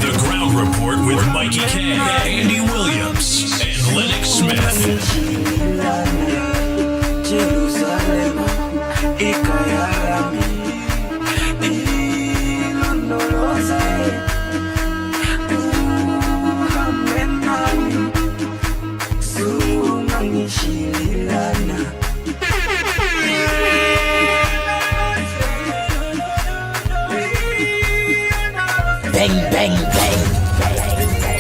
The Ground Report with Mickie, Andy Williams, and Lennox Smith. Bang, bang, bang.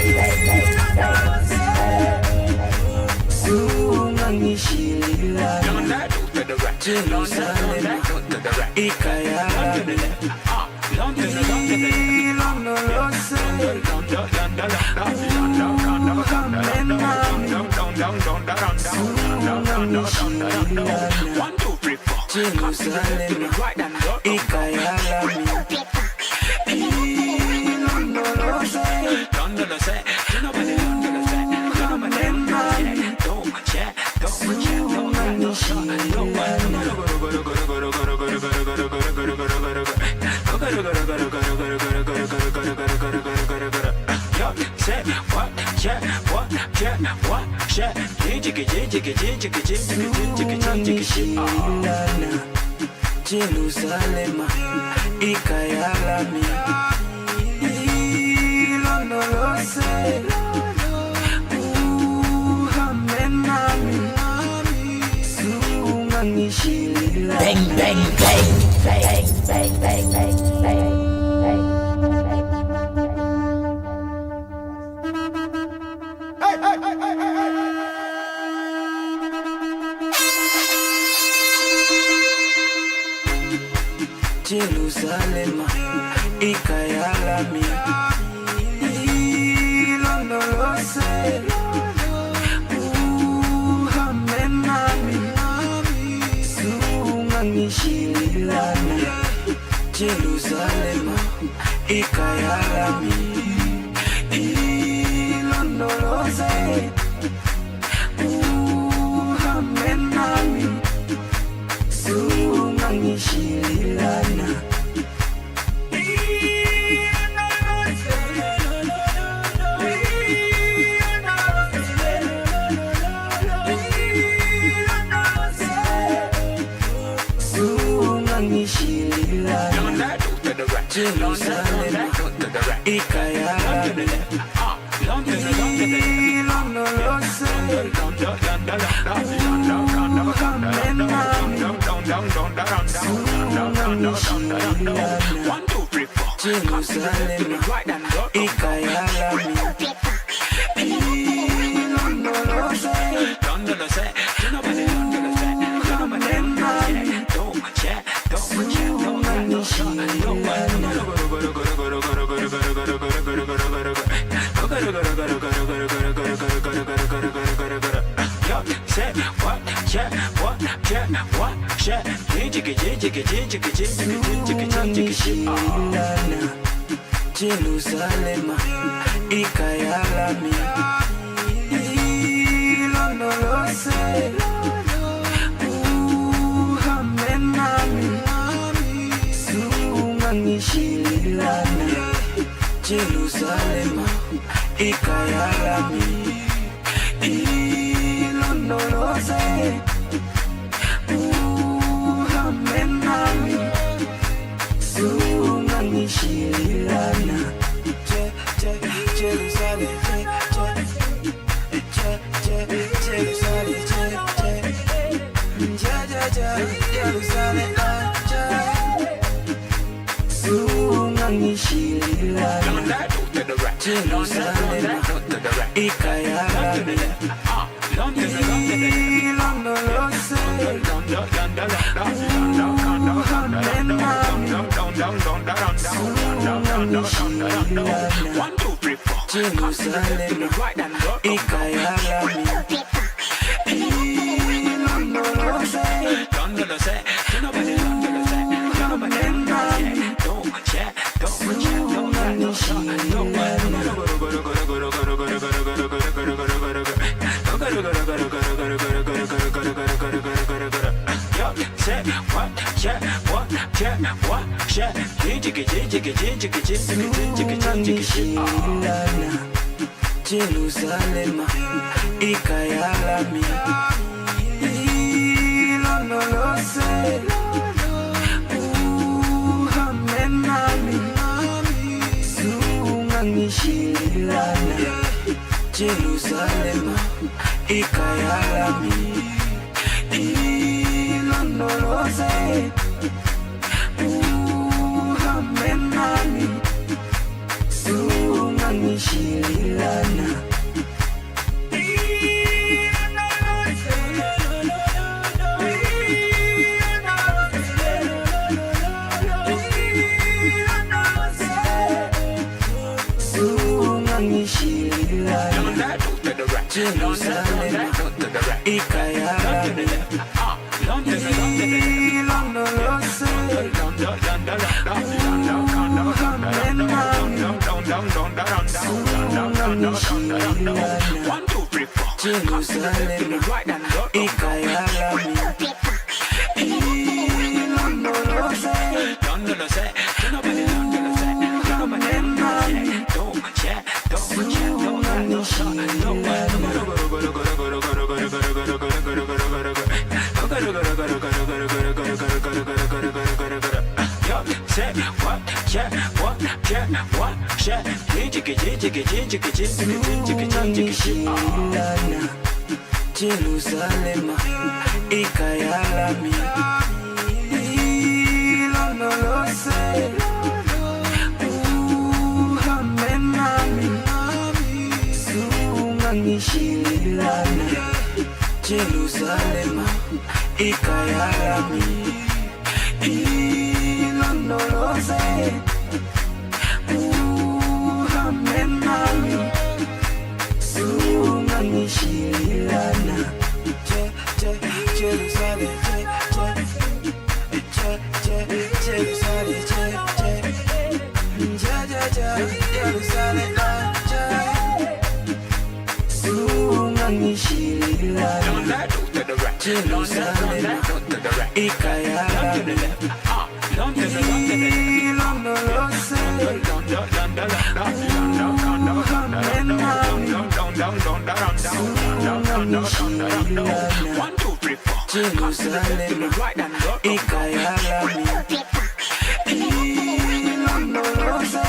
Jerusalem, ikayalami, ilondoloze, uhamenami, sungangishilila. Bang, bang, bang, bang, bang, bang, bang, bang. Jerusalem, ikayalami, ilondoloze, uhamenami, sungangishilana. Jerusalem, ikayalami, ilondoloze, uhamenami, sungangishilana. Jerusalem, ikayalami, ilondoloze, uhamenami, sungangishilana. Jerusalem, ikayalami, ilondoloze, Jerusalem, ikayalami, ilondoloze, uhamenami, sungangishilana. Jerusalem, ikayalami, ilondoloze, uhamenami, sungangishilana. Jerusalem, Jerusalem, sungangishilana. Jerusalem, ikayalami, ilondoloze, uhamenami, sungangishilana. Jerusalem, ikayalami, ilondoloze, Jerusalem, ikayalami, ilonolose, uhamenami, sungangishilana. Jerusalem, ikayalami, ilonolose, uhamenami, sungangishilana. Jerusalem, ikayalami, ilonolose, Jerusalem, ikayalami, ilonolose, Jerusalem, ikayalami, ilonolose, uhamenami, sungangishilana. Jerusalem, ikayalami, ilonolose, uhamenami, sungangishilana. Jerusalem, Jerusalem, ikayalami, ilonolose, Jerusalem, ikayalami, ilonolose,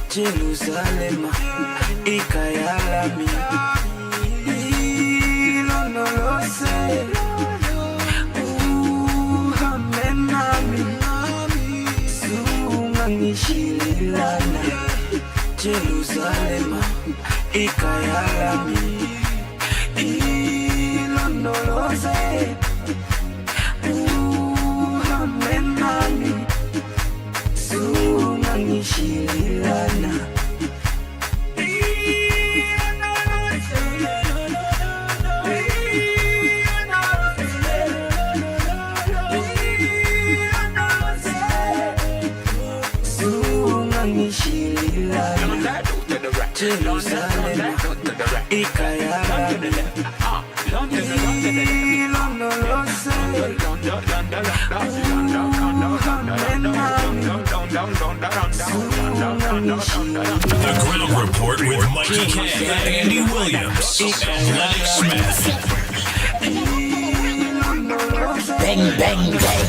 Jerusalem, ikayalami, ilonolose, uhamenami, sungangishilana. Jerusalem, ikayalami, ilonolose, uhamenami, sungangishilana. Jerusalem, ikayalami, ilonolose, The Ground Report with Mickie K, Andy Williams, and Lennox Smith. Bang, bang, bang.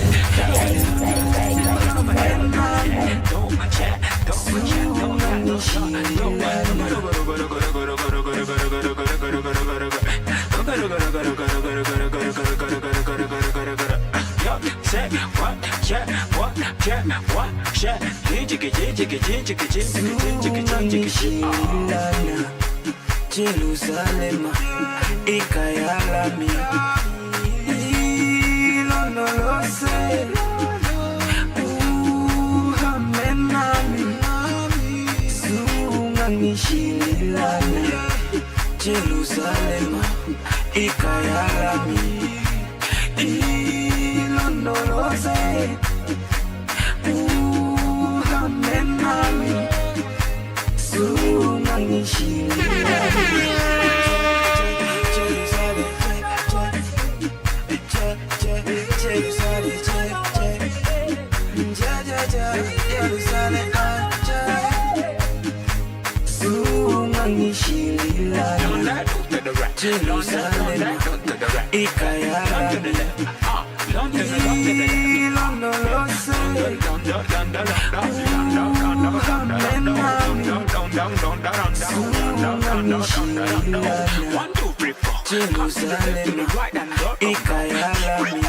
Jerusalem, ikayalami, ilonolose, uhamenami, sungangishilana. Jerusalem ikayalami ilondoloze uhambe nami sungangishilami Jerusalem ikayalami ilondoloze Jerusalem ikayalami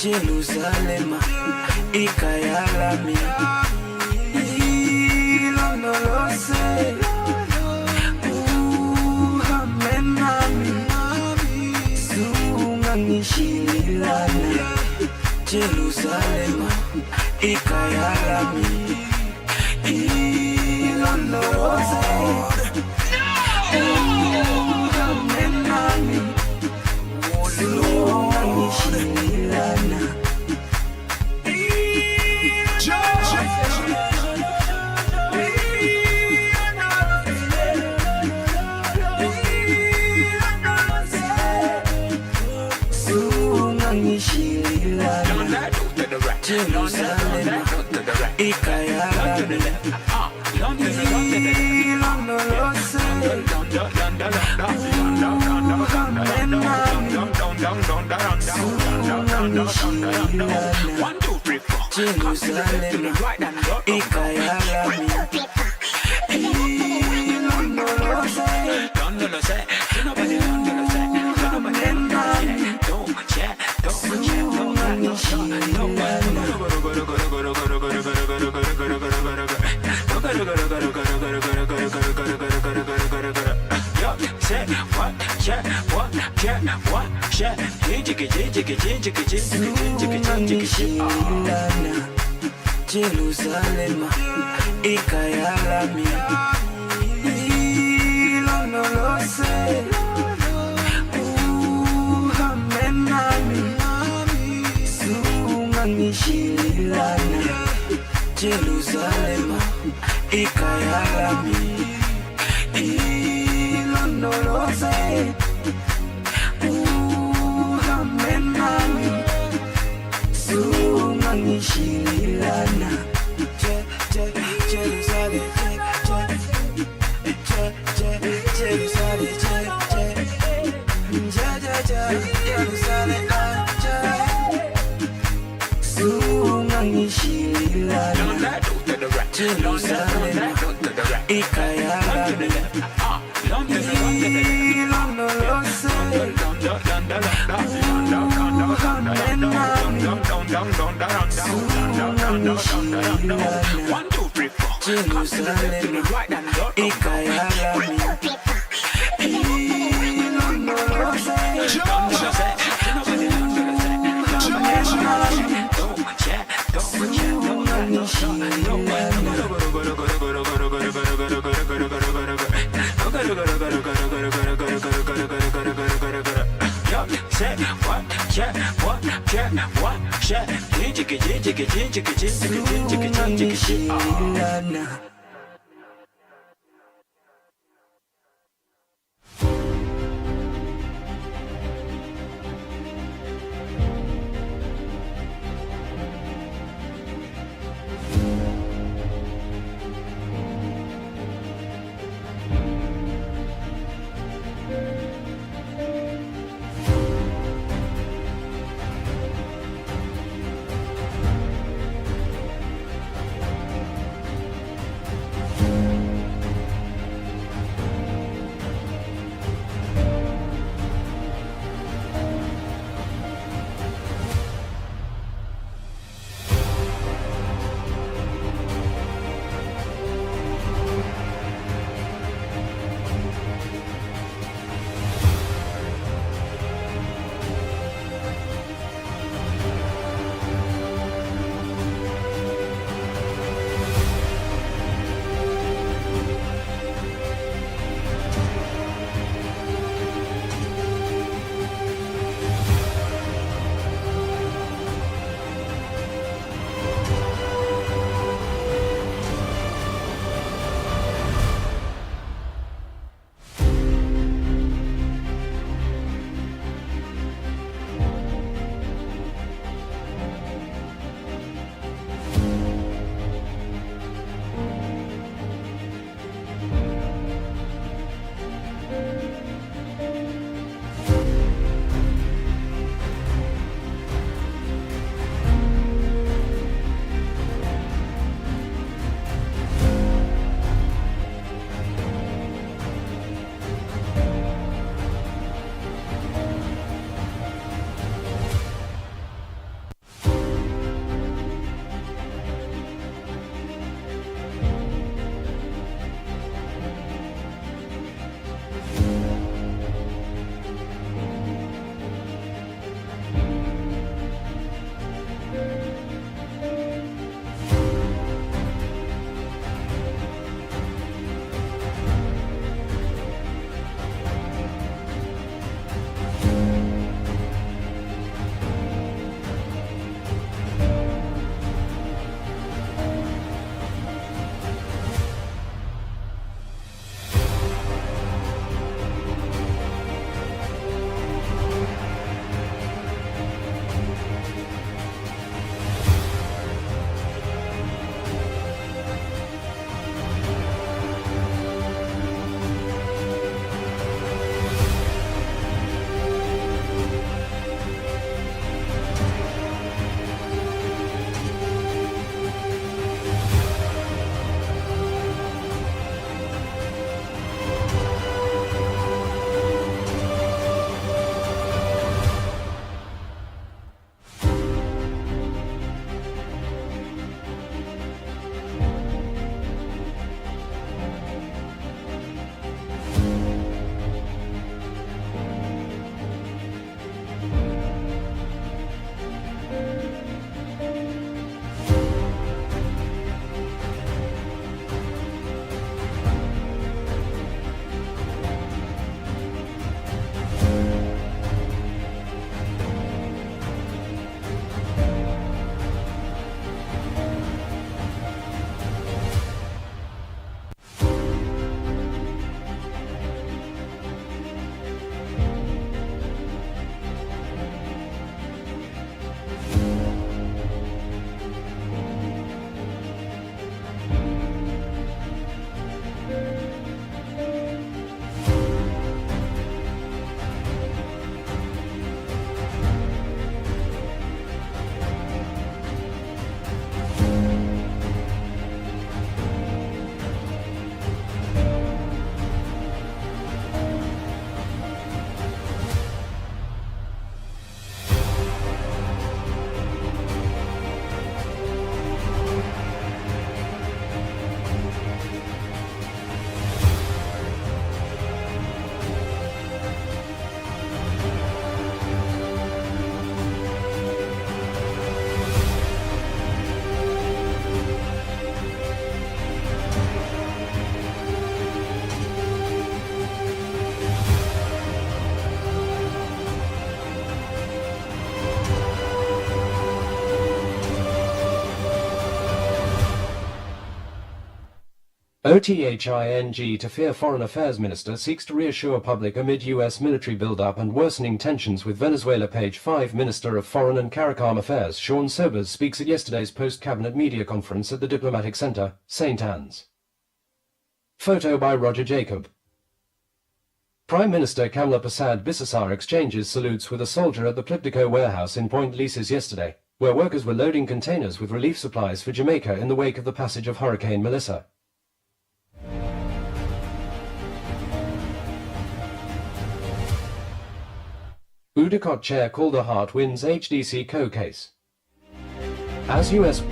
Jerusalem ikayalami ilondoloze uhambe nami sungangishilana Jerusalem ikayalami ilondoloze uhambe nami sungangishilana Jerusalem ikayalami ilondoloze Jerusalem ikayalami Jerusalem ikayalami ilondoloze uhambe nami sungangishilana Jerusalem ikayalami ilondoloze uhambe nami sungangishilana Jerusalem sungangishilana Jerusalem ikayalami ilondoloze uhambe nami sungangishilana Jerusalem ikayalami ilondoloze OTHING to fear Foreign Affairs Minister seeks to reassure public amid U.S. military buildup and worsening tensions with Venezuela. Page 5 Minister of Foreign and CARICOM Affairs Sean Sobers speaks at yesterday's post-cabinet media conference at the Diplomatic Center, St. Anne's. Photo by Roger Jacob. Prime Minister Kamla Persad-Bissessar exchanges salutes with a soldier at the Plipdico warehouse in Point Lises yesterday, where workers were loading containers with relief supplies for Jamaica in the wake of the passage of Hurricane Melissa. Udicott Chair Calder Hart wins HDC Co case. As U.S.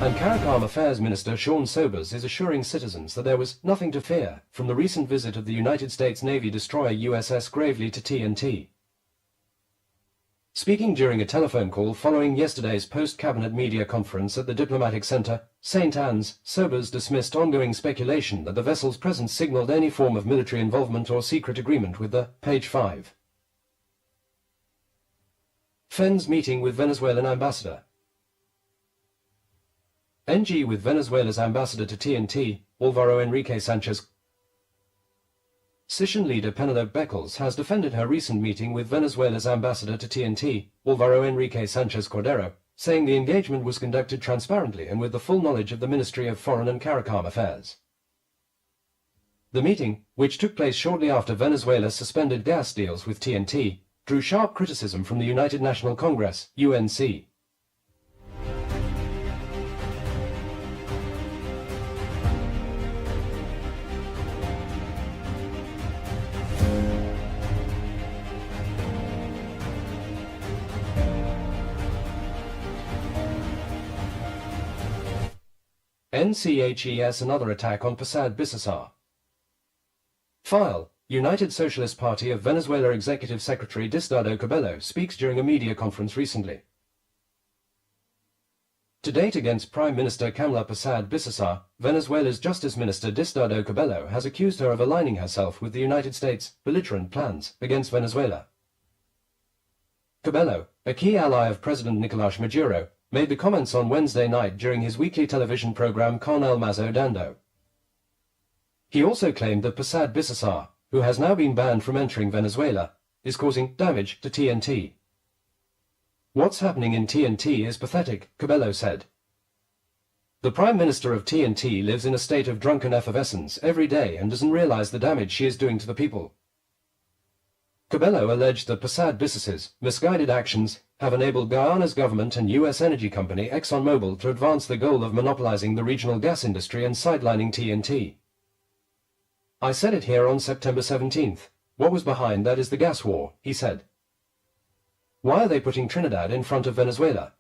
And CARICOM Affairs Minister Sean Sobers is assuring citizens that there was nothing to fear from the recent visit of the United States Navy destroyer USS Gravely to TNT. Speaking during a telephone call following yesterday's post-cabinet media conference at the Diplomatic Center, St. Anne's, Sobers dismissed ongoing speculation that the vessel's presence signaled any form of military involvement or secret agreement with the Page 5. FEN's meeting with Venezuelan ambassador. NG with Venezuela's ambassador to TNT, Alvaro Enrique Sanchez. Session leader Penelope Beckles has defended her recent meeting with Venezuela's ambassador to TNT, Alvaro Enrique Sanchez Cordero, saying the engagement was conducted transparently and with the full knowledge of the Ministry of Foreign and CARICOM Affairs. The meeting, which took place shortly after Venezuela suspended gas deals with TNT, drew sharp criticism from the United National Congress, UNC. NCHES another attack on Persad-Bissessar. File, United Socialist Party of Venezuela Executive Secretary Diosdado Cabello speaks during a media conference recently. To date against Prime Minister Kamla Persad-Bissessar, Venezuela's Justice Minister Diosdado Cabello has accused her of aligning herself with the United States' belligerent plans against Venezuela. Cabello, a key ally of President Nicolás Maduro, made the comments on Wednesday night during his weekly television program Con El Mazo Dando. He also claimed that Persad-Bissessar, who has now been banned from entering Venezuela, is causing damage to TNT. What's happening in TNT is pathetic, Cabello said. The Prime Minister of TNT lives in a state of drunken effervescence every day and doesn't realize the damage she is doing to the people. Cabello alleged that Persad-Bissessar's misguided actions have enabled Guyana's government and U.S. energy company ExxonMobil to advance the goal of monopolizing the regional gas industry and sidelining TNT. I said it here on September 17th. What was behind that is the gas war, he said. Why are they putting Trinidad in front of Venezuela?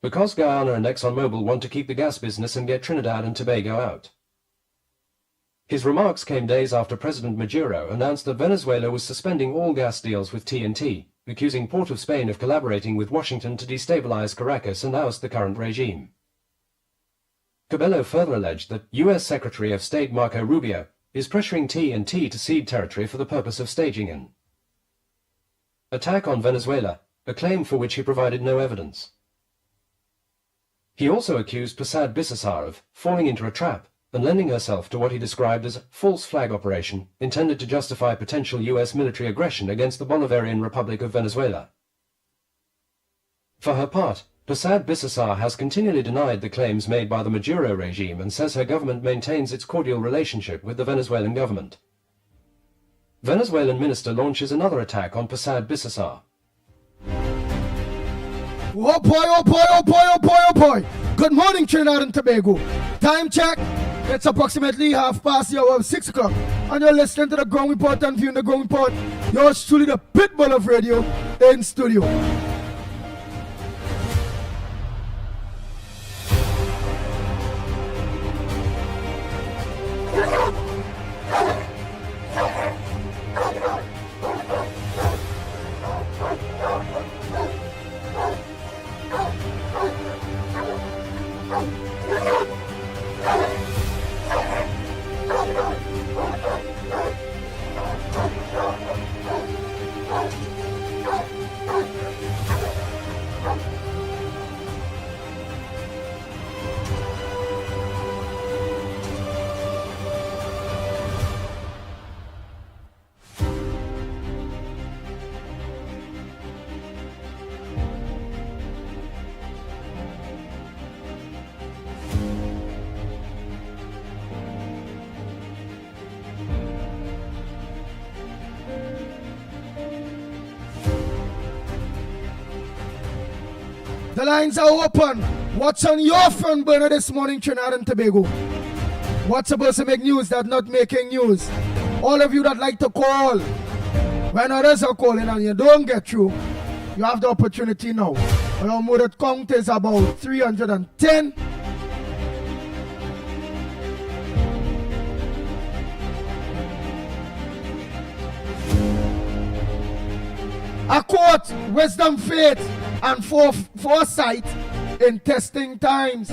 Because Guyana and ExxonMobil want to keep the gas business and get Trinidad and Tobago out. His remarks came days after President Maduro announced that Venezuela was suspending all gas deals with TNT, accusing Port of Spain of collaborating with Washington to destabilize Caracas and oust the current regime. Cabello further alleged that U.S. Secretary of State Marco Rubio is pressuring TNT to cede territory for the purpose of staging an attack on Venezuela, a claim for which he provided no evidence. He also accused Persad-Bissessar of falling into a trap and lending herself to what he described as a false flag operation intended to justify potential U.S. military aggression against the Bolivarian Republic of Venezuela. For her part, Persad-Bissessar has continually denied the claims made by the Maduro regime and says her government maintains its cordial relationship with the Venezuelan government. Venezuelan minister launches another attack on Persad-Bissessar. Oh boy, oh boy, oh boy, oh boy, oh boy. Good morning, Trinidad and Tobago. Time check. It's approximately 6 o'clock. And you're listening to the Ground Report and viewing the Ground Report. Yours truly, the Pitbull of radio in studio. The lines are open. What's on your front burner this morning, Trinidad and Tobago? What's supposed to make news that's not making news? All of you that like to call, when others are calling and you don't get through, you have the opportunity now. Our murder count is about 310. A quote, wisdom, faith, and foresight in testing times.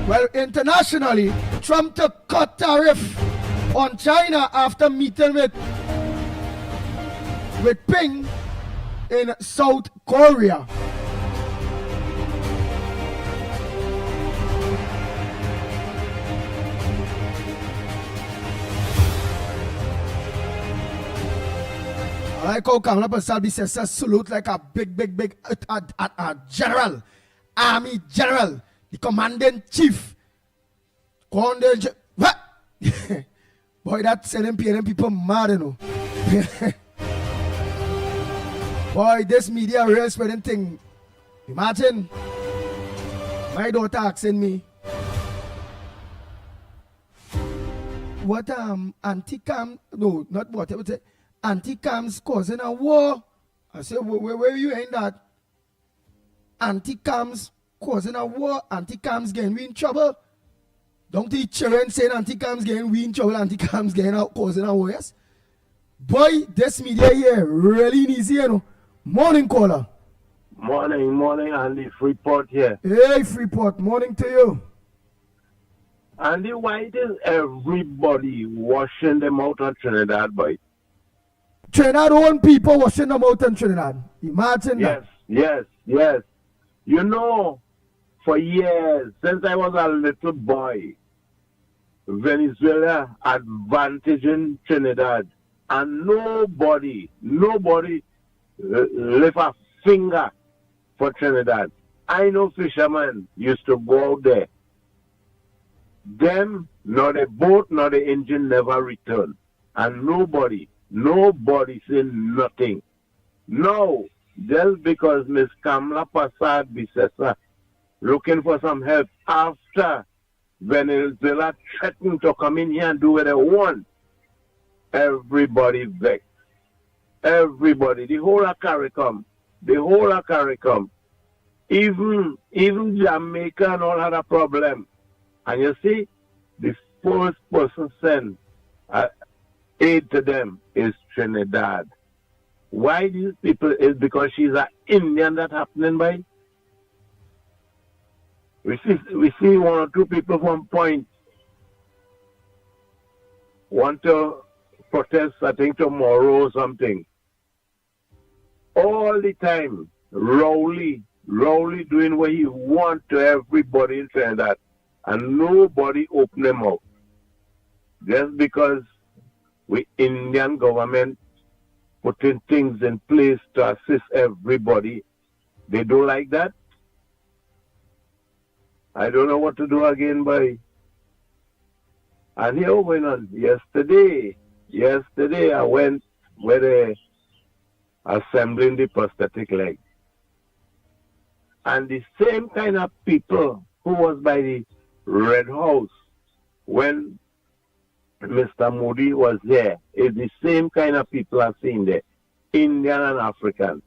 Well, internationally, Trump took cut tariff on China after meeting with Ping in South Korea. I like how Kamala Pasalbi says salute like a big general, army general, the commanding chief. What? Boy, that's selling people mad, you know. Boy, this media real spreading thing. Imagine my daughter asking me, what anti-cam, no, not what, I would say, anti-cams causing a war. I said, where you in that? Anti-cams causing a war, anti-cams getting we in trouble. Don't the children saying anti-cams getting we in trouble, anti-cams getting out causing a war, yes? Boy, this media here really easy, you know. Morning, caller. Morning, Andy. Freeport here. Hey, Freeport. Morning to you. Andy, why is everybody washing them out of Trinidad, boy? Trinidad own people washing them out in Trinidad. Imagine that. Yes. You know, for years, since I was a little boy, Venezuela advantaging Trinidad, and nobody lift a finger for Trinidad. I know fishermen used to go out there. Them, nor the boat, nor the engine never returned. And nobody said nothing. No, just because Miss Kamala Passad Bisesa looking for some help after Venezuela threatened to come in here and do what they want. Everybody vexed. Everybody, the whole of CARICOM, even Jamaica and all had a problem. And you see, the first person sent aid to them is Trinidad. Why these people? Is because she's an Indian that happening by. We see one or two people from Point want to protest, I think tomorrow or something. All the time, Rowley doing what he wants to everybody in Trinidad, and nobody open them up. Just because we Indian government putting things in place to assist everybody, they don't like that. I don't know what to do again, boy. And here went on yesterday I went where they assembling the prosthetic leg. And the same kind of people who was by the Red House when Mr. Modi was there is the same kind of people I've seen there, Indian and African.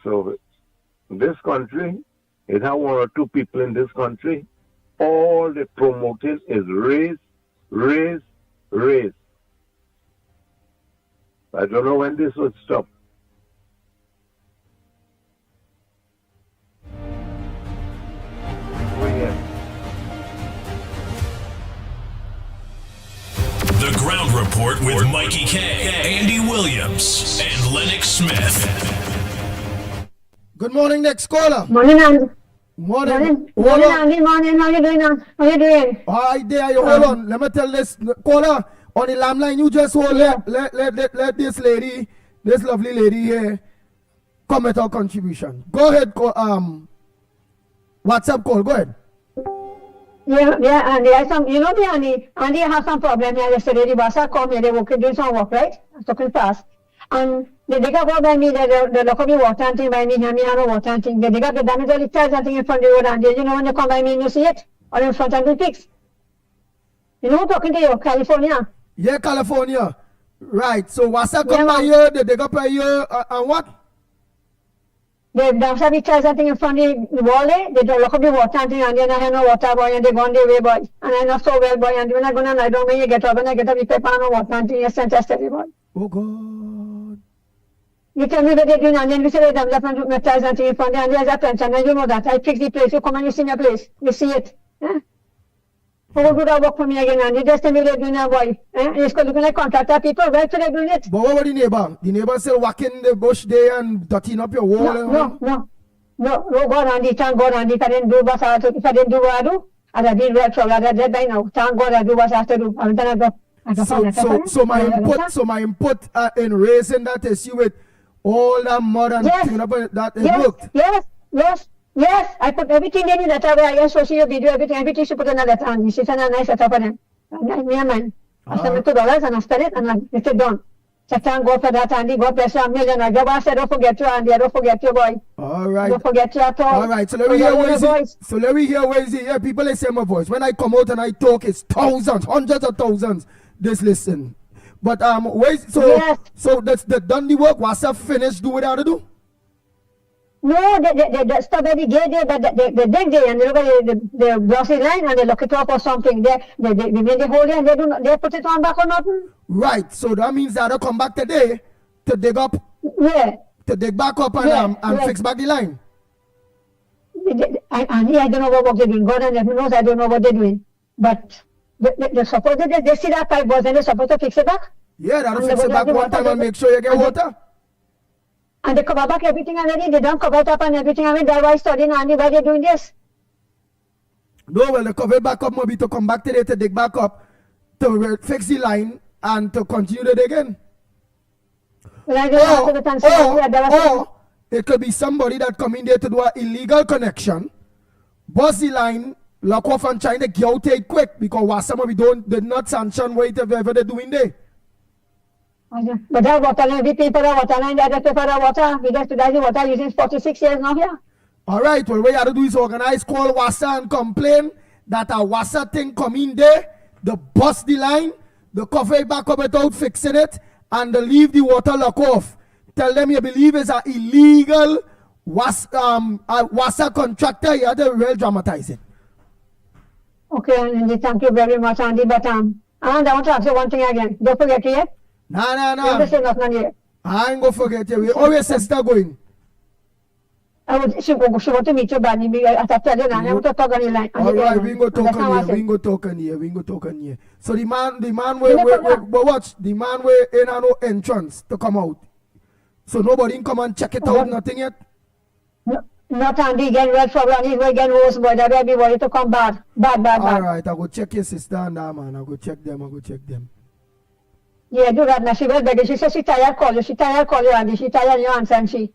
So this country, it has one or two people in this country, all they promoting is race. I don't know when this would stop. The Ground Report with Mickie K, Andy Williams, and Lennox Smith. Good morning, next caller. Morning, Andy. Morning. Morning, Andy. Morning. How you doing? How you doing? Hi there. You hold on. Let me tell this caller on the landline. You just hold. Let this lady, this lovely lady here, comment her contribution. Go ahead, What's up, call? Go ahead. Yeah, Andy, Andy, I have some problem here yesterday. The boss come here, they were doing some work, right? I was talking fast. And they dig up all by me, they look up the water and thing by me, and me have no water and thing. They dig up the damage all the tires and thing in front of the road, and you know when they come by me and you see it, or in front and they fix. You know I'm talking to you, California. Yeah, California. Right, so what's up come by here, they dig up by here, and what? They dump up the tires and thing in front of the wall, they don't look up the water and thing, and then I have no water, boy, and they go on their way, boy. And I know so well, boy, and when I go and I don't when you get up, and I get up, you pay no water and thing, you send test every boy. Oh, God. You tell me what they're doing, and then we say they dump up and my tires and thing in front of the, and there's a pension, and you know that. I fix the place, you come and you see my place, you see it. Who will do that work for me again, and you just tell me they're doing that, boy. It's looking like contractor people, why should they doing it? But what about the neighbor? The neighbor still walking the bush there and dotting up your wall? No, God, Andy, thank God, Andy, if I didn't do what I have to, if I didn't do what I do, I'd have been real trouble, I'd have dead by now. Thank God I do what I have to do. And then I go. So my input in raising that issue with all that mud and thing up that it worked. Yes, I put everything in that way. I social your video, everything she put in a letter, and she sent a nice letter for them. Me and mine. I sent me $2 and I spent it, and I said done. So thank God for that, Andy. God bless you, $1 million. I said, don't forget you, Andy. Don't forget you, boy. All right. Don't forget you at all. All right. So let me hear where is it. Yeah, people they say my voice. When I come out and I talk, it's thousands, hundreds of thousands. Just listen. But so that's the done the work. What's up? Finished? Do what I have to do. No, they stop at the gate there, but they dig there and they look at the glossy line and they look it up or something. They made the hole there and they put it on back or nothing. Right, so that means that they'll come back today to dig up. Yeah. To dig back up and fix back the line. I don't know what they're doing. God and heaven knows I don't know what they're doing. But they're supposed to, they see that pipe was and they're supposed to fix it back. Yeah, that'll fix it back one time and make sure you get water. And they cover back everything already. They don't cover it up and everything. I mean, that's why I studying Andy, why they're doing this. No, well, they cover it back up maybe to come back today to dig back up, to fix the line and to continue the digging. Well, or it could be somebody that come in there to do an illegal connection, bust the line, lock off and trying to get out it quick because some of we did not sanction whatever they're doing there. But that water line, we pay for the water line, that pay for the water. We just today the water using 46 years now here. All right, well, what you have to do is organize, call WASA and complain that a WASA thing come in there, they bust the line, they cover it back up without fixing it, and they leave the water lock off. Tell them you believe it's an illegal WASA contractor. You have to real dramatize it. Okay, Andy, thank you very much, Andy. But and I want to ask you one thing again. Don't forget it yet. No. I ain't gonna forget you. We always sister going. She want to meet you, Bunny. I tell you now. I want to talk on the line. All right, we go talk on here. So the man will watch. The man will in no entrance to come out. So nobody can come and check it out. Nothing yet. Not Andy again. Red trouble. He's going again worse, boy. That will be worried to come bad. All right, I go check your sister and that man. I go check them. Yeah, do that now. She was begging. She said she tired call you. Andy. She tired you answer and she.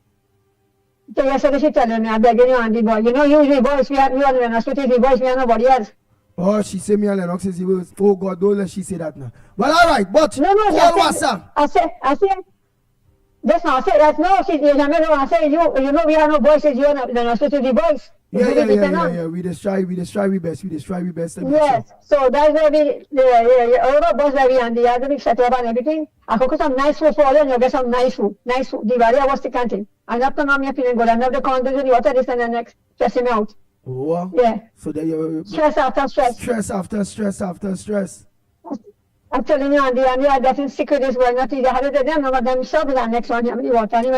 So yesterday she telling me, I'm begging you, Andy, boy. You know, usually boys, we are Lennox, but the boys, we are nobody else. Oh, she said me and Lennox is the worst. Oh, God, don't let she say that now. Well, all right, but call WASA. I say, that's not, I say, that's no, I say, you know, we are no boys, you are Lennox, but the boys. Yeah. We just try we best. Yes, so that's where all the boys where we and the other big set up and everything. I cook some nice food for you and you get some nice food. The value was the canteen. And after now, I'm feeling good. I'm not the content with the water, this and the next, stressing me out. Oh, yeah. So there you stress after stress. Stress after stress. I'm telling you, Andy, I'm getting sick of this world. Not easy. How did them know themselves the next one? You water. You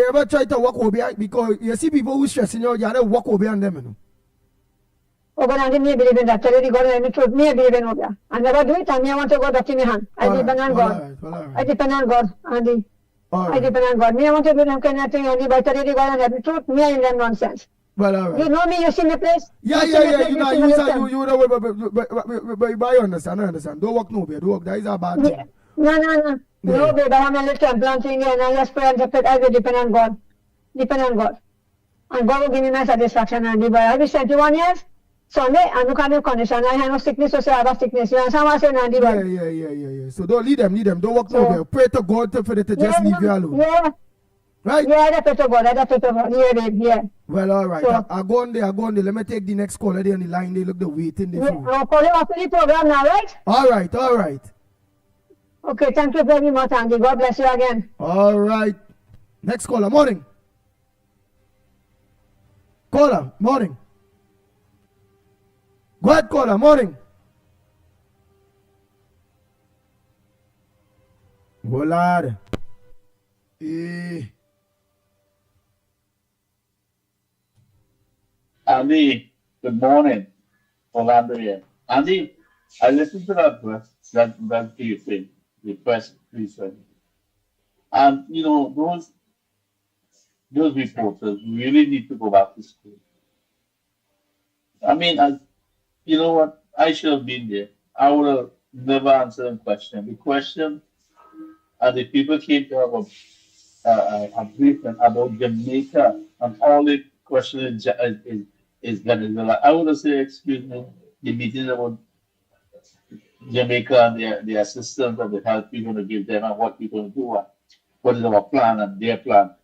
ever try to walk over because you see people who stressing you, you have to walk over on them, you know. Oh, but Andy, me believe in that. Tell you the God and the truth. Me believe in over. I never do it, and me I want to go back in my hand. I depend on God. I depend on God, Andy. I depend on God. Me I want to do them kind of thing, Andy, but tell you the God and the truth. Me I in them nonsense. Well, all right. You know me, you see me place? Yeah. You understand. Don't walk nowhere. Don't walk. That is a bad thing. No. No, babe, I have a little implant thing and I just pray and I will depend on God. And God will give me my satisfaction, Andy. But I'll be 71 years. Sunday, and look at the condition. I have no sickness, so say I have a sickness. You understand what I'm saying, Andy? Yeah. So don't leave them. Don't walk nowhere. Pray to God for them to just leave you alone. Yeah. Right? Yeah, I pray to God. Yeah, babe. Yeah. Well, all right. So, I'll go on there. Let me take the next caller there on the line. They look the waiting. yeah, I'll call you after the program now, right? All right. Okay, thank you very much, Andy. God bless you again. All right. Next caller. Morning. Caller. Morning. Go ahead, caller. Morning. Go, lad. Andy, good morning. Orlando here. Andy, I listened to that briefing, the press briefing. And you know, those reporters really need to go back to school. I mean, you know what? I should have been there. I would have never answered the question. The question, and the people came to have a briefing about Jamaica, and all the question is Venezuela. I would have said, excuse me, the meeting about Jamaica and the assistance of the help you're going to give them and what you're going to do, and what is our plan and their plan.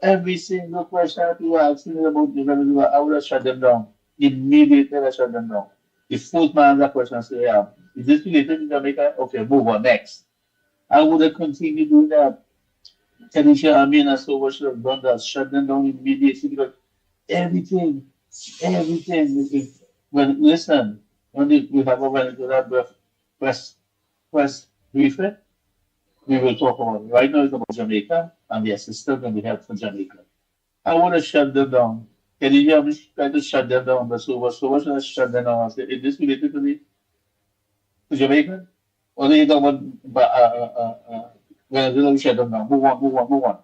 Every single question that you were asking about Venezuela, I would have shut them down. Immediately, I shut them down. The first man that question say, yeah, is this related to Jamaica? Okay, move on, next. I would have continued doing that. Tanisha, I mean, I so much should have done that, shut them down immediately, because everything is, when we have a Venezuela press briefing, we will talk about it. Right now it's about Jamaica and the assistance and the help for Jamaica. I want to shut them down. Can you hear me try to shut them down? But so much should I shut them down? I said, is this related to Jamaica? Or do you talk about Venezuela, shut them down? Move on.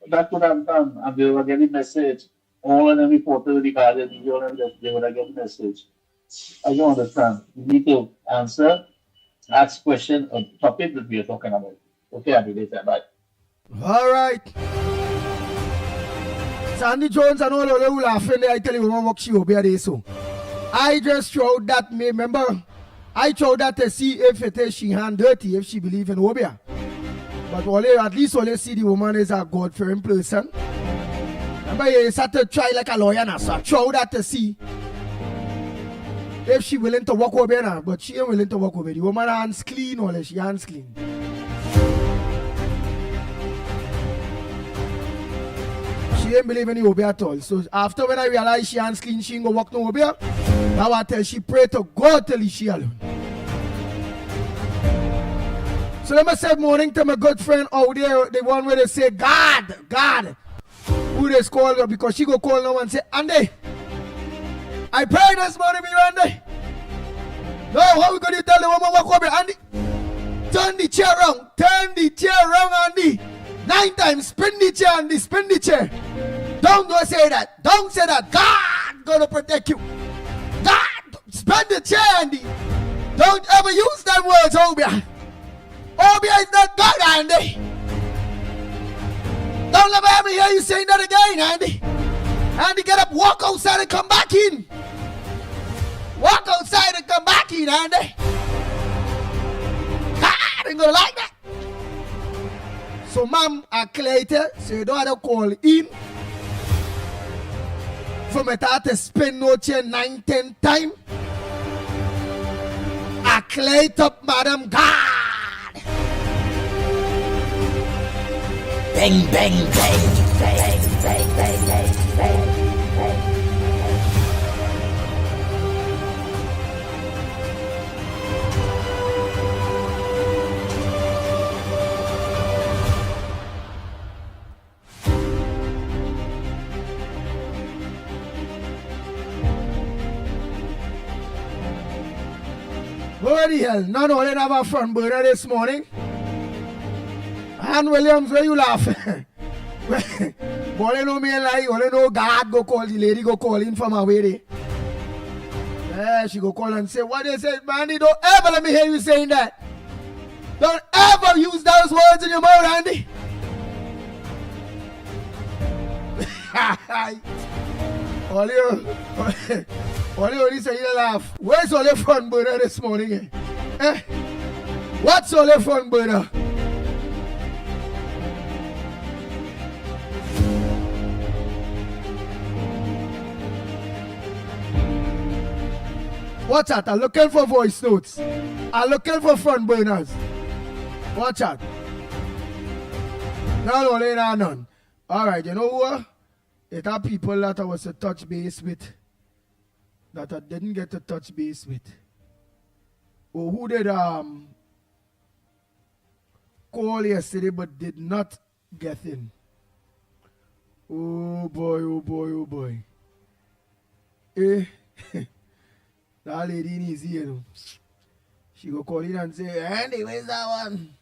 That could have done, and they were getting message. All of them reported regarding the journalists, they would have get message. I don't understand. You need to ask question on the topic that we are talking about. Okay, I'll be later. Bye. All right. Sandy Jones and all of them laughing there. I tell you, what she will be there so. I just showed that, remember, I showed that to see if it is she hand dirty, if she believe in Obia. But at least all see the woman is a God-fearing person. Remember, you had to try like a lawyer now, so I showed that to see if she willing to walk over now, but she ain't willing to walk over. The woman hands clean, or she hands clean. She ain't believe in the Obia at all. So after when I realized she hands clean, she ain't gonna walk no Obia. Now I tell she pray to God till she alone. So let me say morning to my good friend out there, the one where they say God. Who they call her because she go call now and say, Andy, I pray this morning for you, Andy. No, how we gonna tell the woman walk over, Andy? Turn the chair around, Andy. 9 times, spin the chair, Andy, spin the chair. Don't go say that. Don't say that. God gonna protect you. God, spin the chair, Andy. Don't ever use them words, Obia. Obia is not God, Andy. Don't ever hear you saying that again, Andy. Andy, get up, walk outside and come back in. Walk outside and come back in, Andy. God ain't gonna like that. So, ma'am, I clear it, so you don't have to call in. For me to spend no chair 9, 10 times. I clear it up, madam. God. Bang, bang, bang, bang, bang, bang, bang, bang. What the hell? None of them have a front burner this morning. And Williams, where you laughing? But you know me and lie, you know God go call the lady, go call in from her way there. Yeah, she go call and say, what they say, Andy, don't ever let me hear you saying that. Don't ever use those words in your mouth, Andy. All you only say you laugh. Where's all your front burner this morning? Eh? What's all your front burner? Watch out, I'm looking for voice notes. I'm looking for front burners. Watch out. No, there are none. Alright, you know what? It are people that I was to touch base with that I didn't get to touch base with. Or who did call yesterday but did not get in. Oh boy, oh boy, oh boy. Eh. That lady in easy, you know. She go call in and say, Andy, where's that one?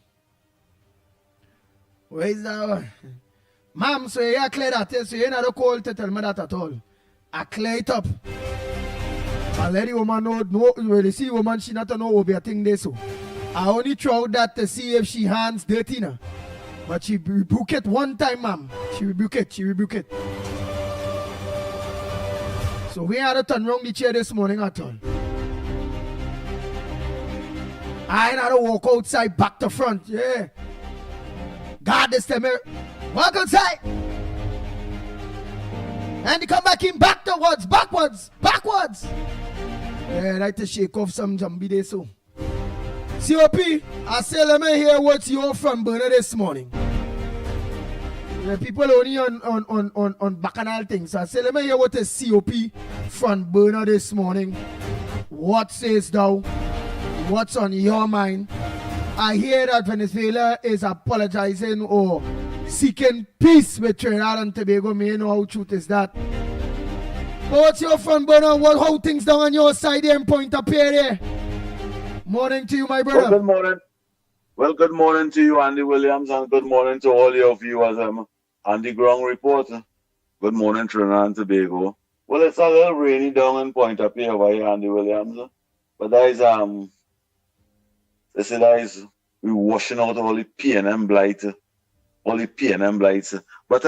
Where's that one? Ma'am, so you clear that, so you not call to tell me that at all. I clear it up. I let the woman know, when you see the woman, she not know what be a thing there, so. I only throw that to see if she hands dirty now. But she rebuke it one time, ma'am. She rebuke it. So we had to turn around the chair this morning at all. I ain't had to walk outside back to front, yeah. God this time, walk outside. And you come back in backwards. Yeah, I like to shake off some jambi there, so. COP, I say let me hear what's your front burner this morning. The people only on bacchanal things. So I say let me hear what is COP front burner this morning. What says thou? What's on your mind? I hear that Venezuela is apologizing or seeking peace with Trinidad and Tobago. May you know how truth is that. But what's your front burner? How things down on your side there and point up here there? Morning to you, my brother. Well, good morning. Well, good morning to you, Andy Williams, and good morning to all your viewers on the ground report. Good morning, Trinidad and Tobago. Well, it's a little rainy down in Point up here by Andy Williams. But that is they say that is we washing out all the PNM blight. But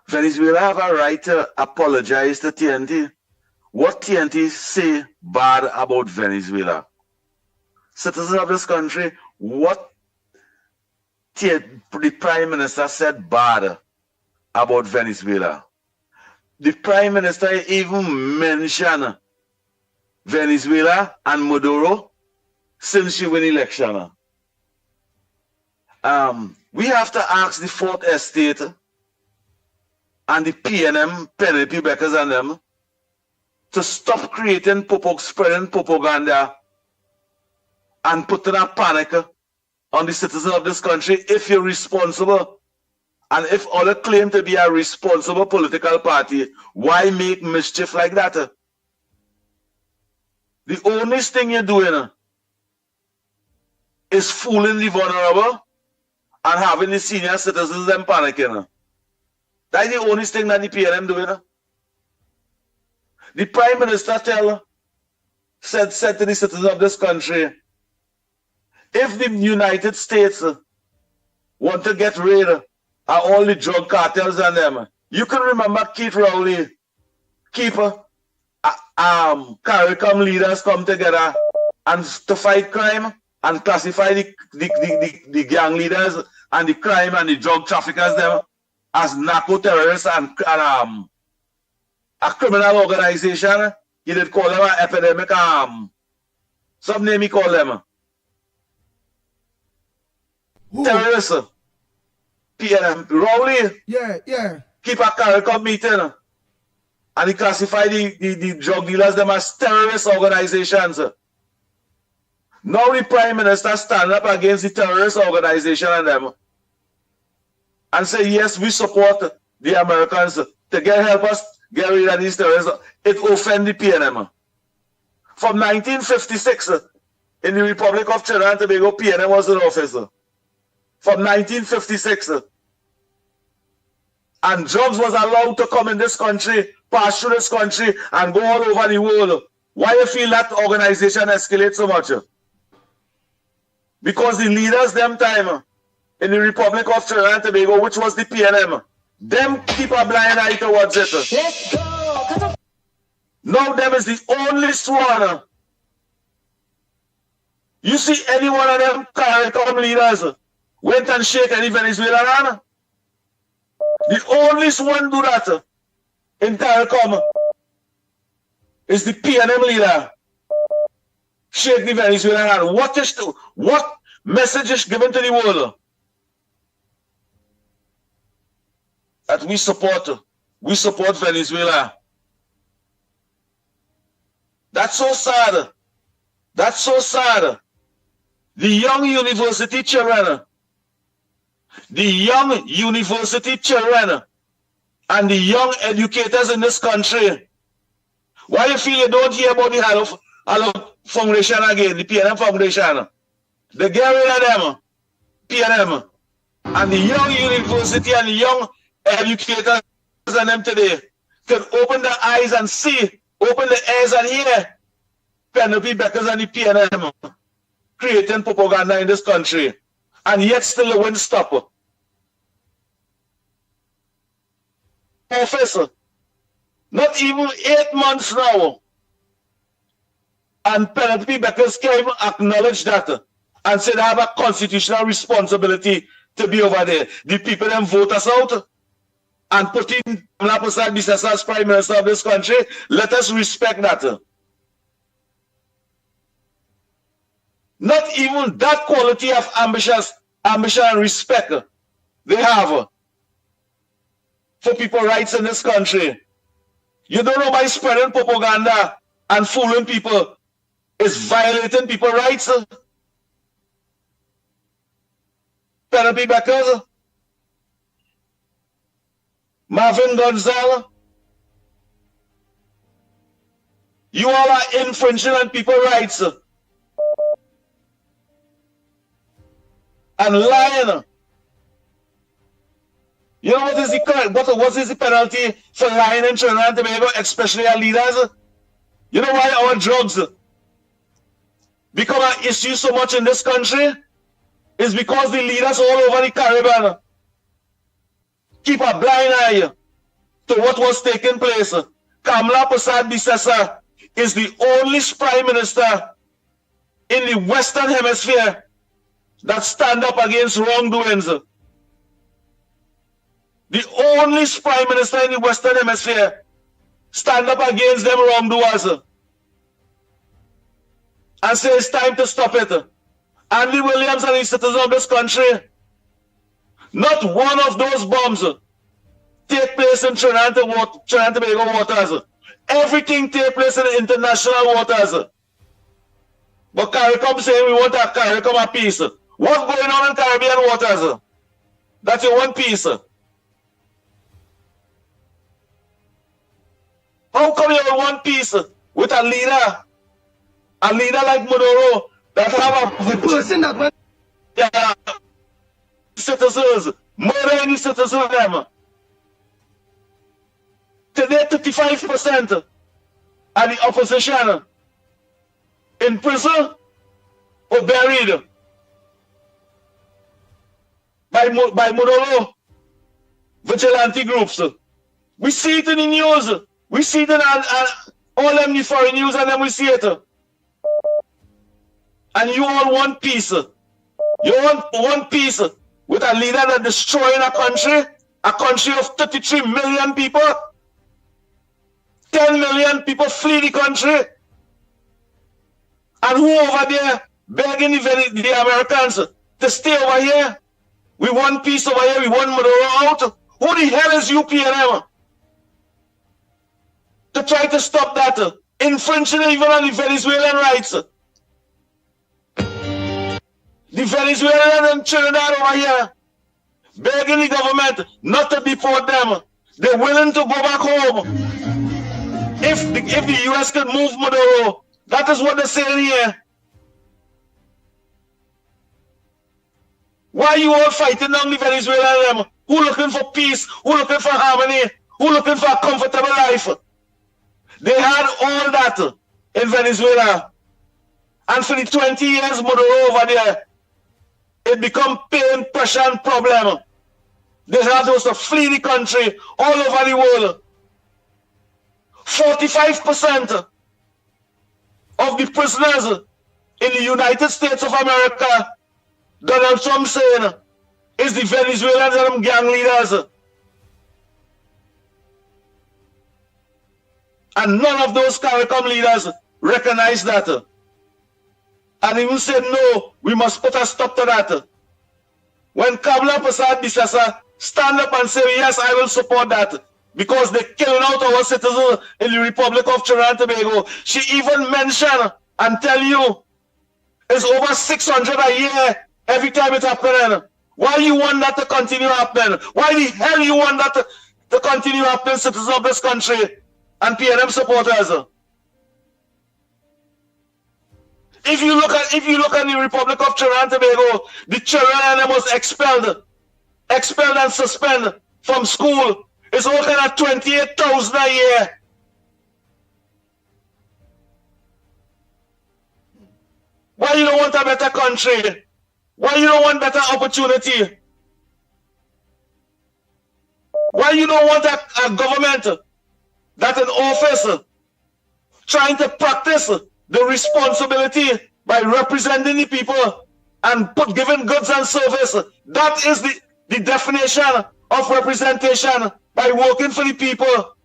Venezuela have a right to apologize to TNT. What TNT say bad about Venezuela? Citizens of this country, what the Prime Minister said bad about Venezuela? The Prime Minister even mentioned Venezuela and Maduro since she won election. We have to ask the Fourth Estate and the PNM, Penelope Beckers and them, to stop creating spreading propaganda and putting a panic on the citizens of this country. If you're responsible, and if all claim to be a responsible political party, why make mischief like that? The only thing you're doing is fooling the vulnerable and having the senior citizens them panicking. That's the only thing that the PNM doing. The Prime Minister said to the citizens of this country, if the United States want to get rid of all the drug cartels and them, you can remember Keith Rowley, CARICOM leaders come together and to fight crime and classify the gang leaders and the crime and the drug traffickers them as narco terrorists and a criminal organization. He did call them an epidemic. Some name he call them. Terrorists. PNM. Rowley. Yeah. Keep a CARICOM meeting. And he classified the drug dealers them as terrorist organizations. Now the Prime Minister stand up against the terrorist organization and them and say, yes, we support the Americans to help us get rid of these terrorists. It offend the PNM. From 1956, in the Republic of Trinidad and Tobago, PNM was in office. From 1956. And drugs was allowed to come in this country, pass through this country, and go all over the world. Why you feel that organization escalates so much? Because the leaders them time in the Republic of Trinidad and Tobago, which was the PNM, them keep a blind eye towards it. Let's go. Now them is the only one. You see any one of them CARICOM leaders went and shake any Venezuelan hand? The only one do that in CARICOM is the PNM leader. Shake the Venezuelan hand. What message is given to the world? That we support Venezuela. That's so sad. That's so sad. The young university children and the young educators in this country. Why you feel you don't hear about the Hello Foundation again, the PNM Foundation? The get rid of them, PNM, and the young university and the young educators and them today can open their eyes and see, open their ears and hear Penelope Beckers and the PNM creating propaganda in this country, and yet still it won't stop. Professor, not even 8 months now, and Penelope Beckers can't even acknowledge that and say they have a constitutional responsibility to be over there. The people then vote us out and put in as Prime Minister of this country. Let us respect that. Not even that quality of ambition and respect they have for people's rights in this country. You don't know by spreading propaganda and fooling people is violating people's rights. Penelope Beckers, Marvin Gonzalez, you all are infringing on people's rights and lying. You know what is the penalty for lying in Trinidad and Tobago, especially our leaders? You know why our drugs become an issue so much in this country? It's because the leaders all over the Caribbean keep a blind eye to what was taking place. Kamla Prasad Bisesa is the only Prime Minister in the Western Hemisphere that stand up against wrongdoings. The only Prime Minister in the Western Hemisphere stand up against them wrongdoers and say it's time to stop it. Andy Williams and the citizens of this country, not one of those bombs take place in Trinidad and Tobago waters. Everything take place in international waters. But CARICOM saying we want a CARICOM a peace. What's going on in Caribbean waters? That's your one piece. How come you have one piece with a leader like Maduro that have The person that went citizens, murder any citizen of them? Today, 35% of the opposition in prison or buried by Maduro vigilante groups. We see it in the news. We see it in all them the foreign news, and then we see it. And you all want peace. You want one peace with a leader that destroying a country of 33 million people. 10 million people flee the country. And who over there begging the Americans to stay over here? We want peace over here. We want Maduro out. Who the hell is UPNM to try to stop that? Infringing even on the Venezuelan rights. The Venezuelan and Trinidad over here begging the government not to deport them. They're willing to go back home. If the US can move Maduro, that is what they're saying here. Why are you all fighting down the Venezuelan? Who looking for peace? Who looking for harmony? Who looking for a comfortable life? They had all that in Venezuela. And for the 20 years Maduro over there, it become pain, pressure, and problem. They had those to flee the country all over the world. 45% of the prisoners in the United States of America, Donald Trump saying, is the Venezuelans and them gang leaders. And none of those CARICOM leaders recognize that. And even said, no, we must put a stop to that. When Kamala Prasad Bisasa stand up and say, yes, I will support that, because they're killing out our citizens in the Republic of Trinidad and Tobago, she even mentioned and tell you it's over 600 a year every time it's happening. Why you want that to continue happening? Why the hell you want that to continue happening, citizens of this country and PNM supporters? If you look at the Republic of Trinidad and Tobago, the children was expelled and suspended from school. It's all kind of 28,000 a year. Why you don't want a better country? Why you don't want better opportunity? Why you don't want a government that in office trying to practice the responsibility by representing the people and giving goods and service? That is the definition of representation, by working for the people,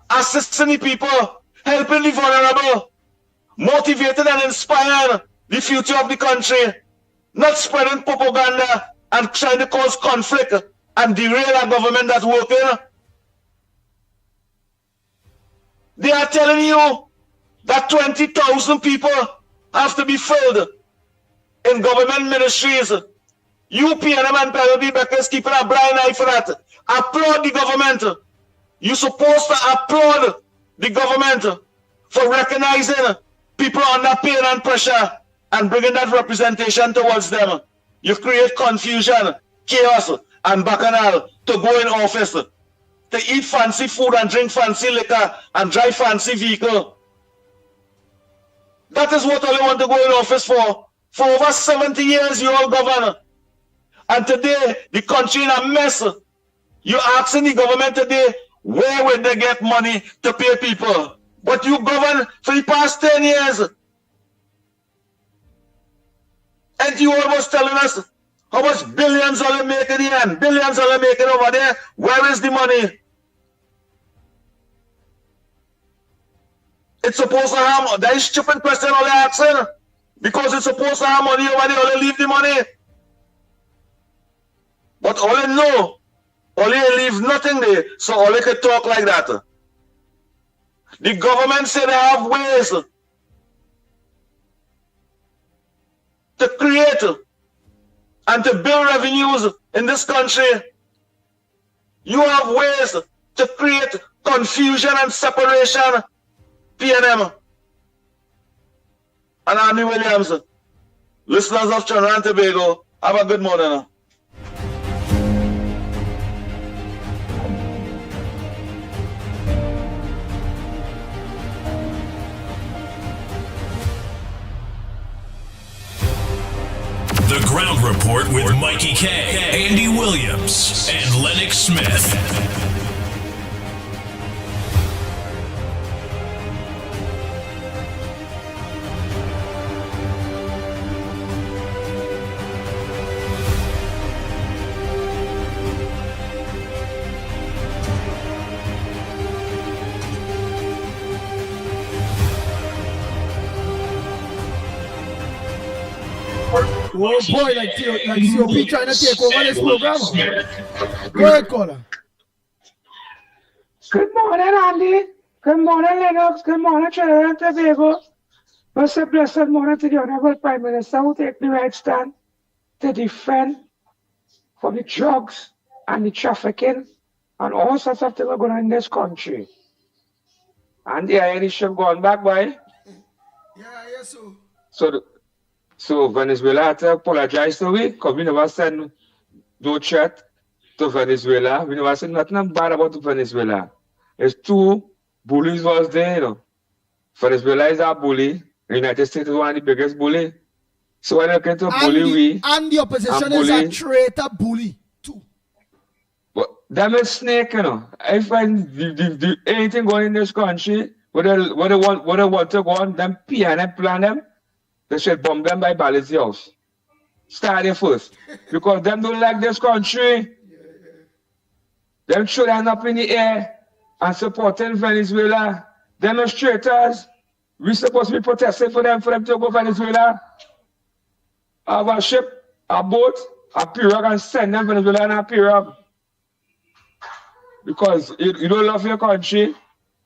assisting the people, helping the vulnerable, motivating and inspiring the future of the country, not spreading propaganda and trying to cause conflict and derail a government that's working. They are telling you that 20,000 people have to be filled in government ministries. You PNM and Penelope Beckers keeping a blind eye for that. Applaud the government. You're supposed to applaud the government for recognizing people under pain and pressure and bringing that representation towards them. You create confusion, chaos, and bacchanal to go in office, to eat fancy food and drink fancy liquor and drive fancy vehicle. That is what all you want to go in office for. For over 70 years you all govern. And today the country in a mess. You're asking the government today, where will they get money to pay people? But you govern for the past 10 years. And you almost telling us how much billions are they making here and billions are they making over there. Where is the money? It's supposed to have, that is stupid question all they're asking. Because it's supposed to have money over there, all they leave the money. But all they know, all they leave nothing there, so all they can talk like that. The government say they have ways to create and to build revenues in this country. You have ways to create confusion and separation. PNM and Andy Williams, listeners of Trinidad and Tobago, have a good morning. The Ground Report with Mickie K, Andy Williams, and Lennox Smith. Oh boy, like COP trying to take over this program. Go ahead, caller. Good morning, Andy. Good morning, Lennox. Good morning, Trinidad and Tobago. Most a blessed morning to the Honorable Prime Minister who take the right stand to defend for the drugs and the trafficking and all sorts of things going on in this country. And the Irish have gone back, boy. Yeah, yes, so. So Venezuela had to apologize to we, because we never send no threat to Venezuela. We never said nothing bad about Venezuela. It's two bullies was there, you know. Venezuela is a bully. The United States is one of the biggest bully. So when they came to bully we. And the opposition is a traitor bully too. But them is snake, you know. I find anything going in this country, what they want to go on, them PNM plan them, they should bomb them by Balazi House. Start there first. Because them don't like this country. Them should end up in the air and supporting Venezuela. Demonstrators, we supposed to be protesting for them to go Venezuela. Have a ship, a boat, a pirogue, and send them Venezuela in a pirogue. Because you don't love your country.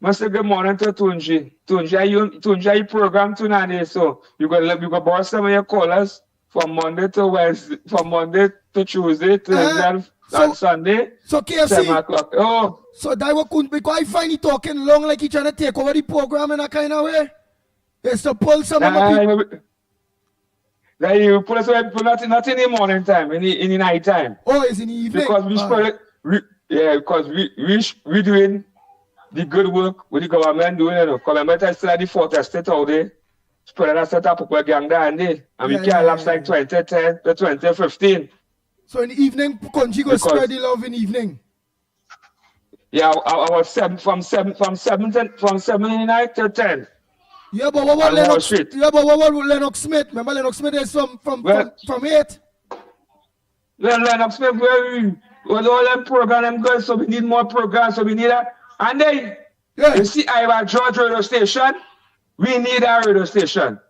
Must say good morning to Tunji. Tunji, you program tonight, so you go borrow some of your callers from Monday to Wednesday, from Monday to Tuesday to and Sunday. So KFC. 7 o'clock. Oh. So that one couldn't be quite fine. He talking long like he trying to take over the program in a kind of way. It's to pull some of the people. Then you pull us away, not in the morning time, in the night time. Oh, it's in the evening. Because because we doing the good work with the government doing it. Government is still at the fourth estate all day. Spread that set up propaganda and we can't lapse like 2010 to 2015. So in the evening, country go spread the love in the evening. Yeah, I was from 7 in the night to 10. Yeah, but what about Lennox? Yeah, but what about Lennox Smith? Remember Lennox Smith is from 8. Lennox Smith, with all them program good, so we need more programs, so we need that. And then you see Iowa George radio station, we need a radio station.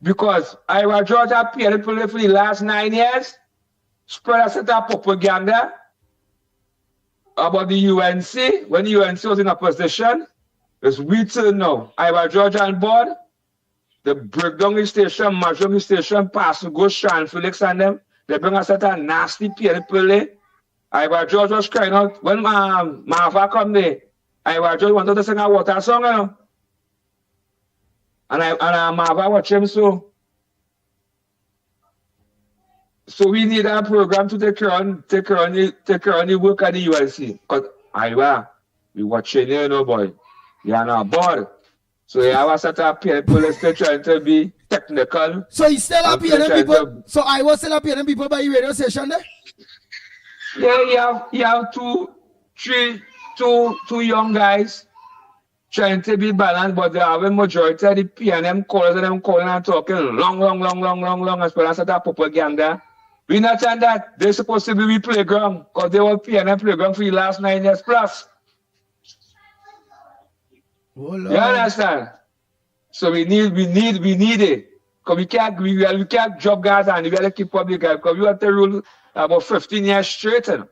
Because Iowa George have paid for the last 9 years, spread a set of propaganda about the UNC, when the UNC was in opposition. It's we till now. Iowa George on board, they break down the station, mash down the station, pass to go Sean Felix and them. They bring a set of nasty people. Iowa George was crying out when Marva come there. Iowa George wanted to sing a water song, you know. And Marva watch him so. So we need a program to take care on the work at the UNC. Because Iowa, we watching you know, boy. You're not bored. So you have a set of people still trying to be technical. So he's still appearing people. So I was still appearing people by the radio station there? Yeah, you have two young guys trying to be balanced, but they have a majority of the PNM callers and them calling and talking long, as well as that propaganda. We're not on that. They're supposed to be playground, because they were PNM playground for the last 9 years plus. Oh, you understand? So we need it. Because we can't drop guys and we got to keep up the guys, because we have to rule about 15 years straight. You know?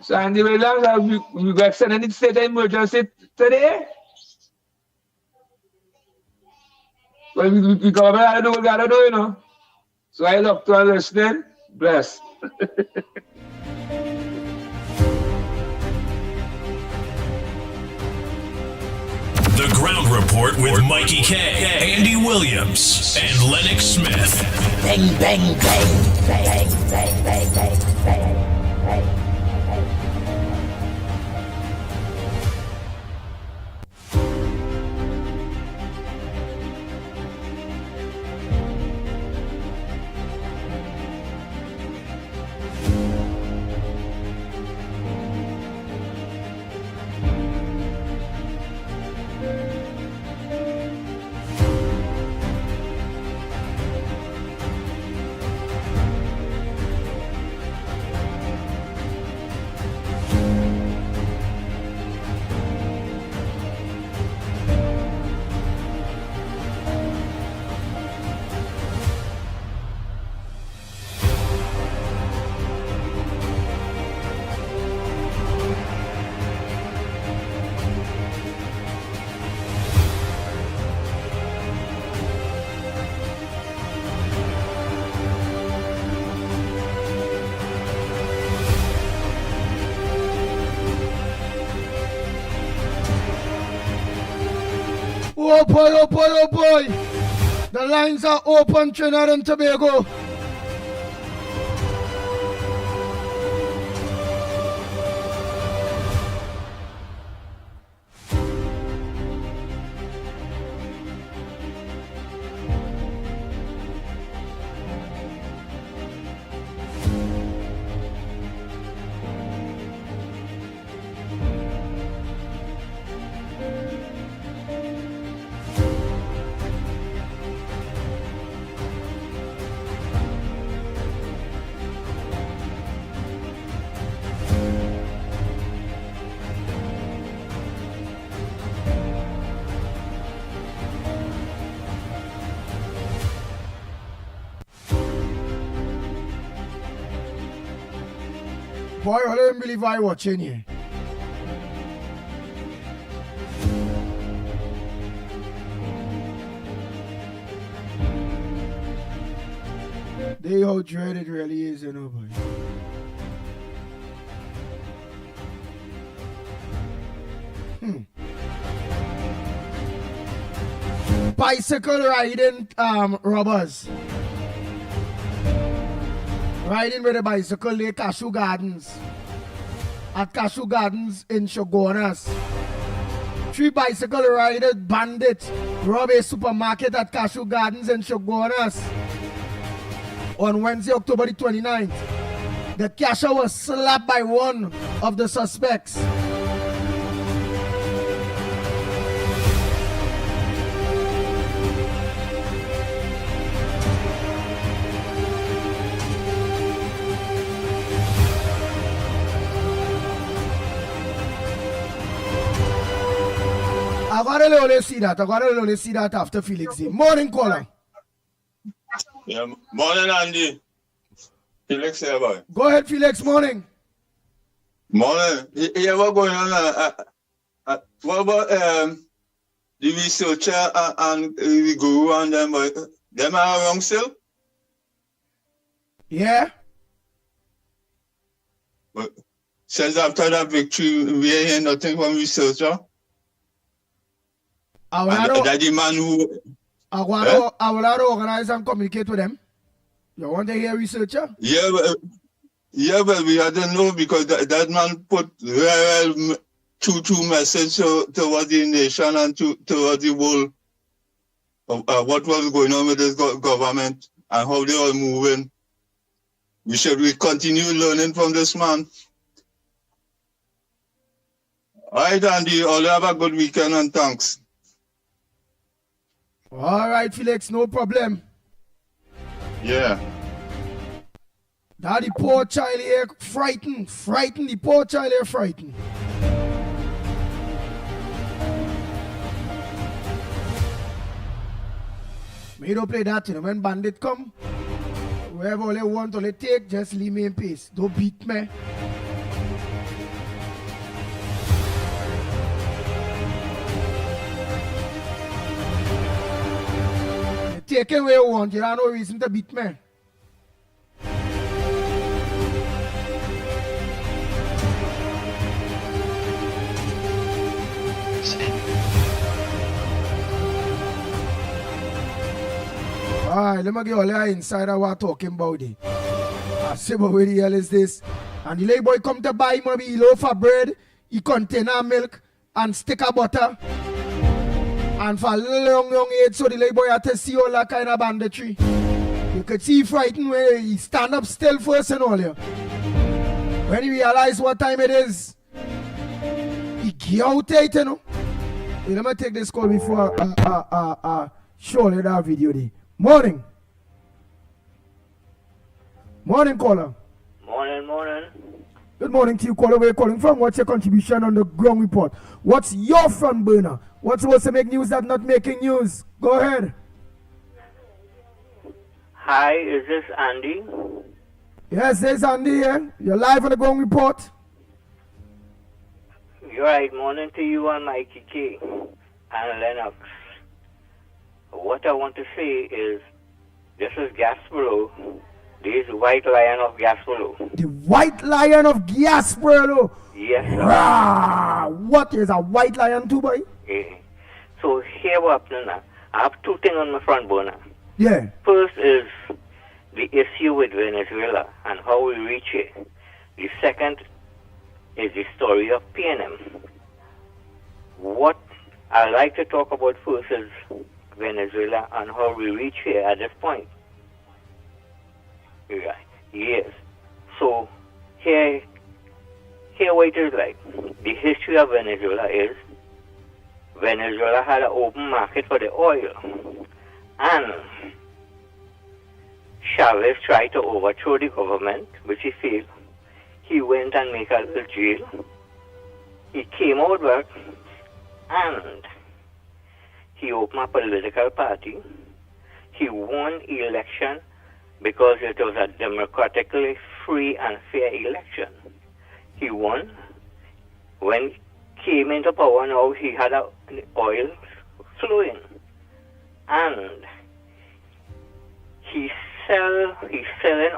So and the way long we got extend any state of emergency today. Well, we gotta do what we gotta do, you know. So I love to listening. Bless. The Ground Report with Mikey K, Andy Williams, and Lennox Smith. Bang, bang, bang, bang, bang, bang, bang, bang, bang. Oh boy, oh boy, oh boy. The lines are open, Trinidad and Tobago. Boy, I don't believe I watching here. They how dread it really is, you know, boy. Bicycle riding robbers. Riding with a bicycle near Cashew Gardens. At Cashew Gardens in Shogunas. 3 bicycle riders bandits rob a supermarket at Cashew Gardens in Shogunas. On Wednesday, October the 29th. The cashier was slapped by one of the suspects. I gotta only see that. I gotta only see that after Felix. Morning, caller. Yeah, morning, Andy. Felix here, boy. Go ahead, Felix. Morning. Morning. Yeah, what's going on? What about the researcher and the guru and them, boy? Them are wrong still? Yeah. But since after that victory, we ain't hear nothing from researcher. That the man who... I will organize and communicate with them. You want to hear researcher? Yeah, but we don't know because that man put very true message towards the nation and towards the world of what was going on with this government and how they are moving. We should continue learning from this man. All right, Andy, all have a good weekend and thanks. All right, Felix, no problem. Yeah. That the poor child here frightened, the poor child here frightened. Me don't play that, you know, when bandit come, wherever they want to take, just leave me in peace. Don't beat me. Take it where you want, you have no reason to beat me. Alright, let me get all the inside of what I'm talking about. I see what the hell is this? And the little boy come to buy maybe a loaf of bread, a container of milk, and stick of butter. And for a young age, so the little boy had to see all that kind of banditry. You could see frightened when he stand up still first and all. When he realize what time it is, he get out there, you know. Hey, let me take this call before show you that video there. Morning. Morning, caller. Morning. Good morning to you, caller. Where you calling from? What's your contribution on the ground report? What's your front burner? What's supposed to make news that not making news? Go ahead. Hi, is this Andy? Yes, there's Andy here. You're live on the ground report. You're right. Morning to you and Mickie K and Lennox. What I want to say is, this is Gasborough. This is White Lion of Gasborough. The White Lion of Gasborough? Yes, sir. Rah! What is a white lion too, boy? Yeah. So here what happening now. I have 2 things on my front burner. Yeah. First is the issue with Venezuela and how we reach it. The second is the story of PNM. What I like to talk about first is Venezuela and how we reach here at this point. Yeah. Yes. So here what it is like. The history of Venezuela is Venezuela had an open market for the oil. And Chavez tried to overthrow the government, which he failed. He went and made a little jail. He came out back and he opened a political party. He won the election because it was a democratically free and fair election. he won. When he came into power now, he had oil flowing. And he's selling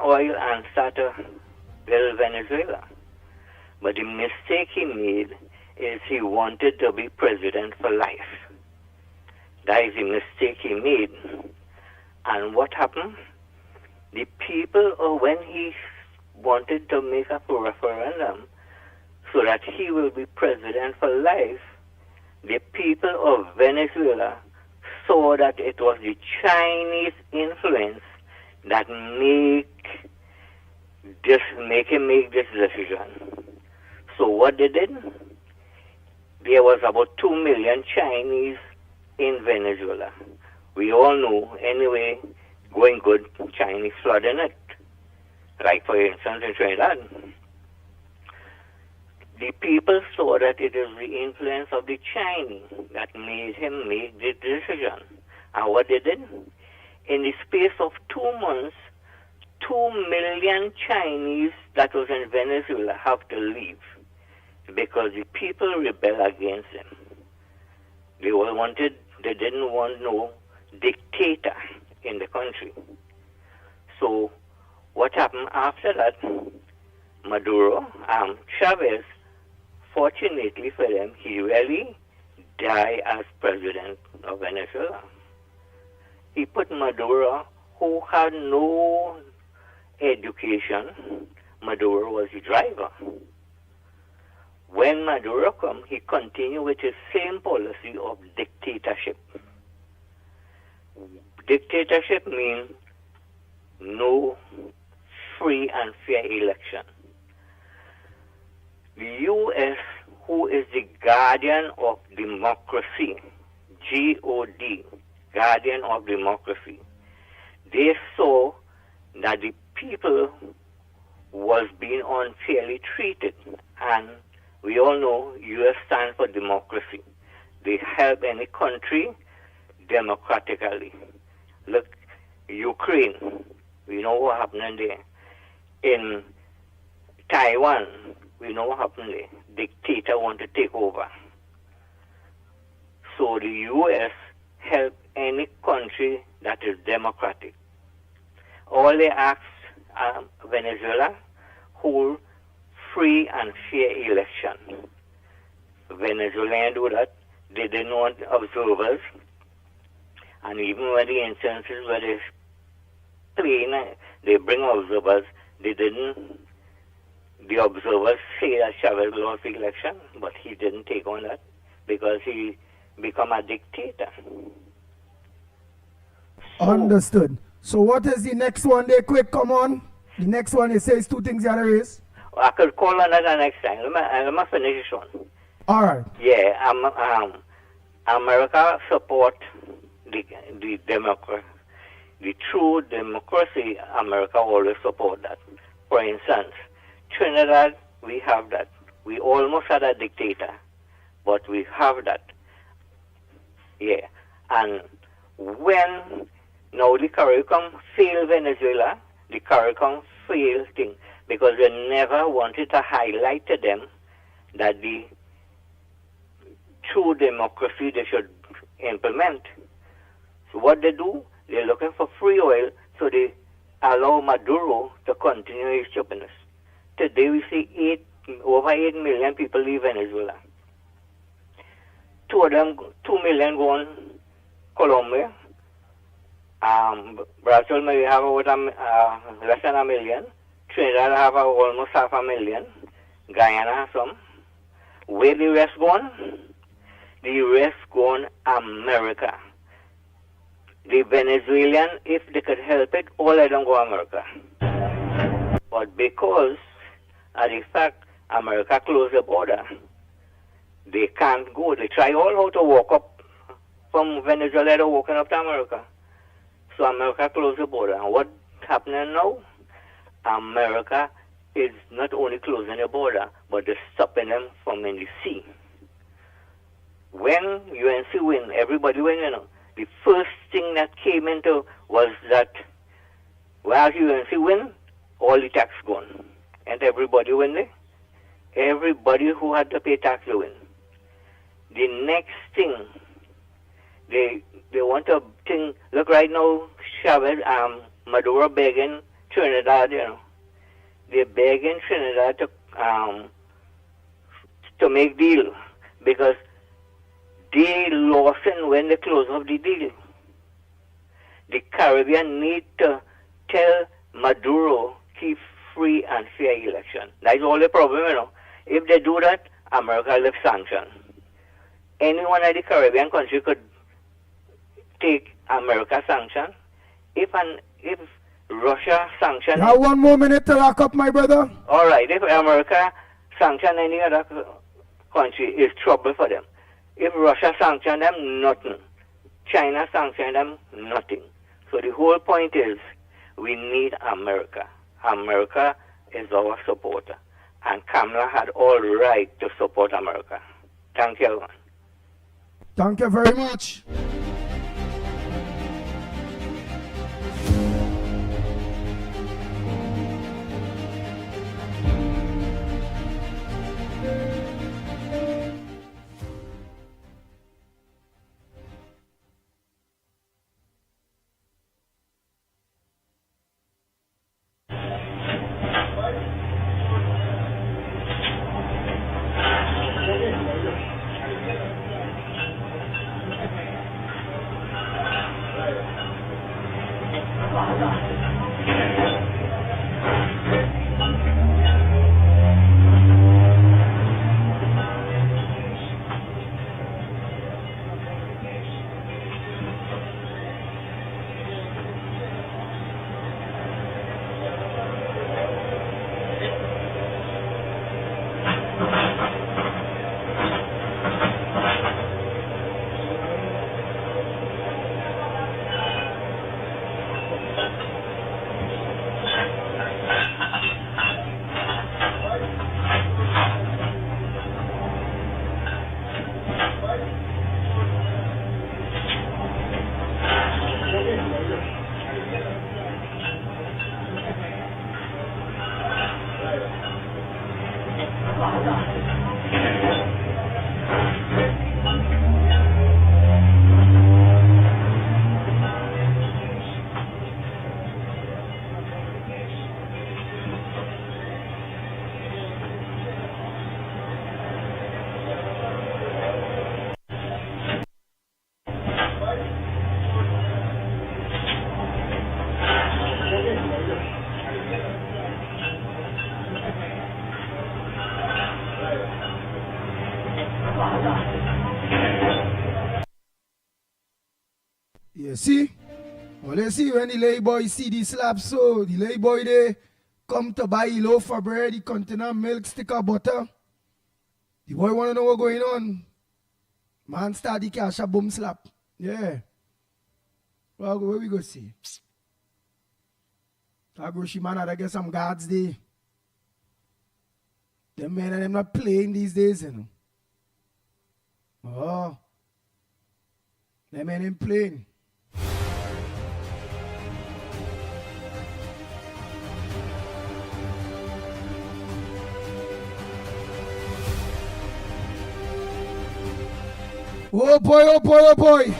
oil and started build Venezuela. But the mistake he made is he wanted to be president for life. That is the mistake he made. And what happened? The people, when he wanted to make a referendum so that he will be president for life, the people of Venezuela saw that it was the Chinese influence that make him make this decision. So what they did? There was about 2 million Chinese in Venezuela. We all know, anyway, going good, Chinese flooding it. Like, for instance, in Trinidad. The people saw that it is the influence of the Chinese that made him make this decision. And what they did? In the space of 2 months, 2 million Chinese that was in Venezuela have to leave because the people rebel against him. They didn't want no dictator in the country. So what happened after that? Maduro, Chavez, fortunately for them, he really died as president of Venezuela. He put Maduro, who had no education. Maduro was the driver. When Maduro came, he continued with his same policy of dictatorship. Dictatorship means no free and fair election. The U.S., who is the guardian of democracy, G-O-D, guardian of democracy, they saw that the people was being unfairly treated. And we all know U.S. stands for democracy. They help any country democratically. Look, Ukraine, we know what happened there. In Taiwan, we know what happened there. Dictator want to take over. So the U.S. help any country that is democratic. All they ask Venezuela hold free and fair election. Venezuelans do that. They didn't want observers. And even when the instances where they bring observers, the observers say that Chavez lost the election, but he didn't take on that because he become a dictator. Understood. So what is the next one there? Quick, come on. The next one, it says 2 things you had to raise. I could call on that next time. Let me finish this one. All right. Yeah, America support the democracy. The true democracy, America always support that. For instance, Trinidad, we have that. We almost had a dictator, but we have that. Yeah. And when now the CARICOM failed Venezuela, the CARICOM failed thing, because they never wanted to highlight to them that the true democracy they should implement. So what they do, they're looking for free oil, so they allow Maduro to continue his stubbornness. Today we see over 8 million people leave Venezuela. 2 million go on Colombia. Brazil may have about less than 1 million. Trinidad have almost 500,000. Guyana has some. Where the rest gone? The rest gone America. The Venezuelan, if they could help it, all of them go America. But because of the fact America closed the border, they can't go. They try all how to walk up from Venezuela to walking up to America. So America closed the border. And what's happening now? America is not only closing the border, but they're stopping them from in the sea. When UNC win, everybody win, you know. The first thing that came into was that while UNC win, all the tax gone. And everybody win there. everybody who had to pay tax to win. The next thing, they want to think, look right now, Chavez, Maduro begging Trinidad, you know. They're begging Trinidad to make deal because they lost and when they close off the deal. The Caribbean need to tell Maduro keep free and fair election. That's all the problem, you know. If they do that, America left sanction. Any one of the Caribbean country could take America sanction. If Russia sanction... Now 1 more minute to lock up, my brother. All right, if America sanction any other country, it's trouble for them. If Russia sanction them, nothing. China sanction them, nothing. So the whole point is, we need America. America is our supporter. And Kamala had all right to support America. Thank you, everyone. Thank you very much. See? Well, you see when the lay boy see the slab, so the lay boy they come to buy a loaf of bread, the container milk, stick of butter. The boy want to know what's going on. Man start the cash a boom slap. Yeah. Well, where we go see? I go see man, I get some guards there. Them men and them not playing these days, you know. Oh. Them men ain't playing. Oh boy, oh boy, oh boy.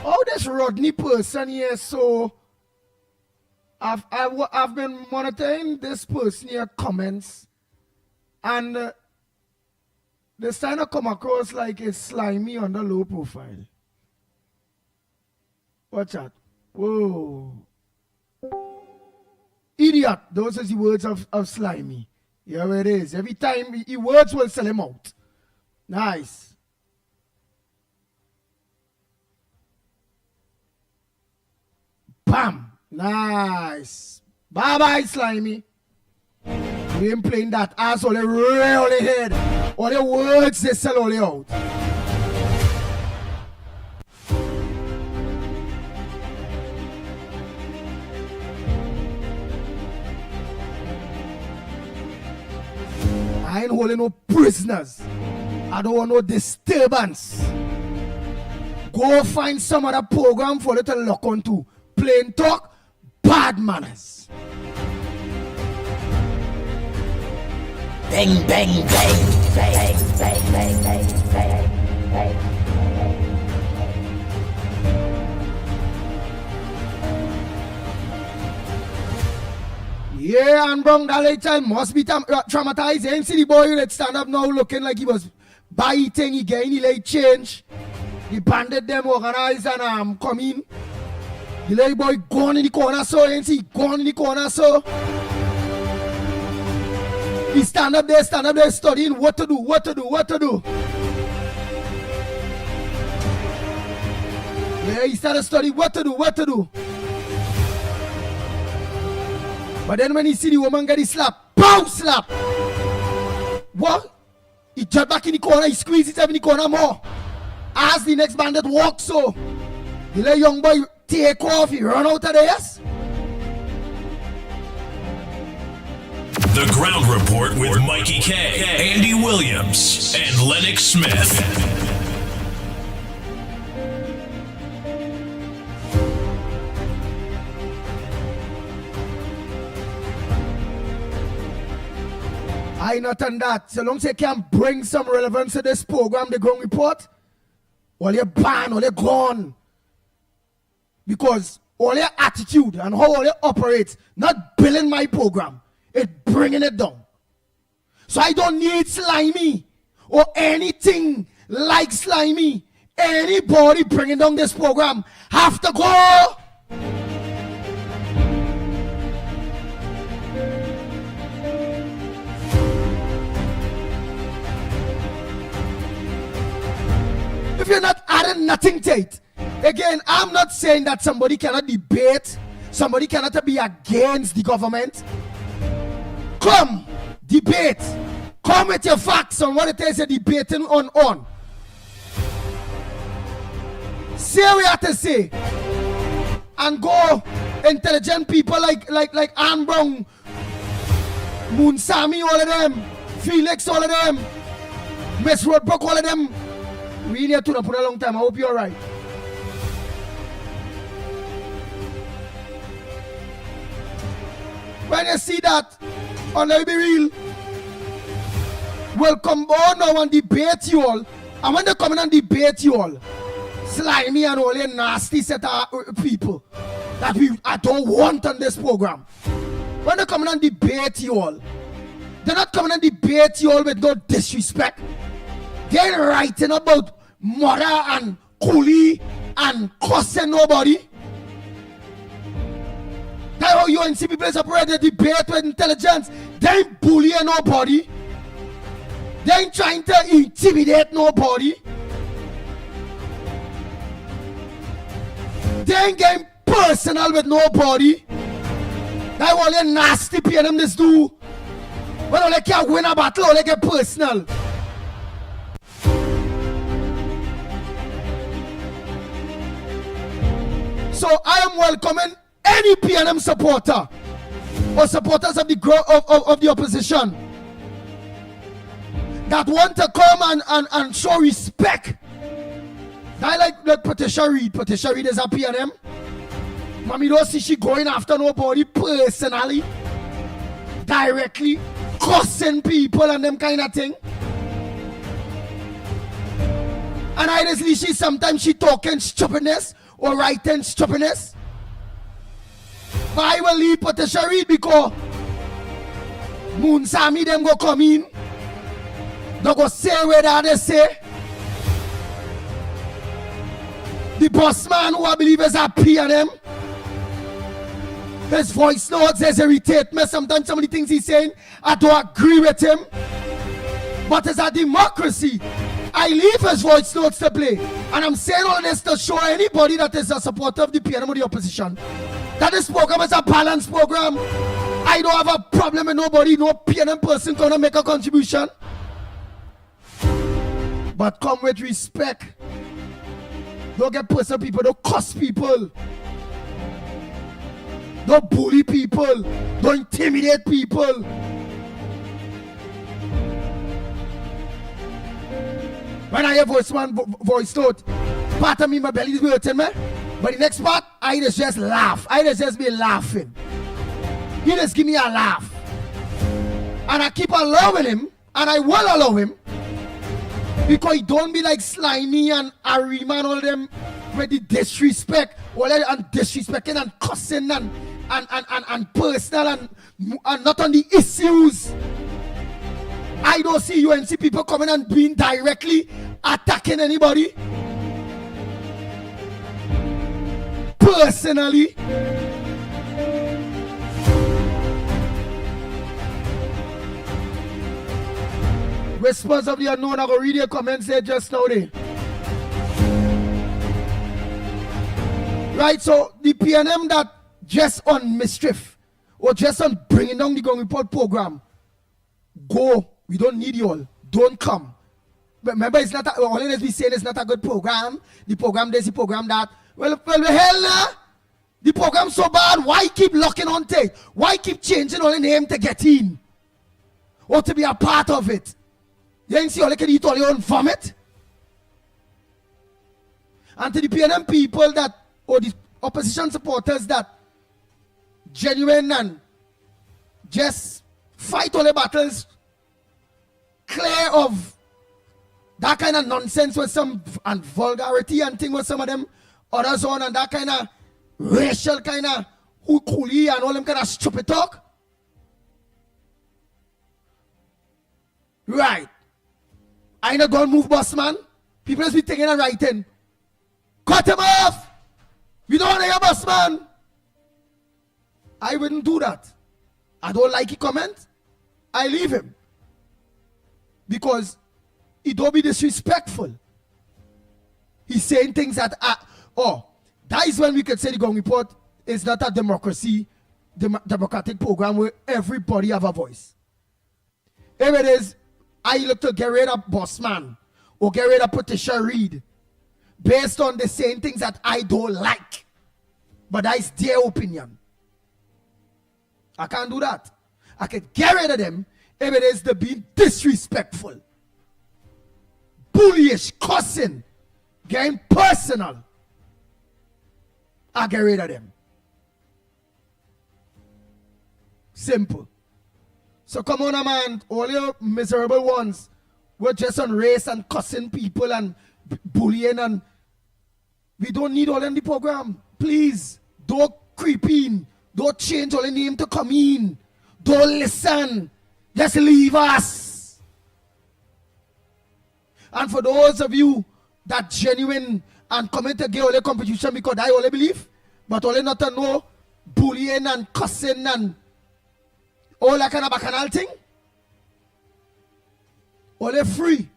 Oh, this Rodney person here, so I've been monitoring this person here comments, and they kind of come across like it's slimy on the low profile. Watch out. Whoa. Idiot. Those are the words of slimy. Here it is. Every time the words will sell him out. Nice. Bam. Nice. Bye-bye, slimy. We ain't playing that ass all the really head. All the words they sell all the out. I ain't holding no prisoners. I don't want no disturbance. Go find some other program for you to lock onto. plain talk, bad manners. Bang, bang, bang, bang, bang, bang, bang, bang, bang. Yeah, and Brown, that late child must be traumatized. You see the boy that stand up now looking like he was biting, he gained, he late change. The bandit them organized and come in. The little boy gone in the corner, so you see, gone in the corner, so. He stand up there studying what to do. Yeah, he started studying what to do. But then when he see the woman get his slap, pow, slap. What? He jumped back in the corner, he squeezed himself in the corner more. As the next bandit walks, so the little young boy take off, he run out of there, yes? The Ground Report with Mikey K, Andy Williams, and Lennox Smith. I not on that. So long as you can bring some relevance to this program, the Ground Report, all your ban, all your gone. Because all your attitude and how all you operate, not building my program, it's bringing it down. So I don't need slimy or anything like slimy. Anybody bringing down this program have to go. If you're not adding nothing to it, again, I'm not saying that somebody cannot debate, somebody cannot be against the government. Come, debate. Come with your facts on what it is you're debating on. Say what you have to say. And go intelligent people like Anne Brown, Moonsami, all of them, Felix, all of them, Miss Roadbrook, all of them. We need to put a long time. I hope you're right. When you see that, let me be real, we'll come on now and debate you all. And when they come in and debate you all, slimy and all your nasty set of people that I don't want on this program. When they come in and debate you all, they're not coming and debate you all with no disrespect. They're writing about mother and coolie and cussing nobody. That's how you and see people operate. They debate with intelligence. They ain't bullying nobody. They ain't trying to intimidate nobody. They ain't getting personal with nobody. That's all they nasty pay them this do. When all they can't win a battle, all they get personal. So I am welcoming any PNM supporter or supporters of the opposition that want to come and show respect. I like Patricia Reed. Patricia Reed is a PNM. Mommy don't see she going after nobody personally, directly, cussing people and them kind of thing. And I just see sometimes she talking stupidness or writing stupidness. But I will leave Patricia Reed because Moonsami them go come in. They go say where they say. The boss man who I believe is a PNM. His voice notes says irritate me. Sometimes some of the things he's saying, I don't agree with him. But it's a democracy. I leave his voice notes to play. And I'm saying all this to show anybody that is a supporter of the PNM or the opposition that this program is a balanced program. I don't have a problem with nobody. No PNM person gonna make a contribution. But come with respect. Don't get personal people. Don't cuss people. Don't bully people. Don't intimidate people. When I hear voice note, part of me, my belly is hurting me. But the next part, I just laugh. I just be laughing. He just give me a laugh. And I keep allowing him, and I will allow him, because he don't be like Slimy and Arima and all them with the disrespect, and disrespecting and cussing and personal and not on the issues. I don't see UNC people coming and being directly attacking anybody. Personally. Response of the unknown, I go read your comments there just now there. Right, so the PNM that just on mischief or just on bringing down the Gong Report program, go. We don't need you all. Don't come. But remember, it's not all it is we saying it's not a good program. The program this, the program that. Well, hell nah. The program so bad. Why keep locking on to it? Why keep changing all the name to get in? Or to be a part of it? You ain't see all you can eat all your own vomit? And to the PNM people that, or the opposition supporters that genuine and just fight all the battles clear of that kind of nonsense with some and vulgarity and thing with some of them others on, and that kind of racial kind of coolie and all them kind of stupid talk. Right. I ain't gonna move, boss man. People just be thinking and writing. Cut him off! We don't want to hear boss man. I wouldn't do that. I don't like his comment. I leave him. Because he don't be disrespectful. He's saying things that that is when we can say the Gong Report is not a democratic program where everybody have a voice. If it is, I look to get rid of Bossman or get rid of Patricia Reed based on the same things that I don't like. But that is their opinion. I can't do that. I can get rid of them if it is to be disrespectful, bullyish, cussing, getting personal. I get rid of them. Simple. So come on, man, all your miserable ones were just on race and cussing people and bullying, and we don't need all in the program. Please, don't creep in. Don't change all the name to come in. Don't listen. Just leave us. And for those of you that genuine and come to get all the competition because I only believe, but only not to know bullying and cussing and all that kind of bacchanal thing, only free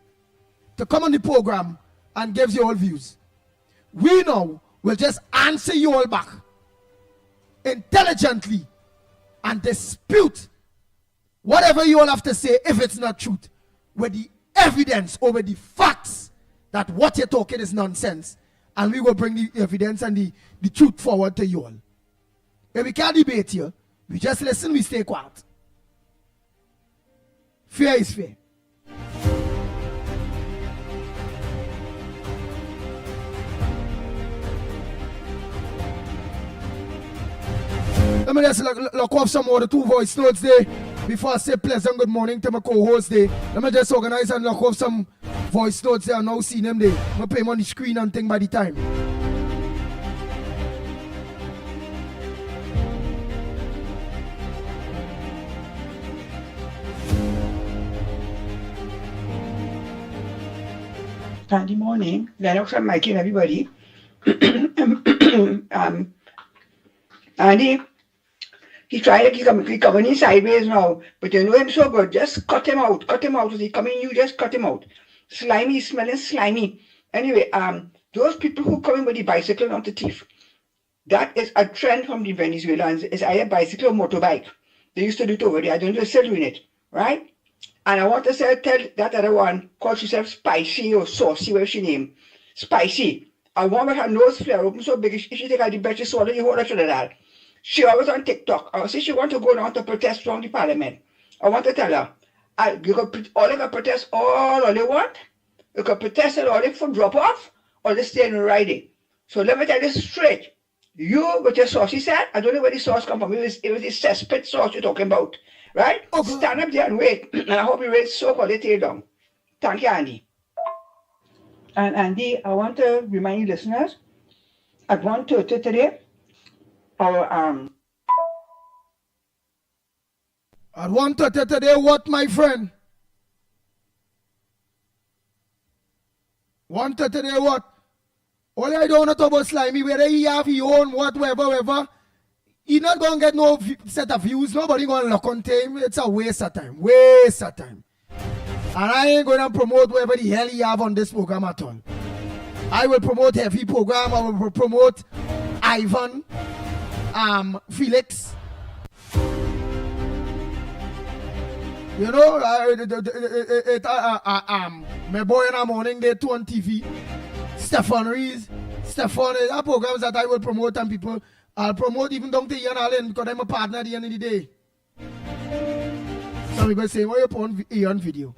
to come on the program and gives you all views. We now will just answer you all back intelligently and dispute whatever you all have to say if it's not truth with the evidence or with the facts that what you're talking is nonsense, and we will bring the evidence and the truth forward to you all. If we can't debate here, we just listen, we stay quiet. Fair is fair. Let me just lock off some more the 2 voice notes there before I say pleasant good morning to my co-host there. Let me just organize and lock off some voice notes there. I now see them there. I'm going to put them on the screen and thing by the time. Sunday morning, Lennox and Mickie and everybody. And he tried to keep coming in sideways now, but you know him so good. Just cut him out. Cut him out. If he come in, you just cut him out. Slimy, smelling slimy. Anyway, those people who come in with the bicycle, not the thief, that is a trend from the Venezuelans. It's either bicycle or motorbike. They used to do it over there. I don't know if they're still doing it, right? And I want to say, tell that other one, called herself Spicy or Saucy, whatever she name. Spicy. A woman with her nose flare open so big, if she take out the bet, she swallow the whole of that. She always on TikTok. I say she want to go down to protest from the parliament. I want to tell her, you can protest all you want. You can protest all for drop off, or they stay in riding. So let me tell you straight. You with your sauce, he said, I don't know where the sauce come from. It was the cesspit sauce you're talking about, right? Okay. Stand up there and wait. And I hope you wait so for the tail down. Thank you, Andy. And Andy, I want to remind you listeners, at 1:30 today, our At 1:30 today, what, my friend? 1:30 today, what? All I don't know about Slimy, whether he have his own, whatever, he not going to get no set of views. Nobody going to look on him. It's a waste of time. Waste of time. And I ain't going to promote whatever the hell he have on this program at all. I will promote heavy program. I will promote Ivan, Felix. You know, my boy in the morning, they 2 on TV. Stefan Rees, that programs that I will promote and people, I'll promote even down to Ian Allen because I'm a partner at the end of the day. Some people say, why you put on Ian video?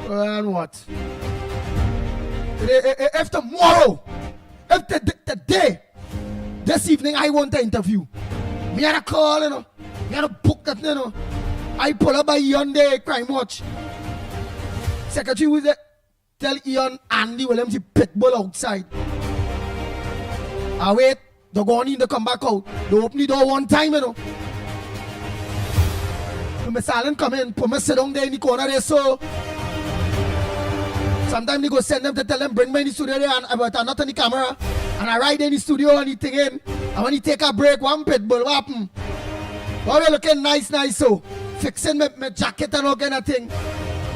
And what? If tomorrow, if today, this evening I want to interview, me had a call, you know, me had a book that, you know, I pull up by Ian there, Crime Watch. Secretary was there. Tell Ian Andy Williams the Pitbull outside. I wait, they go on in, they come back out. They open the door one time, you know. So my silent come in, put me sit down there in the corner there, so. Sometimes they go send them to tell them, bring me in the studio there, but I'm not on the camera. And I ride in the studio and he thing in. And when he take a break, one Pitbull, what happen? Oh, we looking nice, so. Fixing my jacket and all kind of thing.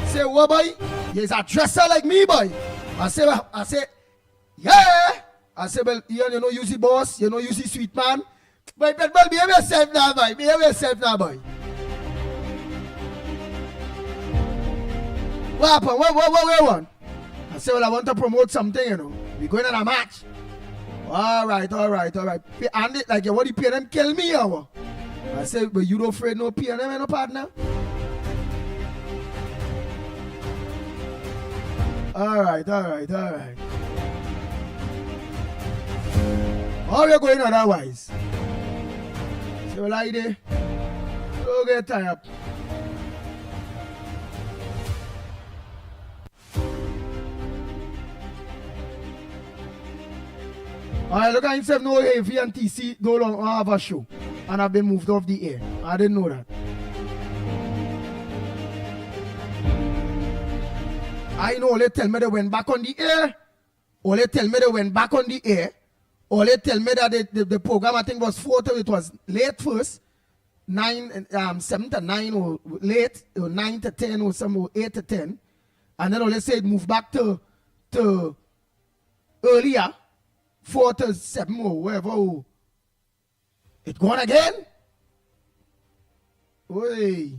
Say, what boy? He's a dresser like me, boy. I say, yeah. I say, well, you know, you see boss, you know, you see sweet man. But behave yourself now, boy. Behave yourself now, boy. What happened? What we want? I say, well, I want to promote something, you know. We're going on a match. All right. And it, like, what you pay them kill me, or what? I say, but you don't afraid no pay them, no partner? All right. How you going otherwise? So like there, don't get tired up. Alright, look at himself no heavy and TC no longer have a show. And I've been moved off the air. I didn't know that. I know they tell me they went back on the air. Or they tell me they went back on the air. Or they tell me that the program I think was 4 to it was late first. 7 to 9 or late. Or 9 to 10 or some or 8 to 10. And then they say it moved back to earlier. 4 to 7 or whatever. It gone again? Oi.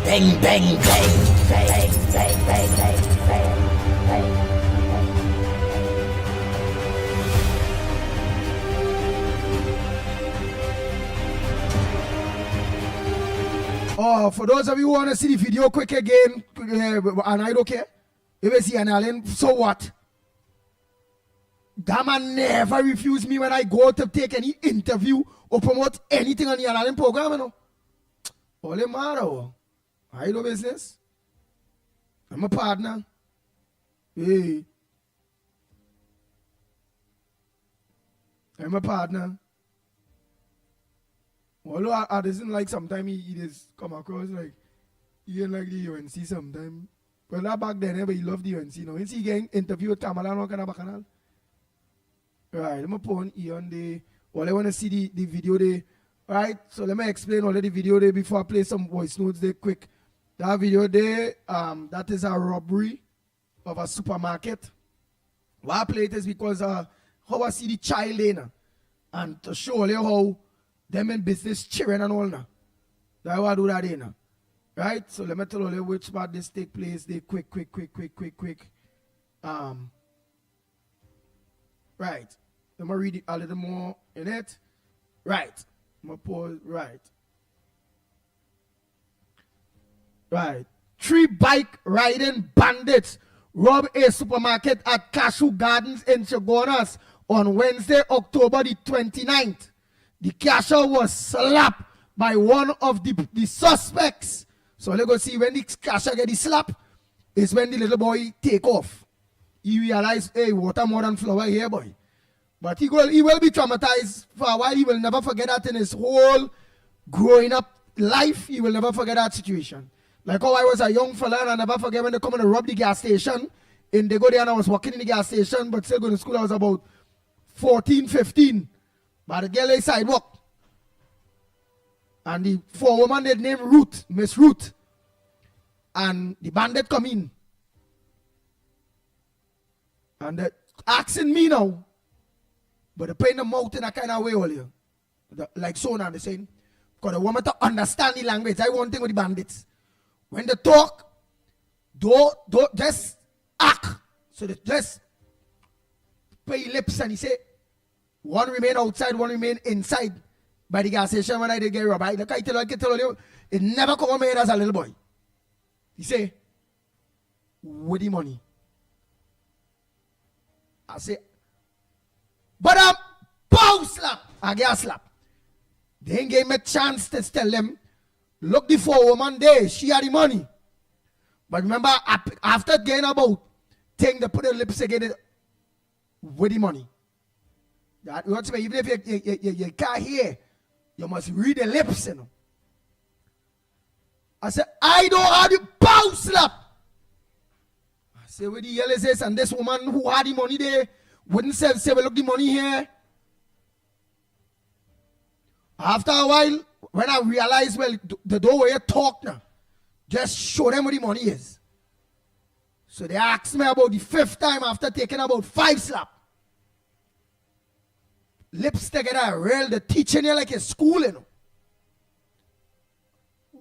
Bang, bang, bang, bang, bang, bang, bang, bang. Oh, for those of you who want to see the video quick again, and I don't care, you will see an Allen, so what? That man never refused me when I go to take any interview or promote anything on the Allen program, you know. All it matter. I do business. I'm a partner. Hey. I'm a partner. Although I doesn't like sometimes he just come across like he ain't like the UNC sometimes. Well, that back then, but he loved the UNC. You know, he getting interview with Kamala and all kind of bacchanal. Right, let me put on Ian there. Well, I want to see the video there. Right, so let me explain all the video there before I play some voice notes there quick. That video there, that is a robbery of a supermarket. Why I play it is because how I see the child there and to show you how them in business cheering and all now. That's why I do that there now. Right? So let me tell you which part this take place. They quick. Right. Let me read it a little more in it. Right. I'm going to pause. Right. 3 bike riding bandits rob a supermarket at Cashew Gardens in Chagonas on Wednesday, October the 29th. The cashier was slapped by one of the suspects. So let's go see when the cashier get the slap is when the little boy take off. He realized, hey, water more than flour here, boy. But he will be traumatized for a while. He will never forget that in his whole growing up life. He will never forget that situation. Like how I was a young fella and I never forget when they come and rob the gas station. And they go there and I was working in the gas station, but still going to school. I was about 14, 15. But the girl is sidewalk. And the forewoman they named Ruth, Miss Ruth. And the bandit come in. And they're asking me now. But they pay the mouth in a kind of way all here. Like so now they're saying. Because they want me to understand the language. I want thing with the bandits. When they talk, don't just act. So they just pay lips and he say, one remain outside, one remain inside by the gas station when I did get robbed. Like I tell you, it never come on my head as a little boy. He say, with the money. I say, but pow slap. I get a slap. They ain't gave me a chance to tell them, look the forewoman there, she had the money. But remember, after getting about thing, they put the lips together with the money. That what me, even if you can't hear, you must read the lips, you know. I said, I don't have the pow slap. I said, with the hell is this? And this woman who had the money there wouldn't say, well, look the money here. After a while, when I realized, well, the door where you talk now, just show them where the money is. So they asked me about the 5th time after taking about 5 slap. Lips together, real, the teaching you like a school, you know.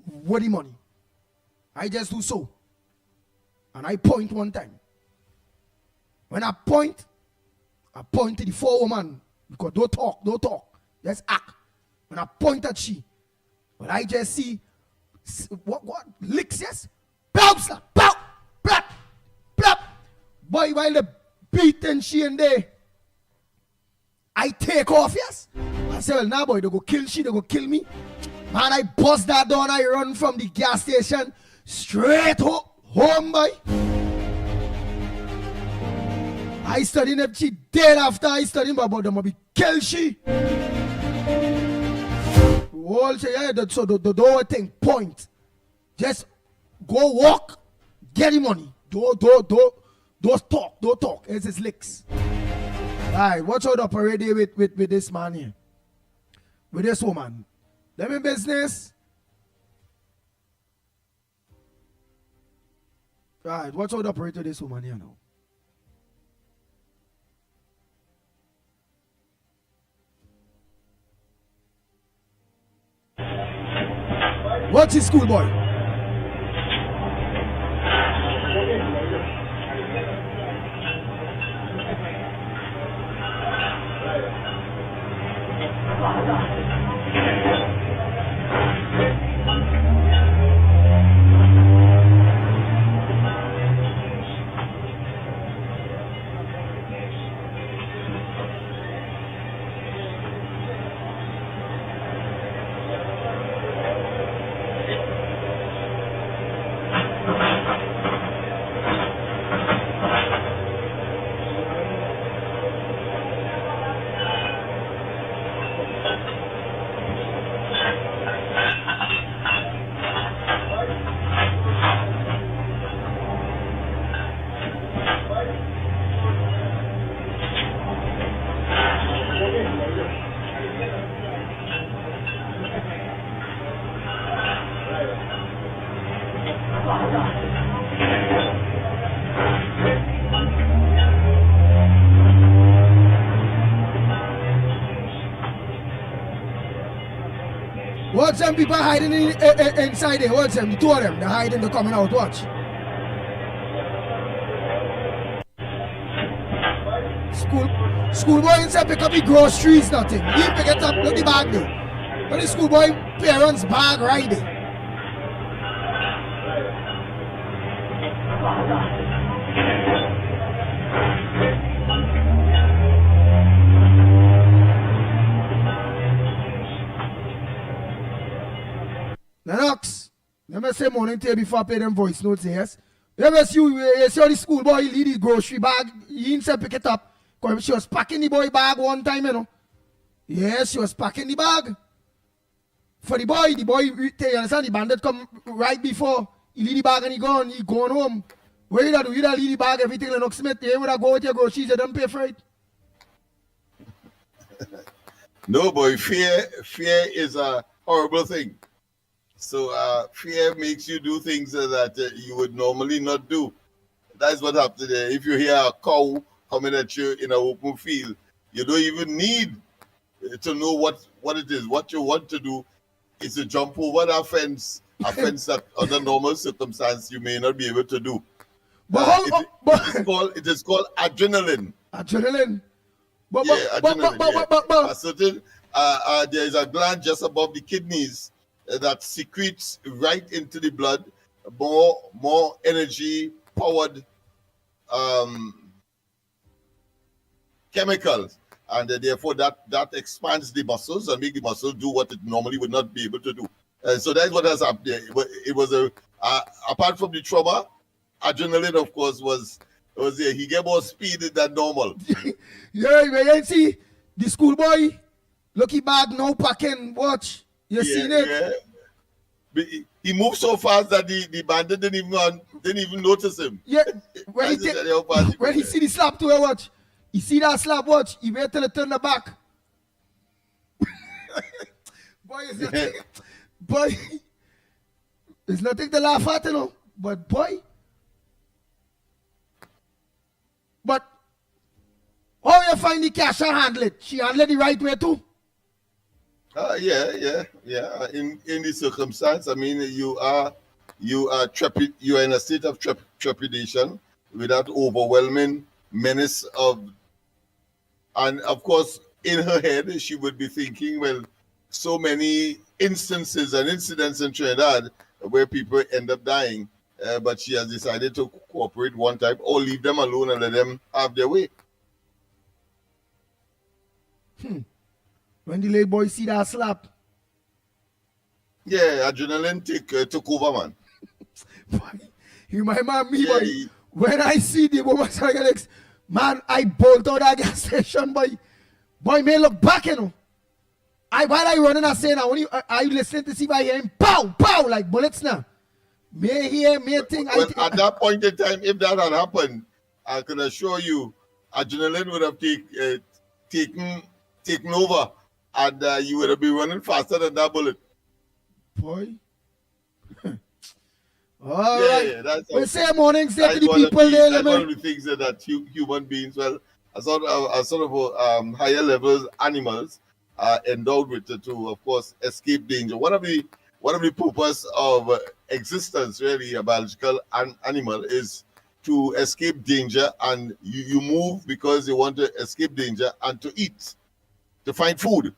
What the money? I just do so. And I point one time. When I point to the forewoman. Because don't talk. Just act. When I point at she. But I just see, what, licks, yes? Pow, slap, pow, plap, plap. Boy, while the beating she in there, I take off, yes? I say, well, now, boy, they go kill she, they go kill me. Man, I bust that down, I run from the gas station straight home, boy. I studied if she dead after I studied about them, be kill she. All say, yeah, so the door thing, point. Just go walk, get the money. Don't talk. It's his licks. Alright, watch out the parade with this man here. With this woman. Them in business. Alright, watch out the parade with this woman here now. What's his schoolboy? Watch them people hiding inside there. Watch them, the 2 of them. They're hiding, they're coming out. Watch. Schoolboy inside pick up the groceries, nothing. He pick it up, look the bag there. But the schoolboy parents' bag right there. Lennox, let me say morning to you before I pay them voice notes, yes? You see the school boy lead his grocery bag, he himself pick it up. Because she was packing the boy bag one time, you know. Yes, she was packing the bag. For the boy, you understand, the bandit come right before. He leave the bag and he gone home. What you do? You leave the bag, everything Lennox Smith, you would go with your groceries, you don't pay for it. No, boy, fear is a horrible thing. So fear makes you do things that you would normally not do. That's what happened there. If you hear a cow coming at you in an open field, you don't even need to know what it is. What you want to do is to jump over that fence, a fence that under normal circumstances you may not be able to do. It is called adrenaline. Adrenaline. A certain there is a gland just above the kidneys that secretes right into the blood more energy powered chemicals, and therefore that expands the muscles and make the muscles do what it normally would not be able to do. So that's what has happened there. It was apart from the trauma, adrenaline of course was there. He get more speed than normal. Yeah, you see the schoolboy lucky bag no packing watch. You seen it? Yeah. He moved so fast that the bandit didn't even notice him. Yeah, when he see the slap to a watch, he see that slap watch, he wait till it turn the back. Boy, it's nothing to laugh at, you know. But boy, how you find the cash and handle it? She handle it the right way too? Yeah. In the circumstance, I mean, you are in a state of trepidation with that overwhelming menace and of course, in her head, she would be thinking, well, so many instances and incidents in Trinidad where people end up dying, but she has decided to cooperate one time or leave them alone and let them have their way. When the late boy see that slap. Yeah, adrenaline took over, man. You remind me, boy. When I see the woman, man, I bolt out that gas station, boy. Boy, may look back, you know. While I running, I say now, I listening to see if I hear him pow, pow, like bullets now. May hear, may think. At that point in time, if that had happened, I can assure you, adrenaline would have taken over, and you would have been running faster than that bullet. Boy. All right. We say morning, say to the people there. That's one of the things that human beings, well, a sort of higher levels animals are endowed with to, of course, escape danger. One of the purpose of existence, really, a biological animal is to escape danger, and you move because you want to escape danger and to eat, to find food.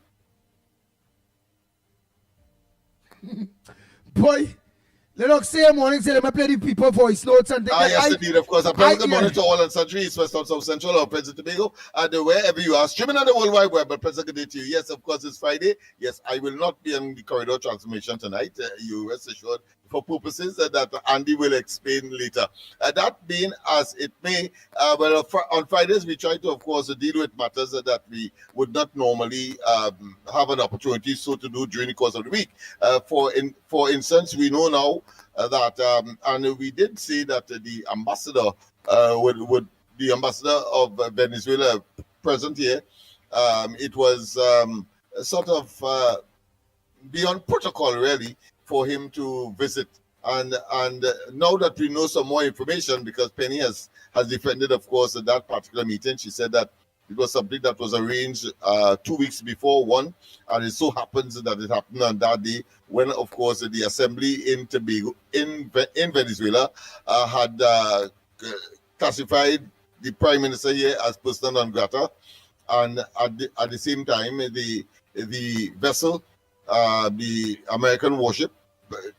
Boy, Lennox say morning, say let me play the people voice notes and things. Yes, indeed, of course. A pleasant good morning to all and sundry, East, West, South, Central, or President Tobago, and wherever you are, streaming on the World Wide Web. But pleasant good day to you. Yes, of course, it's Friday. Yes, I will not be in the corridor transformation tonight. You rest assured, for purposes that Andy will explain later. That being as it may, on Fridays we try to, of course, deal with matters that we would not normally have an opportunity so to do during the course of the week. For instance, we know now that, and we did say that the ambassador the ambassador of Venezuela present here, it was sort of beyond protocol, really, for him to visit. And now that we know some more information, because Penny has defended, of course, at that particular meeting, she said that it was something that was arranged 2 weeks before one, and it so happens that it happened on that day when, of course, the assembly in Tobago, in Venezuela, had classified the prime minister here as persona non grata, and at the same time, the vessel, the American warship,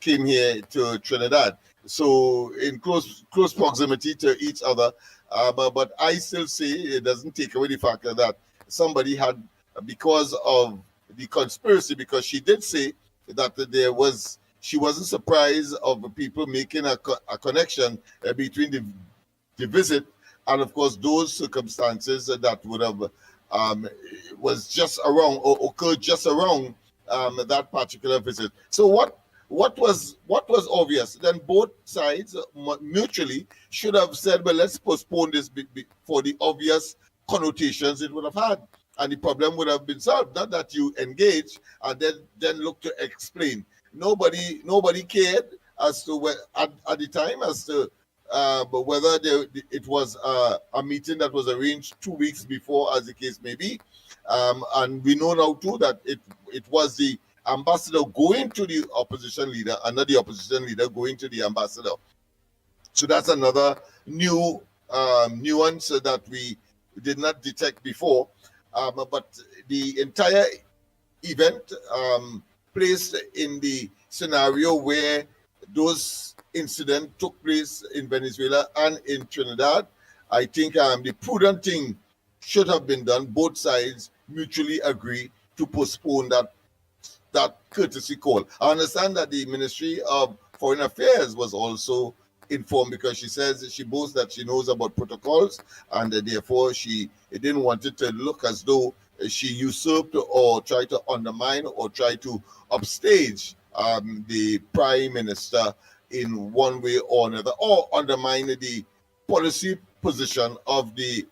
came here to Trinidad. So in close proximity to each other. But I still say it doesn't take away the fact that somebody had, because of the conspiracy, because she did say that there was she wasn't surprised of the people making a connection between the visit and, of course, those circumstances that would have was just around or occurred just around that particular visit. So what was obvious? Then both sides mutually should have said, well, let's postpone this for the obvious connotations it would have had, and the problem would have been solved. Not that you engage and then look to explain. Nobody cared as to at the time as to but whether it was a meeting that was arranged 2 weeks before, as the case may be, and we know now too that it was the ambassador going to the opposition leader and not the opposition leader going to the ambassador. So that's another new nuance that we did not detect before. But the entire event placed in the scenario where those incidents took place in Venezuela and in Trinidad, I think the prudent thing should have been done. Both sides mutually agree to postpone that courtesy call. I understand that the Ministry of Foreign Affairs was also informed, because she says she boasts that she knows about protocols, and therefore she didn't want it to look as though she usurped or tried to undermine or try to upstage the Prime Minister in one way or another, or undermine the policy position of the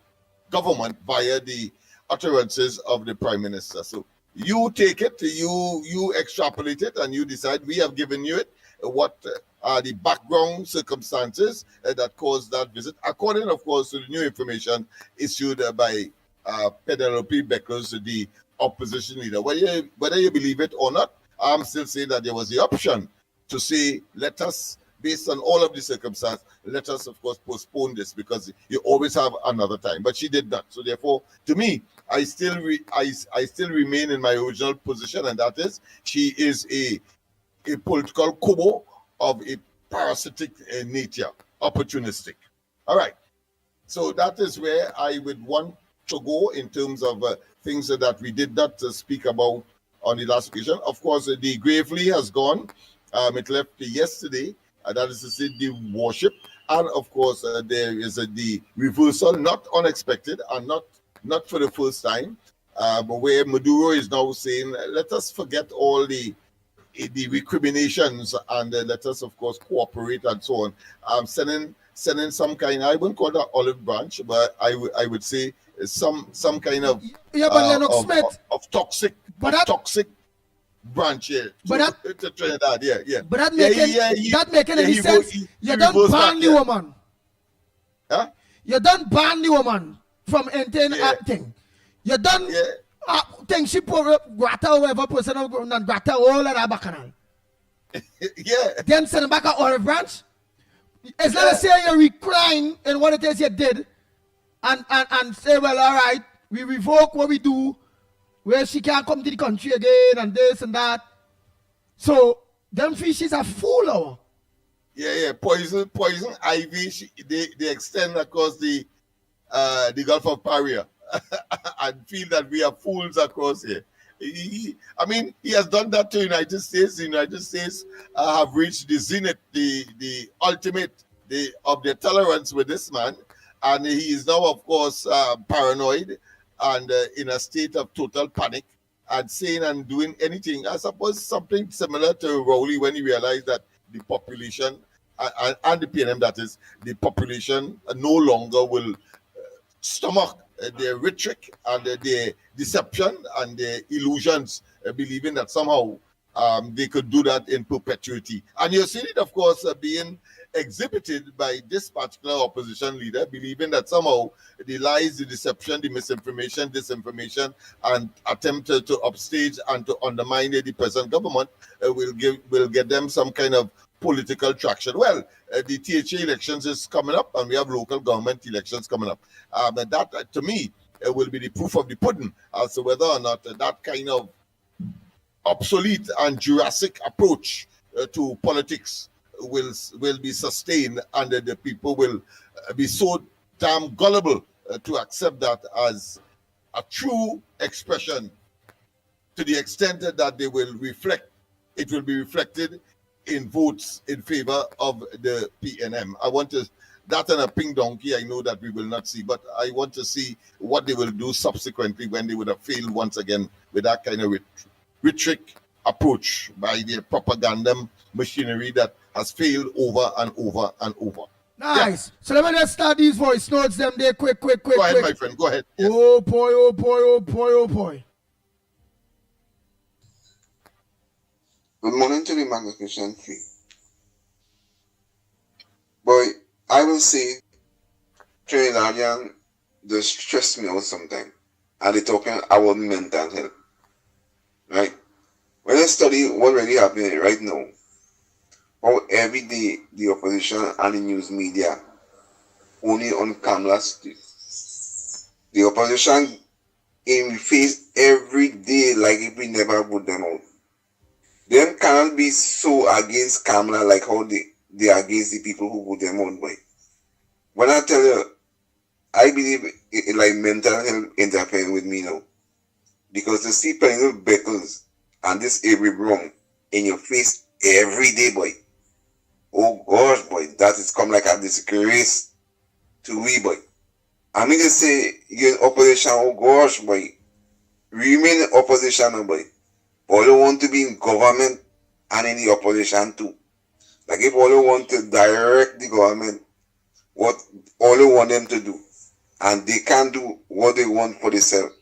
government via the utterances of the Prime Minister. So you take it, you extrapolate it, and you decide. We have given you it. What are the background circumstances that caused that visit, according, of course, to the new information issued by Penelope Beckers, the opposition leader. Whether you believe it or not, I'm still saying that there was the option to say, let us, based on all of the circumstances, let us, of course, postpone this, because you always have another time. But she did not. So therefore, to me, I still remain in my original position, and that is, she is a political kobo of a parasitic nature, opportunistic. All right. So that is where I would want to go in terms of things that we did not speak about on the last occasion. Of course, the Gravely has gone. It left yesterday. That is to say, the worship. And of course, there is the reversal, not unexpected and not for the first time, but where Maduro is now saying, let us forget all the recriminations and let us, of course, cooperate and so on. Sending some kind, I wouldn't call that olive branch, but I would say some kind of of toxic branch here to Trinidad. Yeah. But that making any sense? You don't ban the woman. Huh? You don't ban the woman from entering acting. You don't think she pour grata whoever person of grata all of that bacchanal. Yeah. Then send back an olive branch. As long as say you recline in what it is you did, and say, well, all right, we revoke what we do, where she can't come to the country again, and this and that. So them fishes are full of. Yeah. Poison ivy. They extend across the Gulf of Paria, and feel that we are fools across here. He has done that to the United States. The United States have reached the zenith, the ultimate of their tolerance with this man, and he is now, of course, paranoid and in a state of total panic, and saying and doing anything. I suppose something similar to Rowley when he realized that the population and the PNM, that is, the population no longer will stomach their rhetoric and their deception and their illusions, believing that somehow they could do that in perpetuity. And you're seeing it, of course, being exhibited by this particular opposition leader, believing that somehow the lies, the deception, the misinformation, disinformation, and attempt to upstage and to undermine the present government will get them some kind of political traction. Well, the THA elections is coming up, and we have local government elections coming up. And that, to me, will be the proof of the pudding as to whether or not that kind of obsolete and Jurassic approach to politics will be sustained, and the people will be so damn gullible to accept that as a true expression, to the extent that they will reflect. It will be reflected in votes in favor of the PNM. I want to, that and a pink donkey, I know that we will not see, but I want to see what they will do subsequently when they would have failed once again with that kind of rhetoric approach by their propaganda machinery that has failed over and over and over. Nice. Yeah. So let me just start these voice notes them there quick. Go ahead, my friend. Go ahead. Yes. Oh boy. Good morning to the Magnificent Free. Boy, I will say Trinidadian just stress me out sometimes. And they talking about mental health. Right? When I study what really happening right now, how every day the opposition and the news media only on camera street. The opposition in face every day like if we never put them out. Them cannot be so against camera like how they are against the people who put them on, boy. When I tell you, I believe it like mental health interfering with me now. Because to see Penny Beckles and this Avery Brown in your face every day, boy. Oh gosh, boy, that is come like a disgrace to we, boy. I mean to say you're in opposition, oh gosh, boy. Remain in opposition, boy. All you want to be in government and in the opposition too. Like if all you want to direct the government, what all you want them to do, and they can't do what they want for themselves.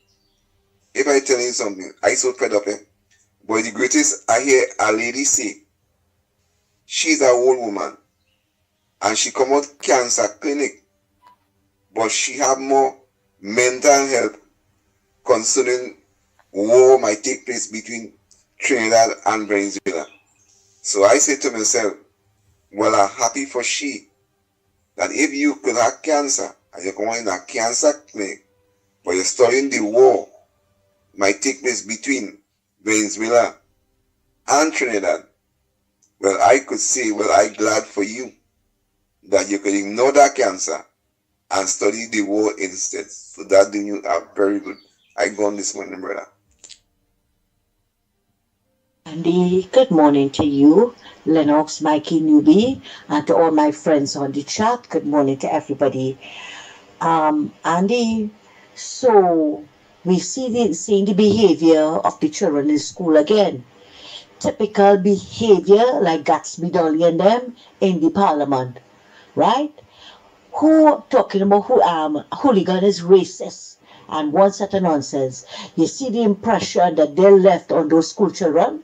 If I tell you something, I so fed up, but the greatest I hear a lady say, she's an old woman, and she come out cancer clinic, but she have more mental health concerning war might take place between Trinidad and Venezuela. So I say to myself, well, I'm happy for she that if you could have cancer and you're going in a cancer clinic, but you're studying the war might take place between Venezuela and Trinidad, well, I could say, well, I'm glad for you that you could ignore that cancer and study the war instead. So that doing you are very good. I go on this morning, brother. Andy, good morning to you, Lennox, Mickie, Newbie, and to all my friends on the chat. Good morning to everybody. Andy, so we seeing the behavior of the children in school again. Typical behavior like Gatsby Dolly and them in the parliament, right? Who talking about hooligan is racist and one set of nonsense. You see the impression that they left on those school children?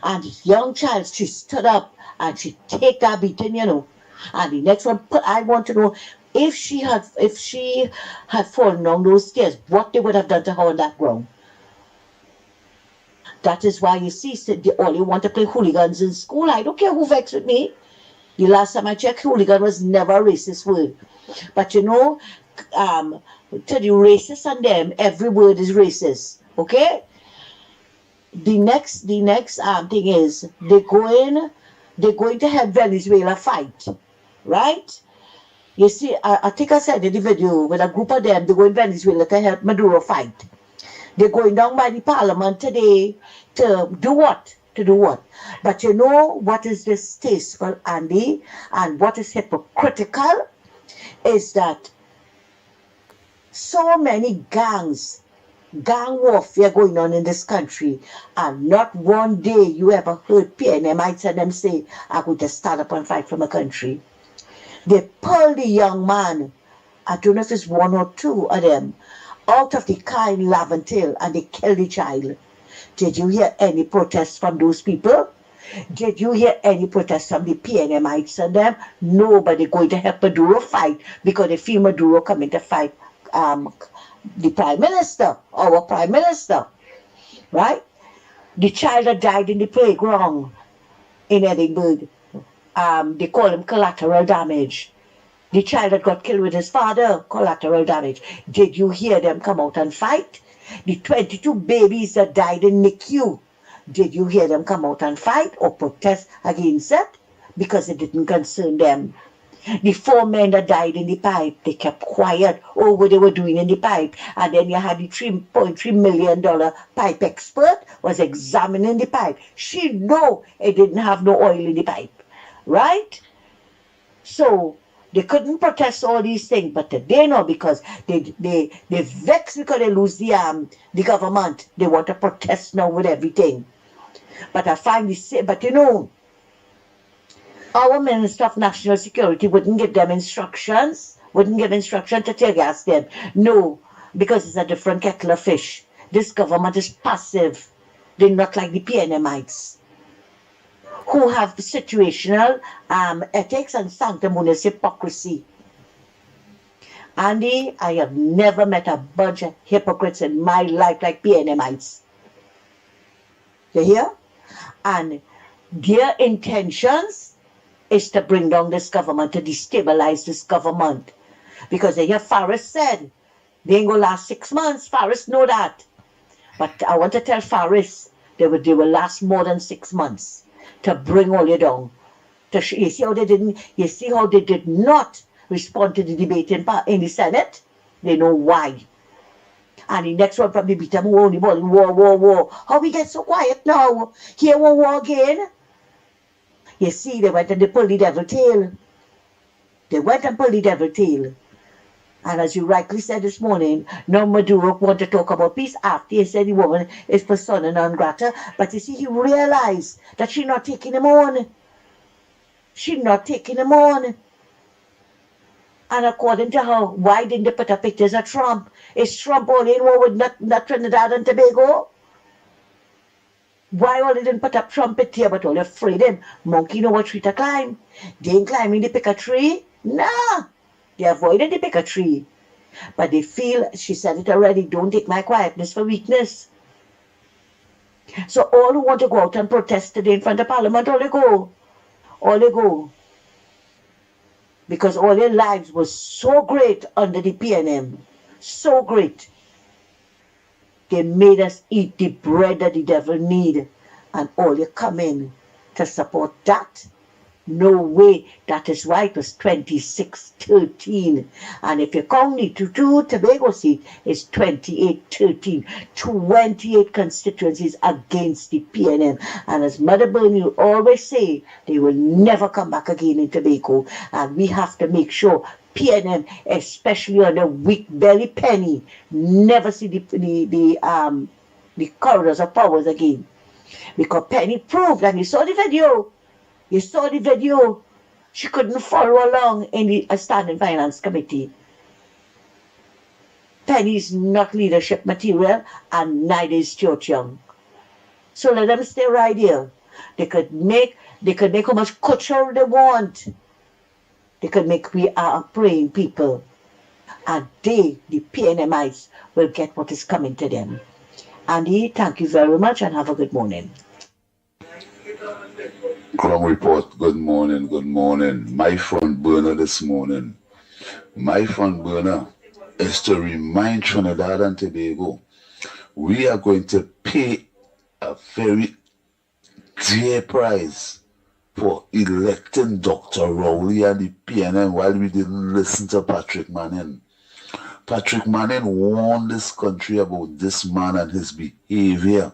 And this young child, she stood up and she take that beating, you know. And the next one, I want to know if she had fallen down those stairs, what they would have done to her on that ground. That is why you see, they only want to play hooligans in school. I don't care who vexed with me. The last time I checked, hooligan was never a racist word. But you know, to the racists and them, every word is racist. Okay? The next thing is they're going to help Venezuela fight, right? You see, I think I said in the video with a group of them, they go in Venezuela to help Maduro fight. They're going down by the parliament today to do what? But you know what is distasteful, Andy, and what is hypocritical is that so many gang warfare going on in this country, and not one day you ever heard PNMites and them say, I'm going to stand up and fight for my country. They pulled the young man, I don't know if it's one or two of them, out of the car in Laventille and they killed the child. Did you hear any protests from those people? Did you hear any protests from the PNMites and them? Nobody going to help Maduro fight because they feel Maduro coming to fight the Prime Minister, our Prime Minister, right? The child that died in the playground in Edinburgh, they call him collateral damage. The child that got killed with his father, collateral damage. Did you hear them come out and fight? The 22 babies that died in NICU, did you hear them come out and fight or protest against it? Because it didn't concern them. The 4 men that died in the pipe, they kept quiet over what they were doing in the pipe. And then you had the $3.3 million pipe expert was examining the pipe. She know it didn't have no oil in the pipe, right? So they couldn't protest all these things, but today no, because they vex because they lose the government. They want to protest now with everything. But I find this, but you know, our Minister of National Security wouldn't give them instructions, to tear gas them. No, because it's a different kettle of fish. This government is passive. They're not like the PNMites, who have situational ethics and sanctimonious hypocrisy. Andy, I have never met a bunch of hypocrites in my life like PNMites. You hear? And their intentions is to bring down this government, to destabilize this government. Because they hear Faris said, they ain't gonna last 6 months. Faris know that. But I want to tell Faris, they will last more than 6 months to bring all you down. You see how they did not respond to the debate in the Senate? They know why. And the next one probably beat them war. How we get so quiet now? Here one war again? You see, they went and they pulled the devil tail. And as you rightly said this morning, now Maduro want to talk about peace after he said the woman is persona non grata. But you see, he realized that she's not taking him on. And according to her, why didn't they put up pictures of Trump? Is Trump all in war with not Trinidad and Tobago? Why all they didn't put up trumpet here, but all afraid them? Monkey know what tree to climb. They ain't climbing the pick a tree. Nah, they avoided the pick a tree. But they feel, she said it already, don't take my quietness for weakness. So all who want to go out and protest today in front of Parliament, all they go. Because all their lives was so great under the PNM. So great. They made us eat the bread that the devil need. And all you come in to support that? No way. That is why it was 26-13. And if you count the two Tobago seat, it's 28-13. 28 constituencies against the PNM. And as Mother Bernie will always say, they will never come back again in Tobago. And we have to make sure PNM, especially on the weak belly penny, never see the corridors of powers again. Because Penny proved, and you saw the video, she couldn't follow along in the Standing Finance Committee. Penny is not leadership material, and neither is Stuart Young. So let them stay right here. They could make how much culture they want. They could make we are praying people. And they, the PNMites, will get what is coming to them. Andy, thank you very much and have a good morning. Ground report, good morning. My front burner this morning. My front burner is to remind Trinidad and Tobago we are going to pay a very dear price for electing Dr. Rowley and the PNM while we didn't listen to Patrick Manning. Patrick Manning warned this country about this man and his behavior.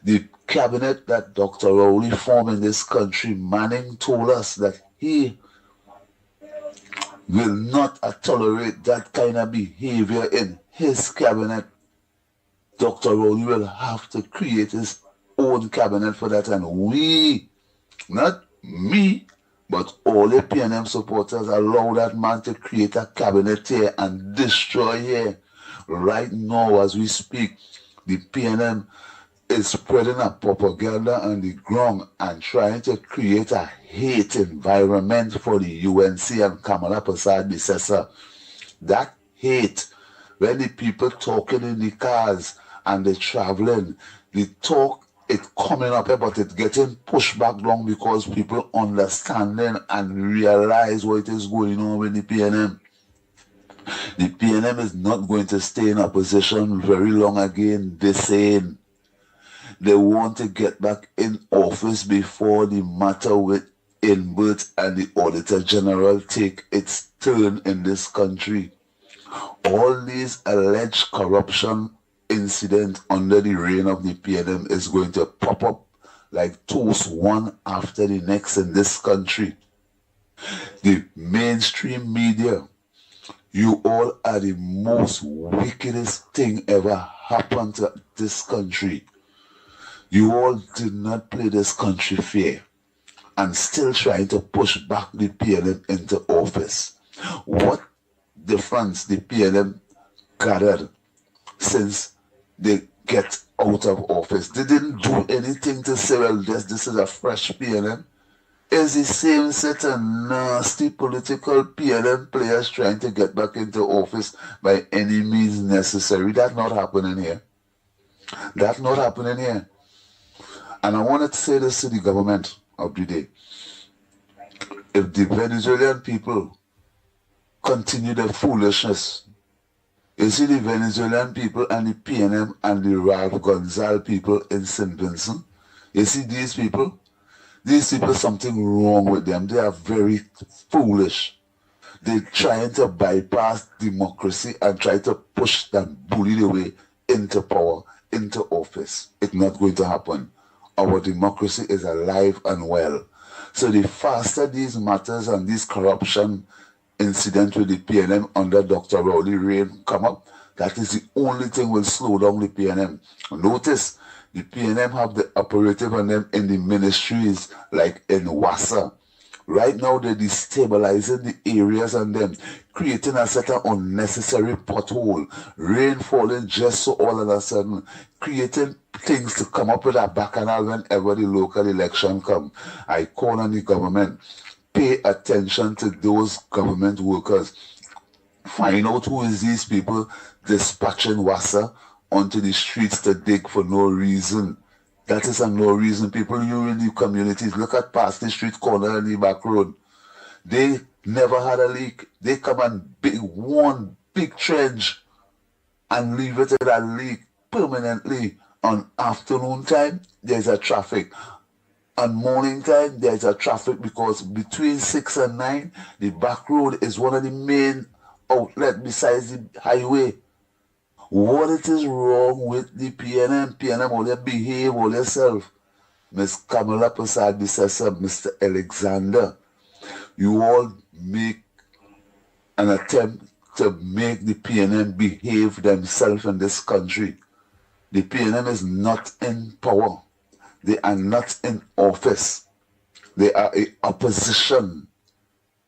The cabinet that Dr. Rowley formed in this country, Manning told us that he will not tolerate that kind of behavior in his cabinet. Dr. Rowley will have to create his own cabinet for that, and we, not me, but all the PNM supporters allow that man to create a cabinet here and destroy here. Right now, as we speak, the PNM is spreading a propaganda on the ground and trying to create a hate environment for the UNC and Kamala Prasad Bissessa. That hate, when the people talking in the cars and they traveling, the talk, it coming up, but it's getting pushed back down because people understanding and realize what is going on with the PNM. The PNM is not going to stay in opposition very long again. They're saying they want to get back in office before the matter with invert and the Auditor General take its turn in this country. All these alleged corruption incidents under the reign of the PNM is going to pop up like toast one after the next in this country. The mainstream media, you all are the most wickedest thing ever happened to this country. You all did not play this country fair and still trying to push back the PNM into office. What difference the PNM gathered since they get out of office? They didn't do anything to say, well, this is a fresh PNM. It's the same set of nasty political PNM players trying to get back into office by any means necessary. That's not happening here. That's not happening here. And I wanted to say this to the government of the day. If the Venezuelan people continue their foolishness, you see the Venezuelan people and the PNM and the Ralph Gonzalez people in St. Vincent, you see these people, something wrong with them. They are very foolish. They're trying to bypass democracy and try to push them, bully their way into power, into office. It's not going to happen. Our democracy is alive and well. So the faster these matters and these corruption incidents with the PNM under Dr. Rowley reign come up, that is the only thing will slow down the PNM. Notice, the PNM have the operative and them in the ministries like in Wassa. Right now they're destabilizing the areas and them, creating a set of unnecessary pothole, rain falling just so all of a sudden, creating things to come up with a bacchanal whenever the local election come. I call on the government, pay attention to those government workers. Find out who is these people dispatching Wassa onto the streets to dig for no reason. That is a no reason. People, you in the communities, look at past the street corner and the back road. They never had a leak. They come and one big trench and leave it in a leak permanently. On afternoon time, there's a traffic. On morning time, there's a traffic because between 6 and 9, the back road is one of the main outlets besides the highway. What it is wrong with the PNM? PNM, all you behave all yourself. Miss Kamala Prasad Bissessa, Mr. Alexander, you all make an attempt to make the PNM behave themselves in this country. The PNM is not in power. They are not in office. They are a opposition.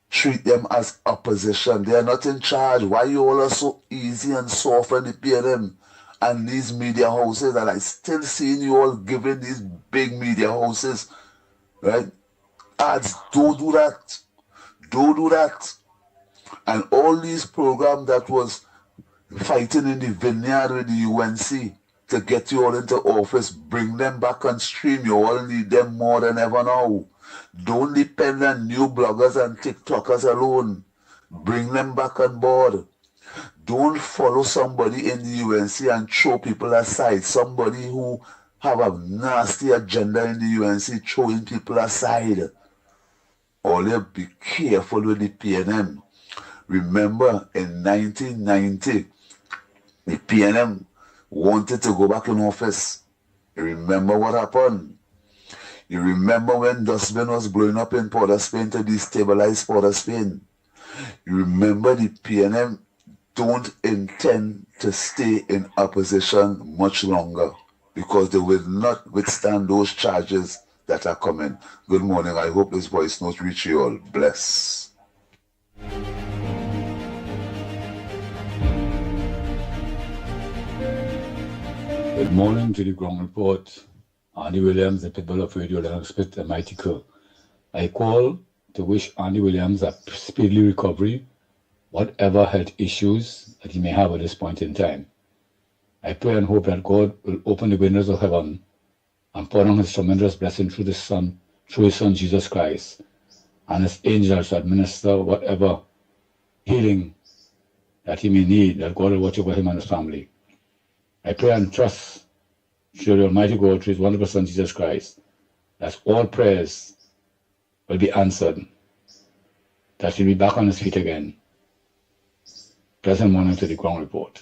Treat them as opposition. They are not in charge. Why you all are so easy and soft on the PNM and these media houses? And I still seeing you all giving these big media houses, right? Ads, don't do that. Don't do that. And all these programs that was fighting in the vineyard with the UNC to get you all into office, bring them back on stream. You all need them more than ever now. Don't depend on new bloggers and TikTokers alone. Bring them back on board. Don't follow somebody in the UNC and throw people aside. Somebody who have a nasty agenda in the UNC throwing people aside. Only be careful with the PNM. Remember, in 1990, the PNM wanted to go back in office. You remember what happened? You remember when dustbin was blowing up in Port of Spain to destabilize Port of Spain? You remember the PNM don't intend to stay in opposition much longer because they will not withstand those charges that are coming. Good morning. I hope this voice note reach you all. Bless. Good morning to the ground report. Andy Williams, the Pitbull of Radio Lennox Spit, and Mickie Kerr. I call to wish Andy Williams a speedy recovery, whatever health issues that he may have at this point in time. I pray and hope that God will open the windows of heaven and pour down his tremendous blessing through his Son Jesus Christ, and his angels to administer whatever healing that he may need, that God will watch over him and his family. I pray and trust through the Almighty God, through his wonderful Son, Jesus Christ, that all prayers will be answered. That he'll be back on his feet again. Pleasant morning to the ground report.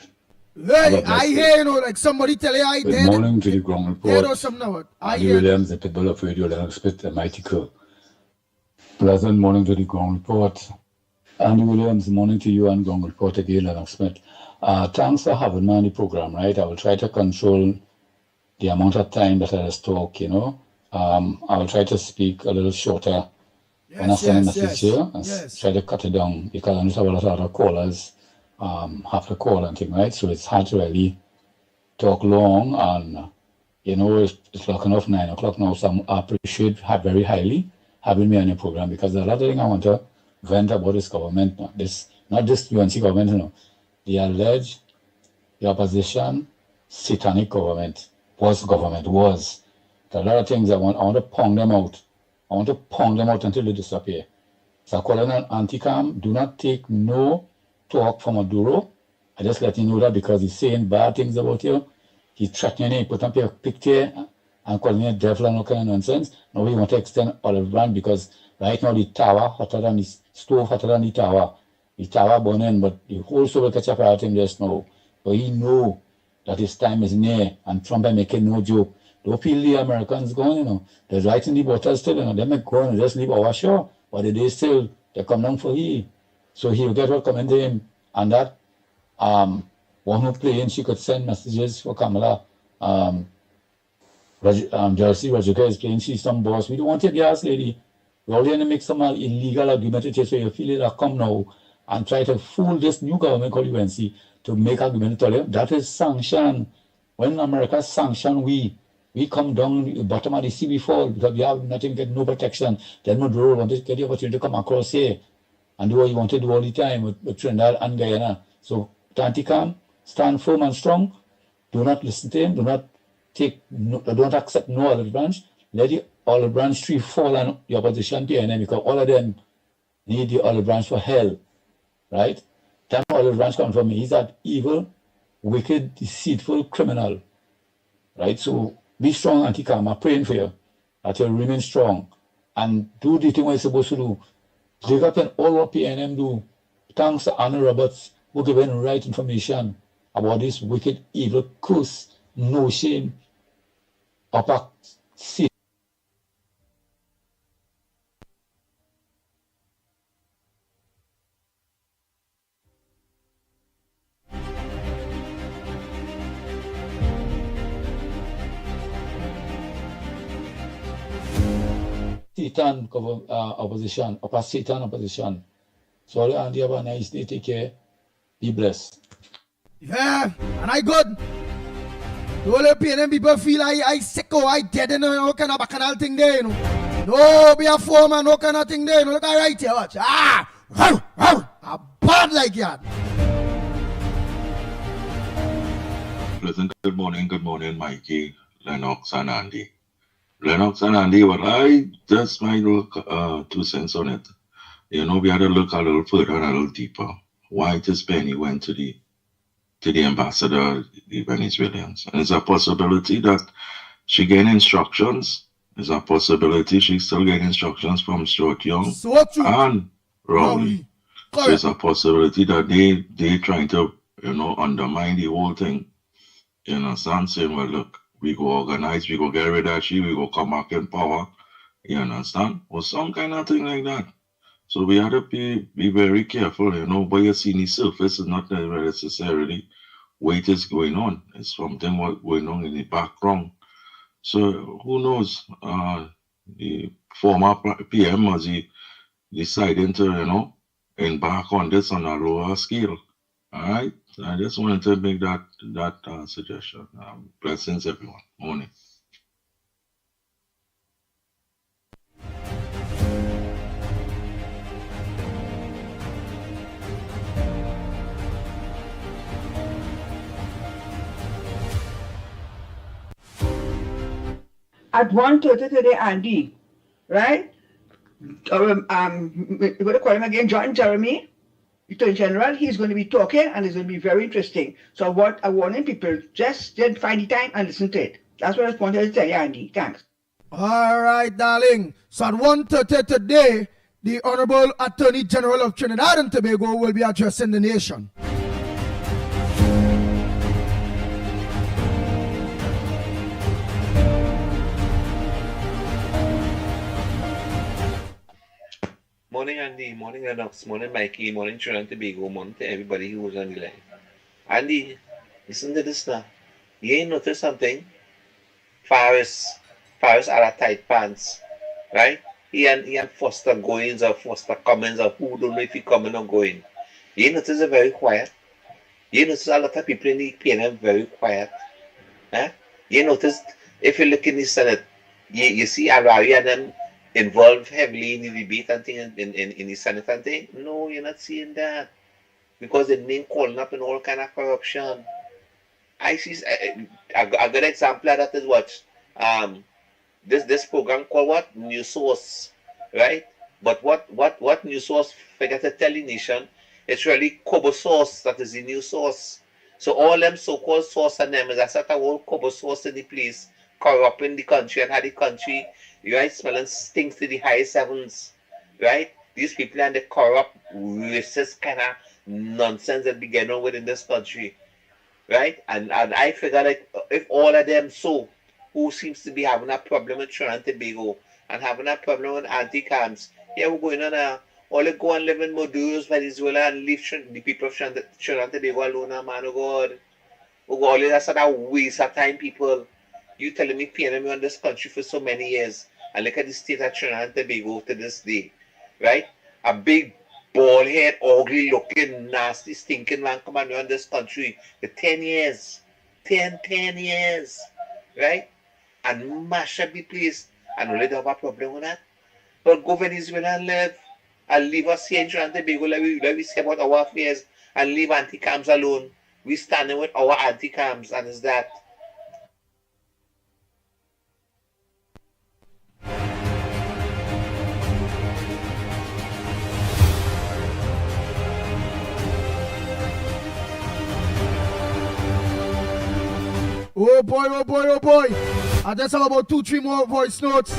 Hey, I hear, you know, like somebody tell you I Good dead. morning to the ground report. Dead or something now. I Andy hear. Williams, the Pitbull of Radio Lennox, and Mickie Kerr. Pleasant morning to the ground report. Andy Williams, morning to you and ground report again, Lennox Smith. Thanks for having me on the program, right? I will try to control the amount of time that I just talk, you know. I will try to speak a little shorter when I send a message here and try to cut it down because I know a lot of other callers have to call and thing, right? So it's hard to really talk long and, you know, it's clocking off 9 o'clock now, so I appreciate very highly having me on your program because there's a lot of things I want to vent about this government, not this UNC government, you know. The alleged, the opposition, satanic government, was. There are a lot of things I want to pound them out. I want to pound them out until they disappear. So I call it an anti-cam. Do not take no talk from Maduro. I just let you know that because he's saying bad things about you. He's threatening you. He put up your picture and calling you a devil and all kind of nonsense. Now we want to extend olive branch because right now the tower hotter than the stove, hotter than the tower. The tower burning, but the whole store will catch up at him just now. But he know that his time is near and Trump is making no joke. Don't feel the Americans going, you know. They're right in the bottle still, you know. They make go and just leave our shore. But they still, they come down for he. So he'll get what coming to him. And that one who playing, she could send messages for Kamala. Jersey Rodriguez is playing, she's some boss. We don't want your gas lady. We're all going to make some illegal agreement with you so you feel it that come now and try to fool this new government called UNC to make agreement to tell you that is sanction. When America sanction, we come down the bottom of the sea before because we have nothing, get no protection. Then Maduro want to get the opportunity to come across here and do what you want to do all the time with Trinidad and Guyana. So Tanticam, stand firm and strong. Do not listen to him. Do not accept no olive branch. Let the olive branch tree fall on the opposition PNM because all of them need the olive branch for hell. Right? Time olive branch comes from me. He's that evil, wicked, deceitful criminal. Right? So be strong, Anti-Cam. I'm praying for you that you'll remain strong and do the thing what you're supposed to do. Dig up and all what PNM do. Thanks to Anna Roberts who given right information about this wicked, evil curse, no shame, upper sea. Satan opposition, upper Satan opposition. Sorry, Andy, have a nice day. Take care. Be blessed. Yeah, and I good. The whole PNM people feel I sick or I dead, you know, no kind of bacchanal thing there, you know. No, be a foreman, no kind of thing there, you know. Look at right here, watch. A bad like that. Pleasant good morning, Mikey, Lennox, and Andy. Lennox and Andy, well, I just might look 2 cents on it. You know, we had to look a little further and a little deeper. Why this Penny went to the ambassador, the Venezuelans. And it's a possibility that she getting instructions. It's a possibility she's still getting instructions from Stuart Young and Rowley. So it's a possibility that they trying to, you know, undermine the whole thing. You understand? Saying, well, look, we go organize, we go get rid of she, we go come back in power. You understand? Or some kind of thing like that. So we have to be very careful, you know, what you see in the surface is not necessarily what it is going on. It's something what going on in the background. So who knows? The former PM was he deciding to, you know, embark on this on a lower scale. All right. I just wanted to make that suggestion. Blessings, everyone. Morning. At 1:30 today, Andy, right? We're going to call him again, John Jeremy, Attorney General. He's going to be talking and it's going to be very interesting. So I'm warning people, just find the time and listen to it. That's what I wanted to tell you, Andy. Thanks. All right, darling. So at 1:30 today, the Honorable Attorney General of Trinidad and Tobago will be addressing the nation. Morning, Andy. Morning, Lennox. Morning, Mikey. Morning, Trinidad and Tobago. Morning to everybody who was on the line. Andy, listen to this now. You ain't noticed something? Faris had a tight pants, right? He and Foster goings or Foster comings or who don't know if he coming or going. You ain't notice they're very quiet. You notice a lot of people in the PNM very quiet. Huh? You notice if you look in the Senate, you see Arari and them involved heavily in the debate and thing in the Senate and thing. No, you're not seeing that. Because the name calling up in all kind of corruption. I see a good example of that is what this program called what? New Source, right? But what New Source forget to tell the nation, it's really Kobo Source that is the new source. So all them so-called source and them is a set of old Kobo Source in the place, corrupting the country and had the country, right, smelling stinks to the highest heavens, right? These people and the corrupt, racist kind of nonsense that began on within this country, right? And I figure like if all of them who seems to be having a problem with Trinidad and Tobago and having a problem with anti-camps, yeah, we're going on all they go and live in Maduros, Venezuela, and leave the people of Trinidad and Tobago alone, man, oh God. Oh God, that's a waste of time, people. You telling me PNM on this country for so many years, and look at the state of Trinidad and Tobago to this day, right? A big, bald head, ugly looking, nasty, stinking man come and run this country for 10 years. 10 years, right? And mash up the place, and only they have a problem with that. But go Venezuela and live, and leave us here in Trinidad and Tobago like we say about our affairs, and leave anti-cams alone. We standing with our anti-cams, and it's that. Oh boy, oh boy, oh boy. I just have about 2-3 more voice notes.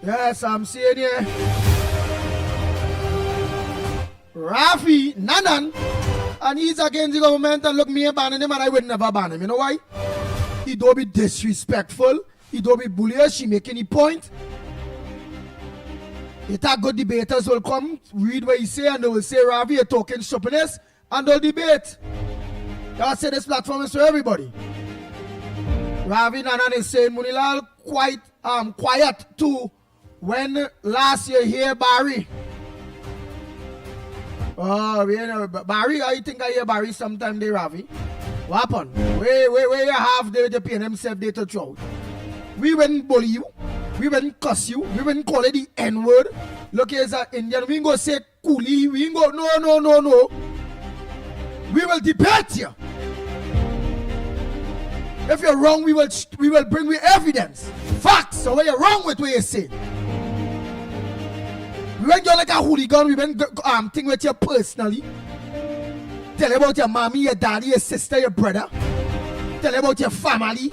Yes, I'm seeing here. Rafi Nanan, and he's against the government, and look, me banning him, and I would never ban him. You know why? He don't be disrespectful. He don't be bullish. He make any point. It a good debaters will come, read what he say, and they will say, Rafi, you're talking stupidness, and they'll debate. I say this platform is for everybody. Ravi Nanan is saying Munilal quite quiet too when last year here Barry. Oh, Barry, I think I hear Barry sometime there, Ravi. What happened? Where you have the PNM self-data throughout. We wouldn't bully you. We wouldn't cuss you. We wouldn't call it the N-word. Look, here's an Indian. We ain't go say coolie. We ain't go, no. We will debate you. If you're wrong, we will bring you evidence. Facts. So when you're wrong with what you say. We won't go like a hooligan. We won't think with you personally. Tell you about your mommy, your daddy, your sister, your brother. Tell you about your family.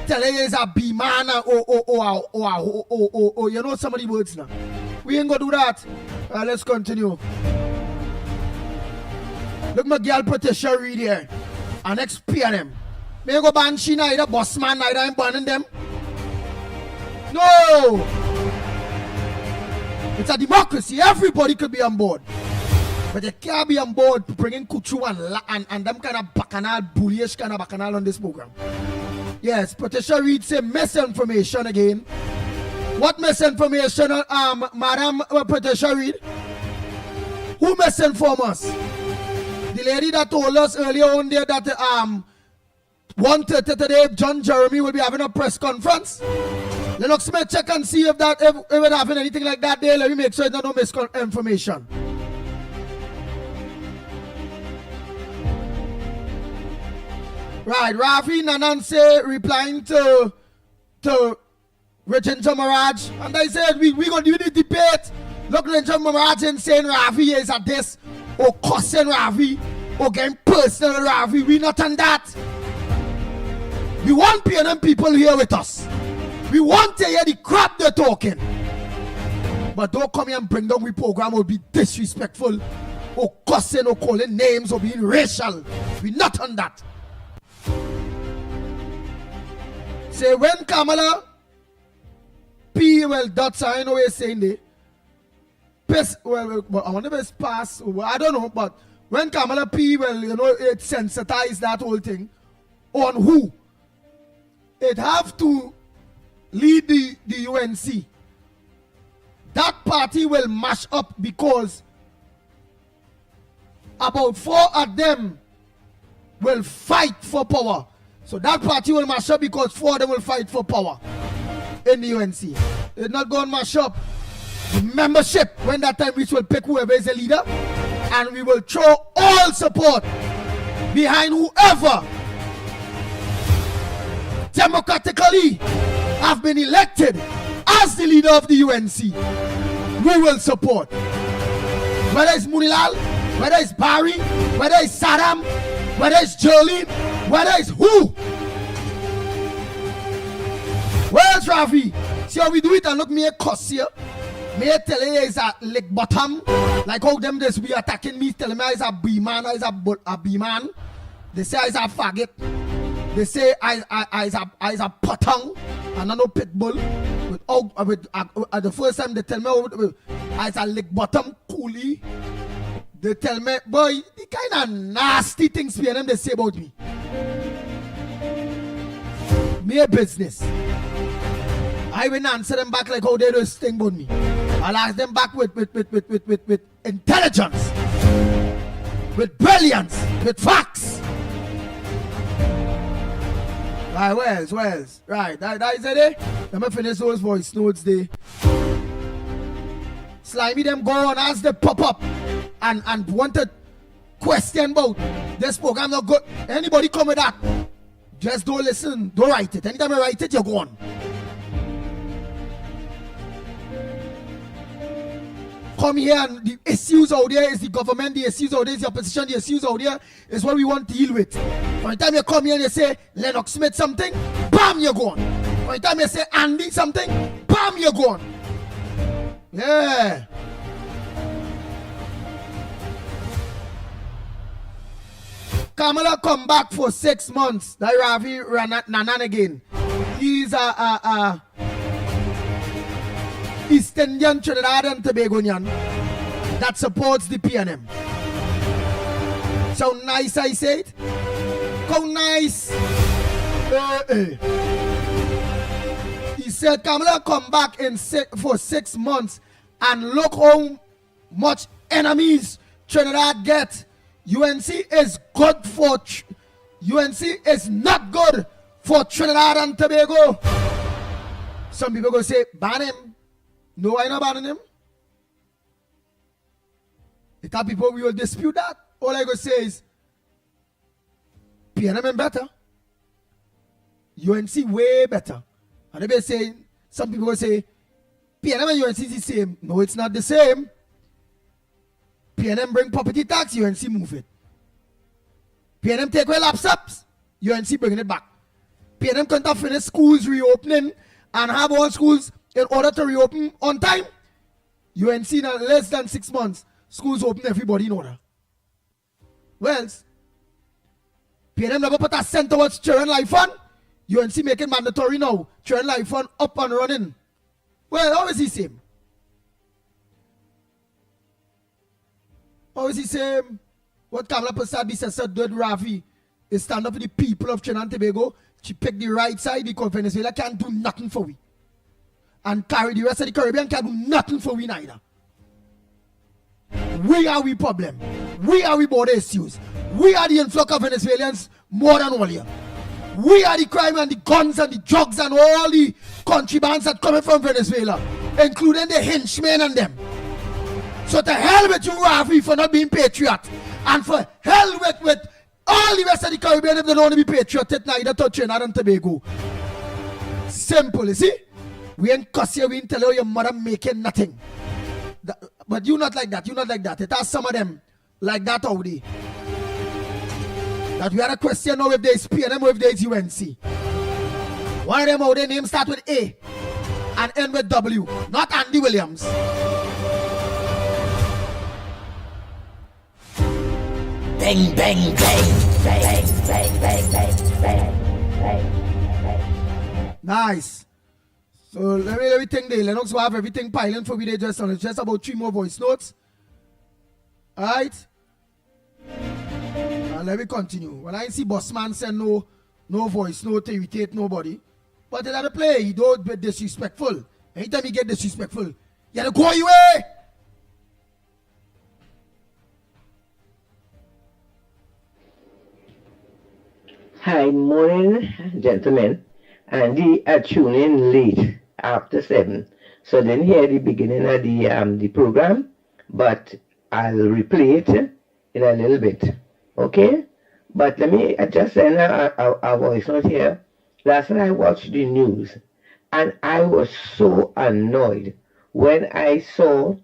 Tell you he's a B-man or you know some of the words now. We ain't gonna do that. Let's continue. Look, my girl Patricia Reed here. Our next PNM. May I go ban she neither, boss man neither, I'm banning them. No! It's a democracy. Everybody could be on board. But they can't be on board bringing Kuchu and them kind of bacchanal, bullish kind of bacchanal on this program. Yes, Patricia Reed say misinformation again. What misinformation, Madam Patricia Reed? Who misinformed us? The lady that told us earlier on there that 1:30 today, John Jeremy will be having a press conference. Lennox may check and see if it having anything like that there. Let me make sure there's no misinformation. Right, Rafi Nananse replying to Richard Maraj, and I said we gonna do the debate. Look, Richard Maraj and saying Rafi is at this or cussing Rafi. or getting personal, Ravi. We not on that. We want PNM people here with us. We want to hear the crap they're talking. But don't come here and bring down the program or be disrespectful or cussing or calling names or being racial. We not on that. Say when Kamala P, well, that's I know you're saying they piss, well, I wonder if it's pass, I don't know, but when Kamala P, well, you know, it sensitized that whole thing on who? It have to lead the UNC. That party will mash up because about 4 of them will fight for power. So that party will mash up because 4 of them will fight for power in the UNC. It's not going to mash up. The membership, when that time we will pick whoever is the leader, and we will throw all support behind whoever democratically have been elected as the leader of the UNC. We will support. Whether it's Munilal, whether it's Barry, whether it's Saddam, whether it's Jolene, whether it's who. Where's Ravi? See how we do it and look me a cuss here. Me tell you is a lick bottom. Like how them just be attacking me, telling me is a B-man, is a B-man. They say is a faggot. They say I is a potong. And I know Pitbull. The first time they tell me I is a lick bottom coolie. They tell me, boy, the kind of nasty things they say about me. Me a business. I will answer them back like how they do thing about me. I'll ask them back with intelligence, with brilliance, with facts. Right, Wells. Right, that is it. Let me finish those voice notes there. Slimy them go on as they pop up and want to question about this program not good. Anybody come with that? Just don't listen, don't write it. Anytime I write it, you're gone. Come here and the issues out there is the government, the issues out there is the opposition, the issues out there is what we want to deal with. By the time you come here and you say Lennox Smith something, bam, you're gone. By the time you say Andy something, bam, you're gone. Yeah. Kamala come back for 6 months. That Ravi Nanan again. He's a East Indian Trinidad and Tobagonian that supports the PNM. So nice I say it. How nice. He said Kamala come back for 6 months and look how much enemies Trinidad get. UNC is good for UNC is not good for Trinidad and Tobago. Some people go say ban him. No, I not banning him. The top people we will dispute that. All I go say is PNM better. UNC way better. And they be saying, some people will say PNM and UNC is the same. No, it's not the same. PNM bring property tax, UNC move it. PNM take away laptops, UNC bringing it back. PNM can't finish schools reopening and have all schools in order to reopen on time. UNC in less than 6 months, schools open, everybody in order. Well, PNM never put a cent towards Children Life Fund. UNC make it mandatory now. Children Life Fund up and running. Well, how is he same? How is he same? What Kamala Prasad Bissessa did Ravi is stand up for the people of Trinidad and Tobago. She picked the right side because Venezuela can't do nothing for we. And carry the rest of the Caribbean can't do nothing for we neither. We are we problem. We are we border issues. We are the influx of Venezuelans more than all here. We are the crime and the guns and the drugs and all the contrabands that coming from Venezuela, including the henchmen and them. So to hell with you, Ravi, for not being patriot. And for hell with all the rest of the Caribbean if they don't want to be patriotic neither to Trinidad and Tobago. Simple, you see? We ain't cuss you, we ain't tell you your mother making nothing. But you not like that, you not like that. It has some of them like that already. that we had a question now if there is PNM or if there is UNC. One of them how their name start with A and end with W, not Andy Williams. Bang, bang, bang, bang, bang, bang, bang, bang, bang. Nice. So let me think there. Lennox will have everything piling for me there just on it. Just about 3 more voice notes. Alright. Let me continue. When I see Bossman send no voice note to irritate nobody. But in the play, he don't be disrespectful. Anytime he get disrespectful, you gotta go away. Hi, morning, gentlemen. Andy tuned in late after 7, so didn't hear the beginning of the program, but I'll replay it in a little bit. Okay? But let me just send a voice note here. Last night I watched the news, and I was so annoyed when I saw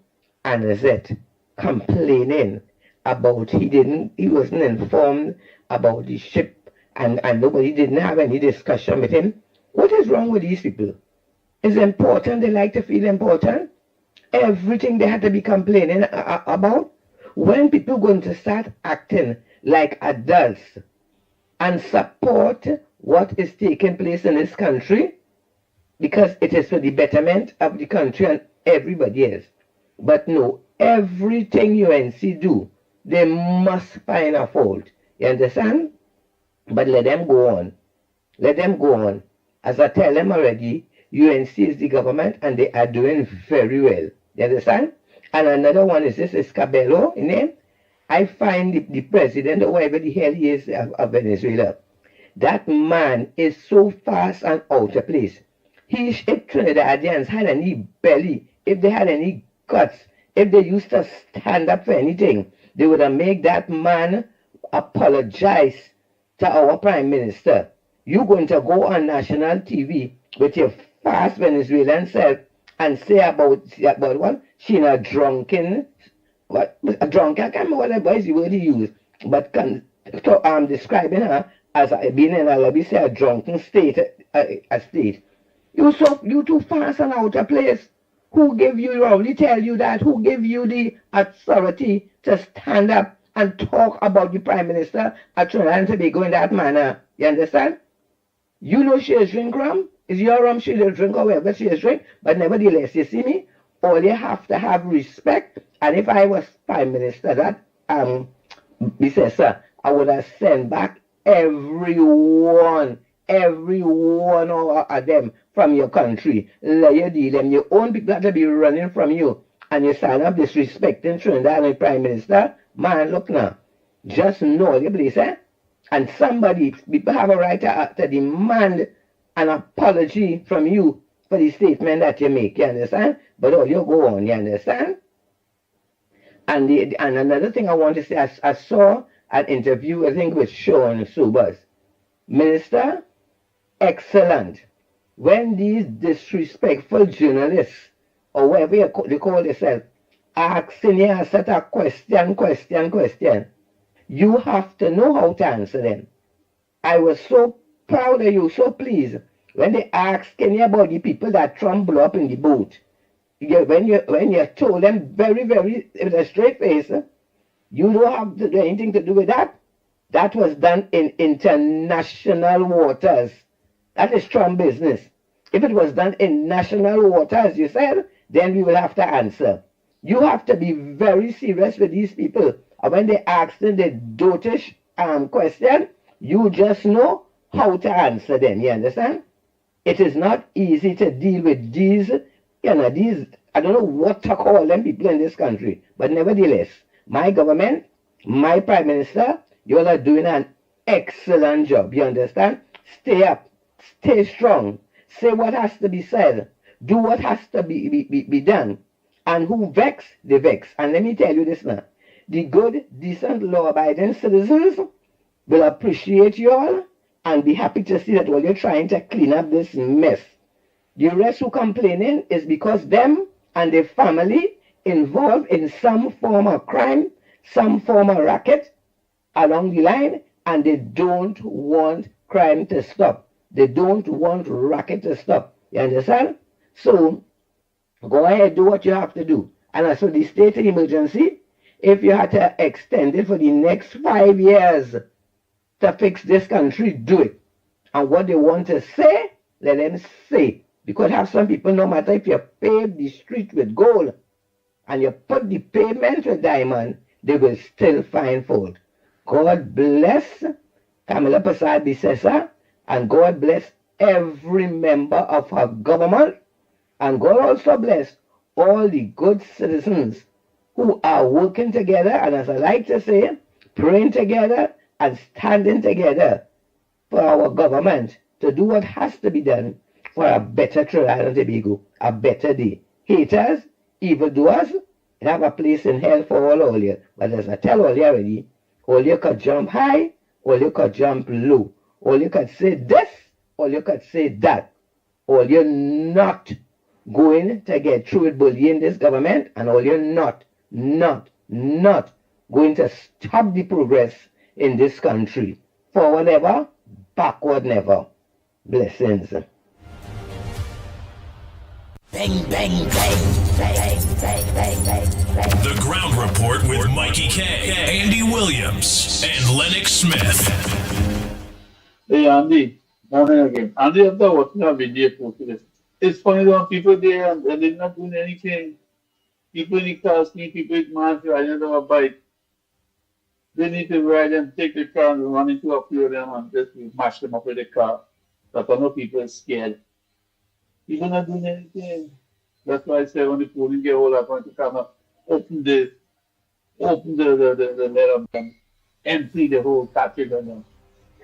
Anazet complaining about he wasn't informed about the ship. And nobody didn't have any discussion with him. What is wrong with these people? It's important. They like to feel important. Everything they had to be complaining about. When people going to start acting like adults and support what is taking place in this country, because it is for the betterment of the country and everybody else. But no, everything UNC do, they must find a fault. You understand? But let them go on. Let them go on. As I tell them already, UNC is the government and they are doing very well. You understand? And another one is this Cabello, name. I find the president, or whatever the hell he is of Venezuela, that man is so fast and out of place. If Trinidadians had any belly, if they had any guts, if they used to stand up for anything, they would have made that man apologize to our Prime Minister. You're going to go on national TV with your fast Venezuelan self and say about what? She a drunken, what? A drunken, I can't remember what is the word he used, but describing her as being in a, let me say, a drunken state, a state. You too fast and out of place. Who gave you, I only tell you that, who gave you the authority to stand up and talk about the Prime Minister at Trinidad and Tobago in that manner? You understand? You know she is drink rum. It's your rum she will drink or whatever she is drink. But nevertheless, you see me? All you have to have respect. And if I was Prime Minister, that sir, I would have sent back every one of them from your country. Let you deal them. Your own people have to be running from you. And you stand up disrespecting Trinidad and Prime Minister. Man, look now. Just know the place, eh? And people have a right to demand an apology from you for the statement that you make, you understand? But all you go on, you understand? And another thing I want to say, I saw an interview, I think with Sean Subas. Minister, excellent. When these disrespectful journalists, or whatever they call themselves, asking you a set of question, you have to know how to answer them. I was so proud of you, so pleased, when they asked Kenya about the people that Trump blew up in the boat. When you told them very, very, with a straight face, you don't have to do anything to do with that. That was done in international waters. That is Trump business. If it was done in national waters, you said, then we will have to answer. You have to be very serious with these people. And when they ask them the dotish question, you just know how to answer them. You understand? It is not easy to deal with these, I don't know what to call them people in this country. But nevertheless, my government, my Prime Minister, you all are doing an excellent job. You understand? Stay up. Stay strong. Say what has to be said. Do what has to be done. And who vex, they vex. And let me tell you this now. The good, decent, law-abiding citizens will appreciate you all and be happy to see that while you're trying to clean up this mess. The rest who complaining is because them and their family involved in some form of crime, some form of racket along the line, and they don't want crime to stop. They don't want racket to stop. You understand? So go ahead, do what you have to do. And as for the state of emergency, if you had to extend it for the next 5 years to fix this country, do it. And what they want to say, let them say. Because have some people, no matter if you pave the street with gold and you put the pavement with diamond, they will still find fault. God bless Kamala Prasad Bisesa, and God bless every member of her government, and God also bless all the good citizens who are working together, and as I like to say, praying together and standing together for our government to do what has to be done for a better Trinidad and Tobago, a better day. Haters, evildoers, they have a place in hell for all you. But as I tell all you already, all you could jump high, all you could jump low. All you could say this, all you could say that. All you're not going to get through with bullying this government, and all you're not going to stop the progress in this country. Forward ever, backward never. Blessings. Bang, bang, bang, bang, bang, bang, bang, bang. The Ground Report with Mikey K, Andy Williams, and Lennox Smith. Hey Andy, morning again. Andy, after watching our video today, it's funny when people there and they're not doing anything. People in the car, people with masks riding on a bike. They need to ride and take the car and run into a few of them and just mash them up with the car. But I know people are scared. People not doing anything. That's why I say when the police get hold of them to come up, open the letter and empty the whole cartridge on them.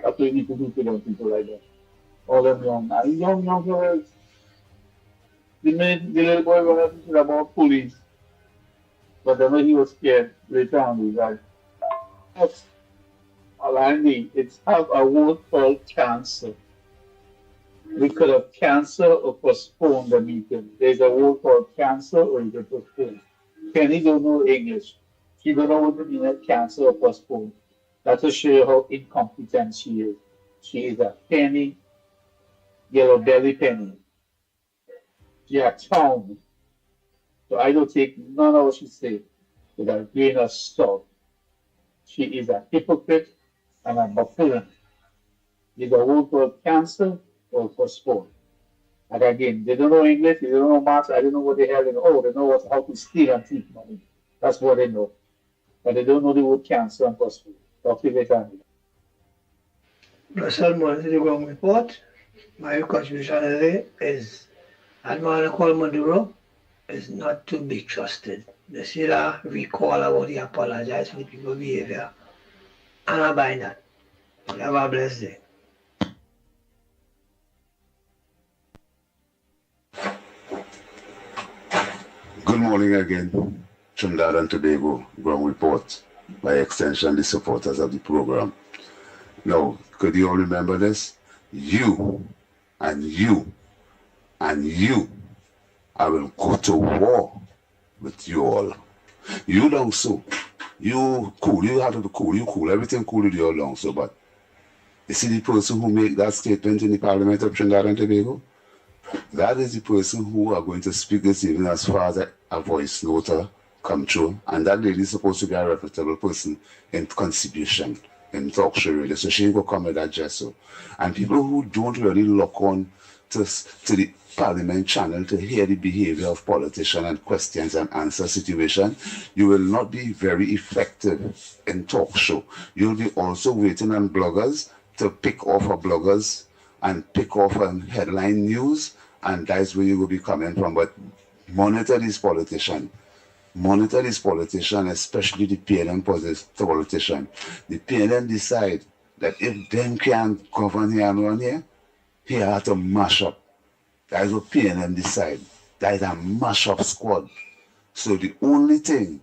That's what you need to do to them people like that. All them young girls. The little boy went up to about police. But then when he was scared, later on he died. Alandi, it's have a word called cancer. We could have cancel or postpone the meeting. There's a word called cancel or you can postpone. Penny don't know English. She don't know what it means cancel or postpone. That will show you how incompetent she is. She is a penny, yellow belly penny. She a town. So I don't take none of what she said with a grain of salt. She is a hypocrite and a buffoon. There's a word called cancel or postpone. And again, they don't know English, they don't know maths, I don't know what the hell they know. Oh, they know how to steal and thief money. That's what they know. But they don't know the word cancel and postpone. Talk to you later. Blessed morning to the Ground Report. My contribution today is that man called Maduro is not to be trusted. The Silla recall about he apologize for the people's behavior. And I buy that. Have a blessed day. Good morning again, Trinidad and Tobago Ground Report, by extension the supporters of the program. Now, could you all remember this? You and you and you, I will go to war with you all. You don't so. You cool, you have to be cool, you cool, everything cool with you all long so, but you see the person who make that statement in the Parliament of Trinidad and Tobago? That is the person who are going to speak this evening as far as a voice note come true. And that lady is supposed to be a reputable person in contribution, in talk show radio. So she will come with that gesso. And people who don't really look on to the Parliament channel to hear the behavior of politicians and questions and answer situation, you will not be very effective in talk show. You'll be also waiting on bloggers to pick off our bloggers and pick off on headline news, and that's where you will be coming from. But monitor these politicians. Monitor these politicians, especially the PNM politician. The PNM decide that if them can't govern here and run here, he have to mash up. That is what PNM decide. That is a mash up squad. So the only thing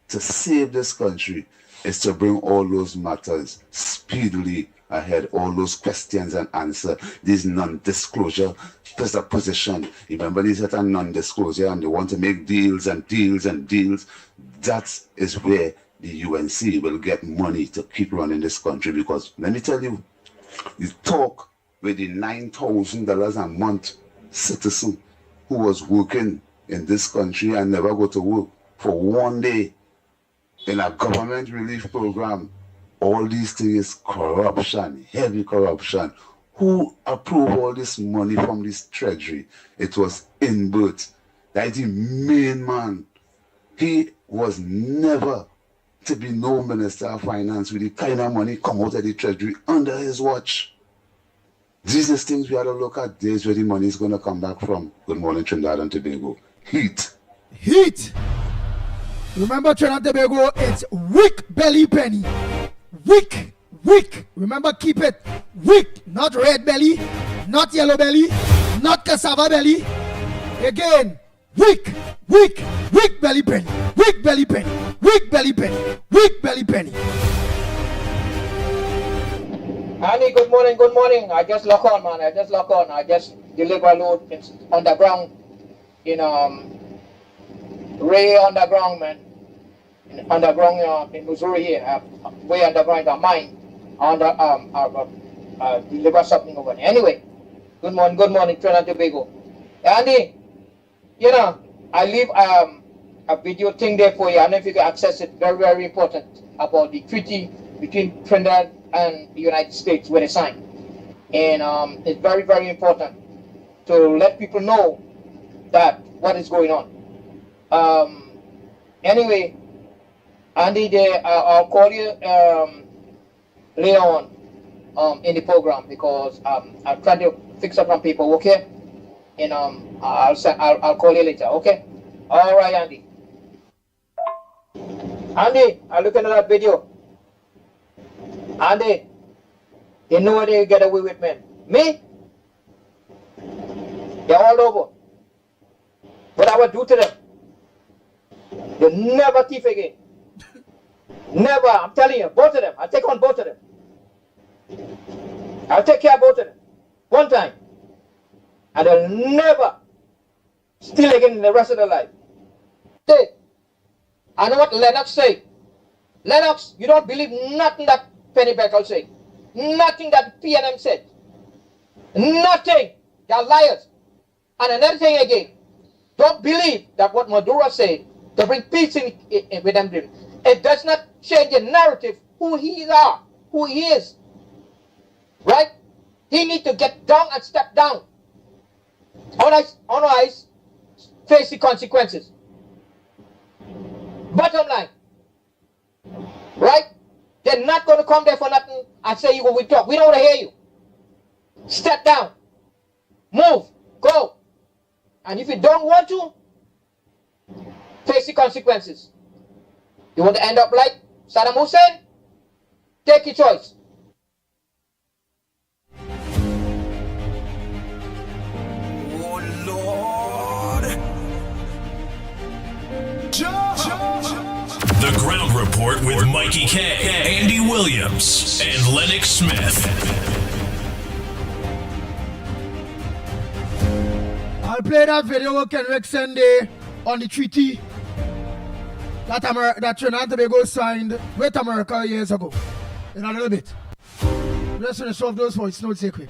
to save this country is to bring all those matters speedily ahead, all those questions and answer, these non-disclosure position. Remember, these are non-disclosure and they want to make deals and deals and deals. That is where the UNC will get money to keep running this country, because let me tell you, you talk with the $9,000 a month citizen who was working in this country and never go to work for one day in a government relief program. All these things is corruption, heavy corruption. Who approved all this money from this treasury? It was Inbert. That is the main man. He was never to be no Minister of Finance with the kind of money come out of the treasury under his watch. These are things we have to look at. Days where the money is going to come back from. Good morning, Trinidad and Tobago. Heat. Heat. Remember, Trinidad and Tobago, it's wick belly penny. Wick. Wick. Remember, keep it wick. Not red belly, not yellow belly, not cassava belly. Again, wick. Wick. Wick belly penny. Wick belly penny. Wick belly penny. Wick belly penny. Annie, good morning, good morning. I just lock on, man. I just deliver a load underground in Ray underground, man. Underground in Missouri here, way underground a mine. Deliver something over there. Anyway, good morning, Trinidad and Tobago. Andy, I leave a video thing there for you. I don't know if you can access it. Very, very important about the treaty between Trinidad and the United States where they signed. And it's very, very important to let people know that what is going on. Anyway, Andy, I'll call you later on in the program, because I'm trying to fix up some people, okay? And I'll call you later, okay? All right, Andy. Andy, I'm looking at that video. Andy, you know what they get away with, man? Me? They're all over. What I would do to them? They'll never thief again. Never, I'm telling you, both of them. I'll take on both of them. I'll take care of both of them. One time. And they'll never steal again in the rest of their life. Hey, I know what Lennox say. Lennox, you don't believe nothing that Penny Beckle say. Nothing that PNM said. Nothing. They're liars. And another thing again, don't believe that what Maduro said to bring peace in with them. It does not change the narrative who he are, who he is. Right? He needs to get down and step down. Otherwise, face the consequences. Bottom line. Right? They're not going to come there for nothing and say you go we talk. We don't want to hear you. Step down. Move. Go. And if you don't want to, face the consequences. You want to end up like Saddam Hussein? Take your choice. The Ground Report with Mickie K, Andy Williams, and Lennox Smith. I'll play that video with Kenrick Sunday on the treaty that Trinidad and Tobago signed with America years ago. In a little bit. Let's finish off those voice notes here quick.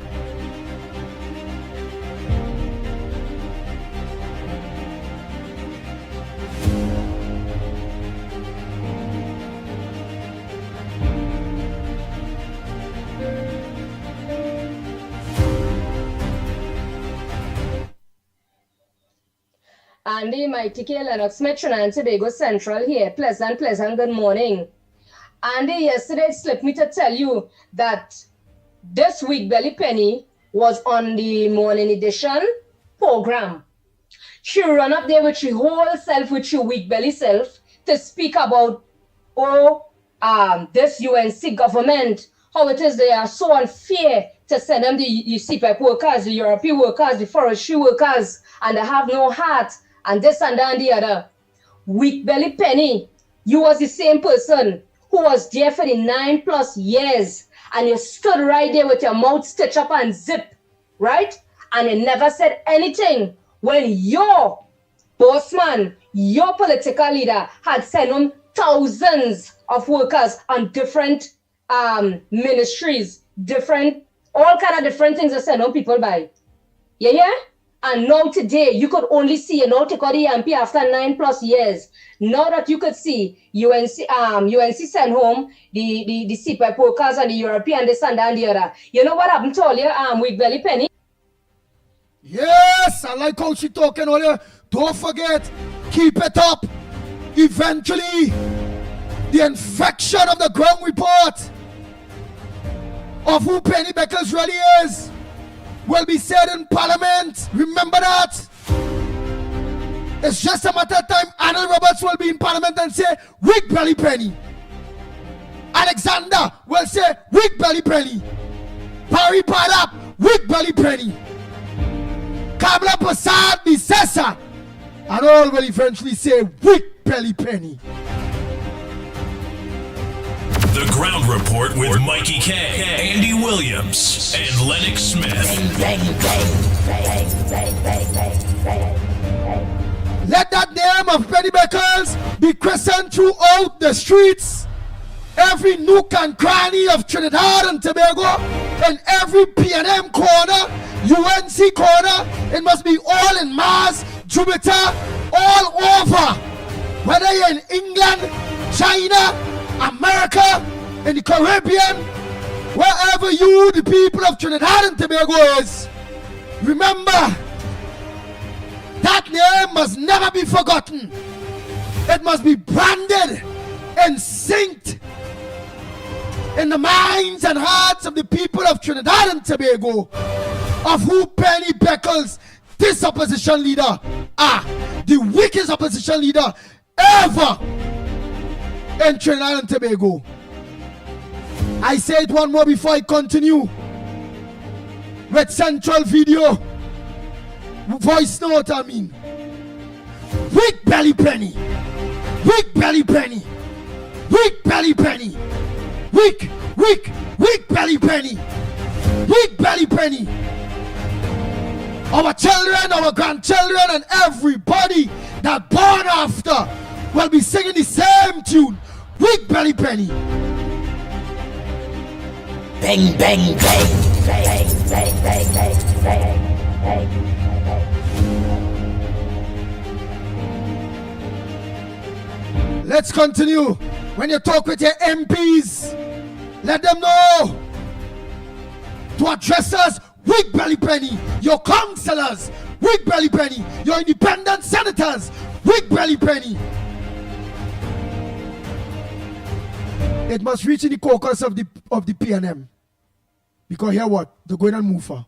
Andy, Mickie K, Lennox Smith, Trinidad and Tobago Central here. Pleasant, good morning. Andy, yesterday it slipped me to tell you that this week Belly Penny was on the morning edition program. She ran up there with her whole self, with her weak belly self, to speak about, this UNC government, how it is they are so unfair to send them the CPEC workers, the European workers, the forestry workers, and they have no heart, and this and that and the other. Weak belly Penny, you was the same person who was there for the 9+ years, and you stood right there with your mouth stitched up and zip, right? And you never said anything when your boss man, your political leader, had sent him thousands of workers on different ministries, all kind of different things that send on people by. Yeah? And now today, you could only see, take out the MP after 9+ years. Now that you could see UNC send home the CPAP workers and the European, this and that and the other. You know what happened to all your weak belly penny? Yes, I like how she talking earlier. Don't forget, keep it up. Eventually, the infection of the ground report of who Penny Beckles really is will be said in Parliament. Remember that. It's just a matter of time. Arnold Roberts will be in Parliament and say, weak belly Penny. Alexander will say, weak belly Penny. Barry Padap, weak belly Penny. Kamala Prasad, the Sessa, and all will eventually say, weak belly Penny. The Ground Report with Mikey K, Andy Williams, and Lennox Smith. Let that name of Penny Beckles be christened throughout the streets, every nook and cranny of Trinidad and Tobago, and every P&M corner, UNC corner. It must be all in Mars, Jupiter, all over. Whether you're in England, China, America, in the Caribbean, wherever you, the people of Trinidad and Tobago is, remember, that name must never be forgotten. It must be branded and synced in the minds and hearts of the people of Trinidad and Tobago of who Penny Beckles, this opposition leader, the weakest opposition leader ever in Trinidad and Tobago. I say it one more before I continue with Central Video voice note. Weak belly Penny, weak belly Penny, weak belly Penny, weak belly Penny, weak belly Penny. Our children, our grandchildren, and everybody that born after will be singing the same tune. Weak belly Penny. Bang, bang, bang, bang, bang, bang, bang, bang, bang. Let's continue. When you talk with your MPs, let them know to address us, weak belly Penny. Your councillors, weak belly Penny. Your independent senators, weak belly Penny. It must reach in the caucus of the PNM. Because here what? They're going to move for.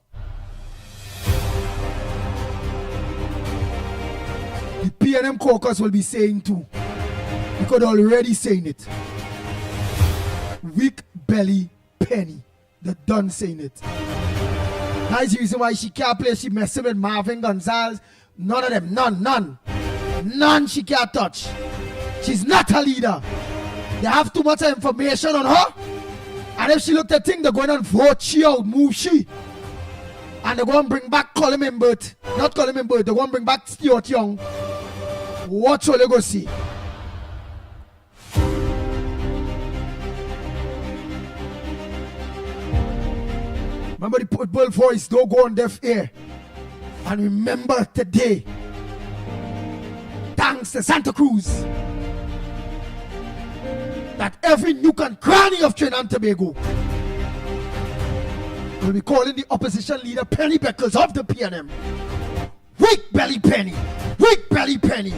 The PNM caucus will be saying too. Because they're already saying it. Weak belly Penny. They're done saying it. That's the reason why she can't play. She messing with Marvin Gonzalez. None of them. None she can't touch. She's not a leader. They have too much information on her. And if she looked at things, they're going to vote she out, move she. And they're going to bring back Colin Imbert. Not Colin Imbert, they're going to bring back Stuart Young. Watch all you go see. Remember the Pitbull voice, don't go on deaf ear. And remember today, thanks to Santa Cruz, that every nook and cranny of Trinidad and Tobago will be calling the opposition leader Penny Beckles of the PNM. Weak belly Penny, weak belly Penny,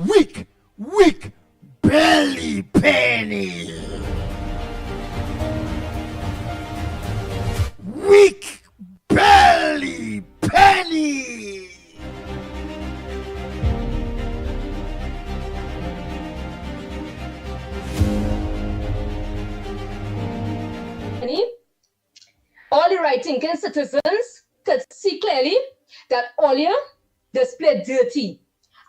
weak belly Penny. Weak belly Penny. All the right-thinking citizens could see clearly that all you display dirty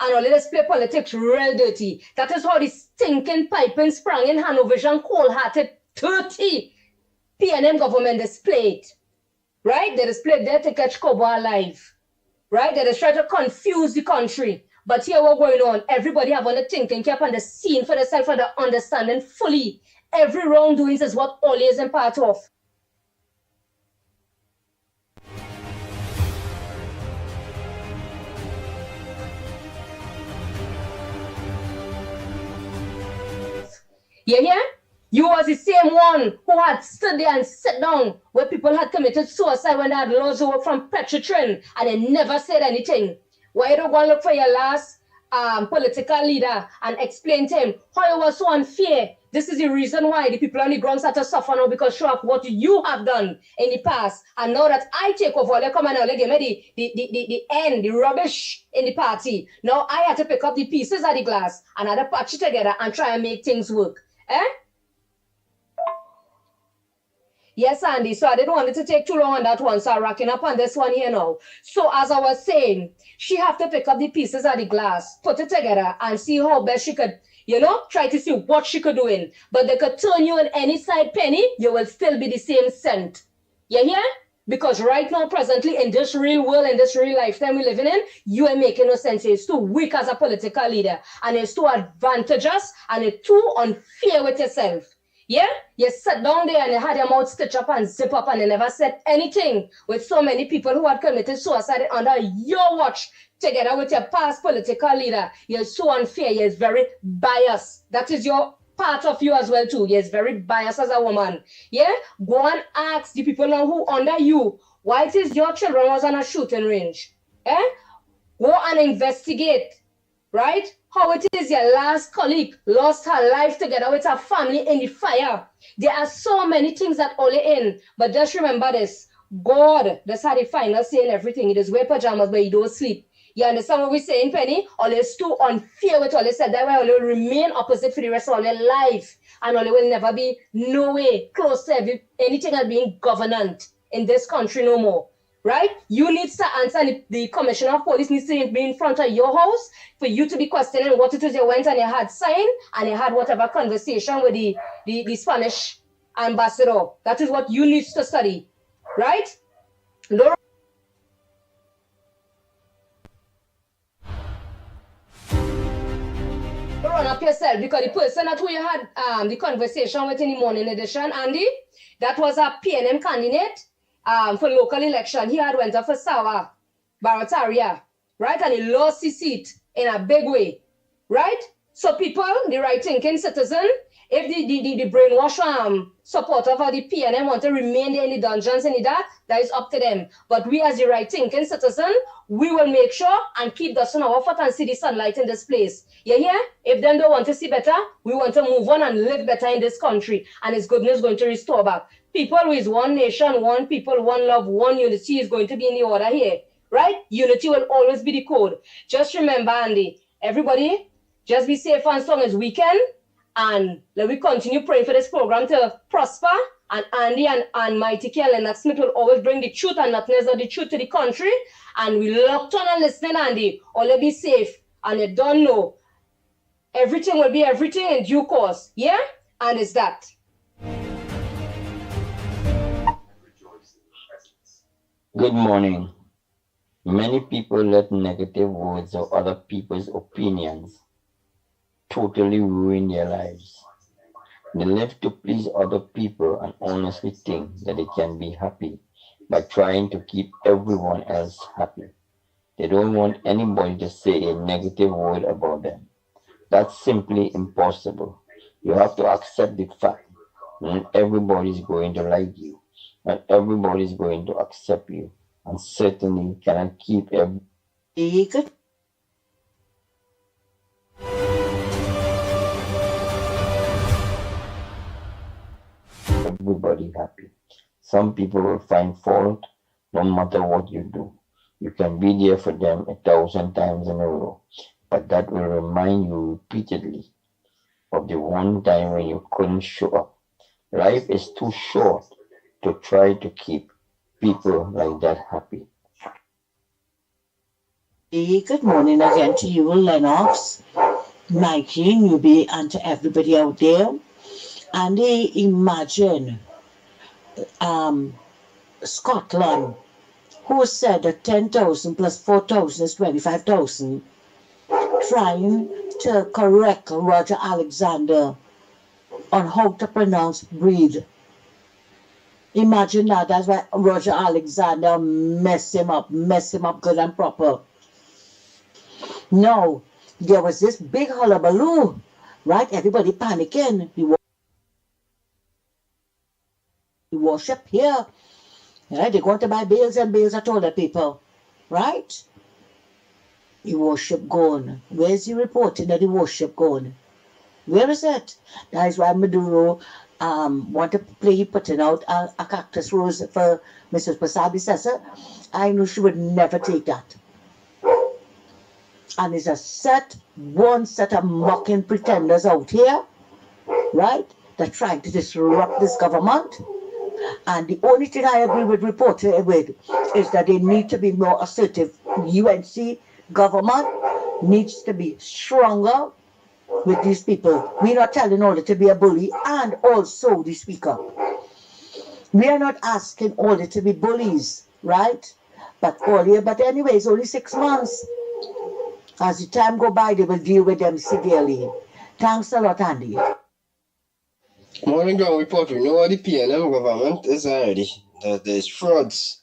and all you display politics real dirty. That is how the stinking piping sprang in Hanover cold-hearted 30 PNM government displayed. Right? They displayed there to catch Kobo alive. Right? They just try to confuse the country. But here what's going on, everybody have on the thinking cap and the scene for themselves and the understanding fully. Every wrongdoings is what all is in part of. You hear? You was the same one who had stood there and sat down where people had committed suicide when they had lost the work from Petritrin and they never said anything. Why you don't go and look for your last political leader and explain to him how it was so unfair? This is the reason why the people on the ground start to suffer now because show up what you have done in the past. And now that I take over, they come and now they give me the rubbish in the party. Now I had to pick up the pieces of the glass and I had to patch it together and try and make things work. Eh? Yes, Andy. So I didn't want it to take too long on that one. So I'm racking up on this one here now. So as I was saying, she have to pick up the pieces of the glass, put it together and see how best she could, you know, try to see what she could do in. But they could turn you on any side penny, you will still be the same cent. You hear? Because right now, presently, in this real world, in this real lifetime we're living in, you ain't making no sense. It's too weak as a political leader. And it's too advantageous and it's too unfair with yourself. Yeah? You sat down there and you had your mouth stitched up and zip up and you never said anything with so many people who had committed suicide under your watch together with your past political leader. You're so unfair. You're very biased. That is your part of you as well too. You're very biased as a woman. Yeah? Go and ask the people now who under you why it is your children was on a shooting range. Eh? Go and investigate. Right? How it is your last colleague lost her life together with her family in the fire. There are so many things that only in. But just remember this. God, that's how the final say in everything. It is wear pajamas, but you don't sleep. You understand what we're saying, Penny? All is too unfair with all they said. That way all will remain opposite for the rest of their life. And all will never be no way close to anything as being governant in this country no more. Right? You need to answer, the commissioner of police needs to be in front of your house for you to be questioning what it is you went and you had signed and you had whatever conversation with the Spanish ambassador. That is what you need to study. Right? Run up yourself because the person that who you had the conversation with in the morning edition, Andy, that was a PNM candidate. For local election, he had went up for Sawa, Barataria, right? And he lost his seat in a big way, right? So people, the right-thinking citizen, if the brainwash supporter of the PNM want to remain there in the dungeons in the dark, that is up to them. But we as the right-thinking citizen, we will make sure and keep the sun our foot and see the sunlight in this place. You hear? If them don't want to see better, we want to move on and live better in this country. And His goodness is going to restore back. People with one nation, one people, one love, one unity is going to be in the order here. Right? Unity will always be the code. Just remember, Andy, everybody, just be safe and strong as we can. And let we continue praying for this program to prosper. And Andy and Mickie and Lennox Smith will always bring the truth and nothingness of the truth to the country. And we locked on and listening, Andy. All be safe. And you don't know. Everything will be everything in due course. Yeah? And it's that. Good morning. Many people let negative words or other people's opinions totally ruin their lives. They live to please other people and honestly think that they can be happy by trying to keep everyone else happy. They don't want anybody to say a negative word about them. That's simply impossible. You have to accept the fact that not everybody is going to like you. Not everybody is going to accept you. And certainly cannot keep everybody happy. Some people will find fault no matter what you do. You can be there for them 1,000 times in a row, but that will remind you repeatedly of the one time when you couldn't show up. Life is too short to try to keep people like that happy. Good morning again to you, Lennox, Mickie, Newbie, and to everybody out there. And imagine Scotland, who said that 10,000 plus 4,000 is 25,000. trying to correct Roger Alexander on how to pronounce breed. Imagine that. That's why Roger Alexander mess him up good and proper. No, there was this big hullabaloo, right? Everybody panicking. The worship here. Yeah, they're going to buy bales and bales of toilet paper, right? The worship gone. Where's the reporting that the worship gone? Where is it? That is why Maduro want to play putting out a cactus rose for Mrs. Pasabi Sessa. I know she would never take that. And there's one set of mocking pretenders out here, right? They're trying to disrupt this government. And the only thing I agree with reporter with is that they need to be more assertive. UNC government needs to be stronger with these people. We're not telling Order to be a bully and also the speaker. We are not asking Order to be bullies, right? But anyway, it's only 6 months. As the time go by, they will deal with them severely. Thanks a lot, Andy. Morning ground report. We know what the PNM government is already. That there's frauds.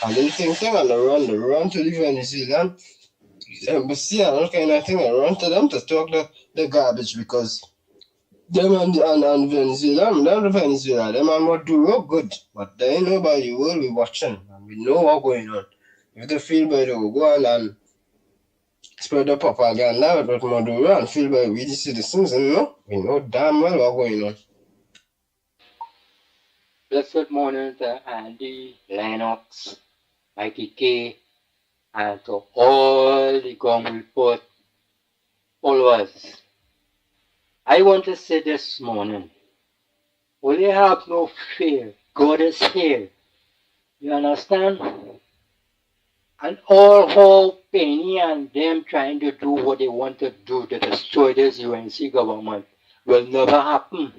And they think they're on the run to the Venezuelan embassy and all kind of thing. I run to them to talk the garbage because them and Venezuela, them and Maduro good. But they ain't nobody will be watching. And we know what's going on. If they feel better, we'll go on and spread the propaganda with Maduro and feel better with the citizens, and we know damn well what's going on. Blessed morning to Andy, Lennox, Mickie K, and to all the Ground Report followers. I want to say this morning, will you have no fear? God is here. You understand? And all hope, Penny and them trying to do what they want to do to destroy this UNC government will never happen.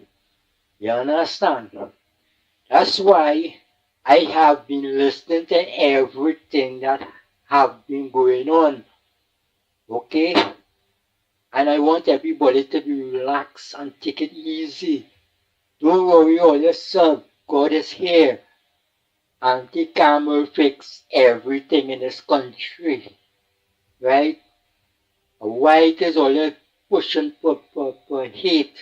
You understand? That's why I have been listening to everything that have been going on. Okay? And I want everybody to be relaxed and take it easy. Don't worry all yourself. God is here. And He can fix everything in this country. Right? White is always pushing for hate.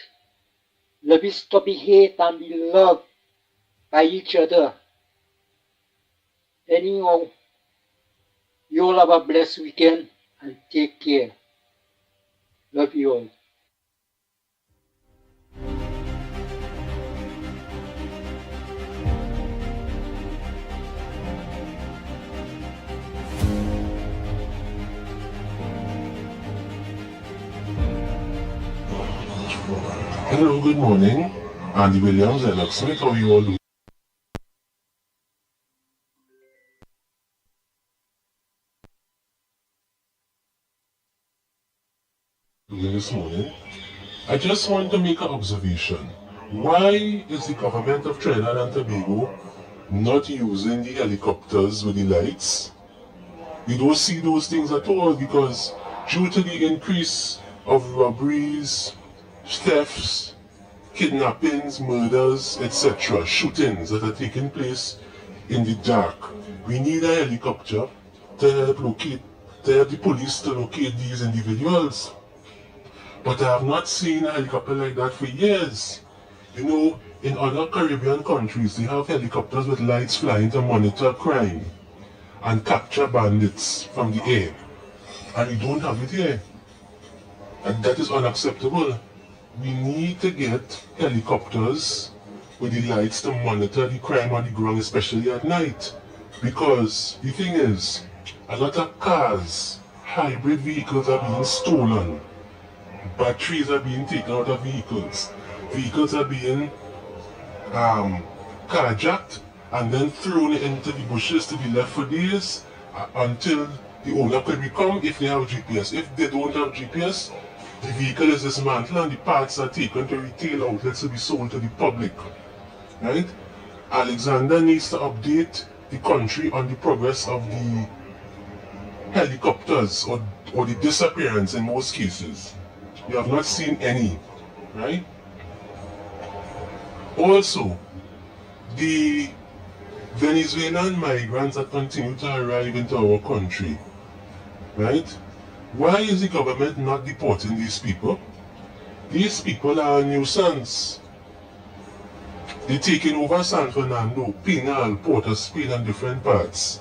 Let me stop the hate and be loved by each other. Anyhow, you all have a blessed weekend and take care. Love you all. Hello, good morning. Andy Williams, Lennox Smith, how are you all doing this morning? I just want to make an observation. Why is the government of Trinidad and Tobago not using the helicopters with the lights? We don't see those things at all because due to the increase of robberies, thefts, kidnappings, murders, etc., shootings that are taking place in the dark, we need a helicopter to help the police to locate these individuals. But I have not seen a helicopter like that for years. You know, in other Caribbean countries, they have helicopters with lights flying to monitor crime and capture bandits from the air. And we don't have it here. And that is unacceptable. We need to get helicopters with the lights to monitor the crime on the ground, especially at night. Because the thing is, a lot of cars, hybrid vehicles are being stolen. Batteries are being taken out of vehicles. Vehicles are being carjacked and then thrown into the bushes to be left for days until the owner could become, if they have GPS. If they don't have GPS, the vehicle is dismantled and the parts are taken to retail outlets to be sold to the public. Right? Alexander needs to update the country on the progress of the helicopters or the disappearance in most cases. You have not seen any, right? Also, the Venezuelan migrants that continue to arrive into our country, right? Why is the government not deporting these people? These people are a nuisance. They're taking over San Fernando, Pinal, Port of Spain, and different parts.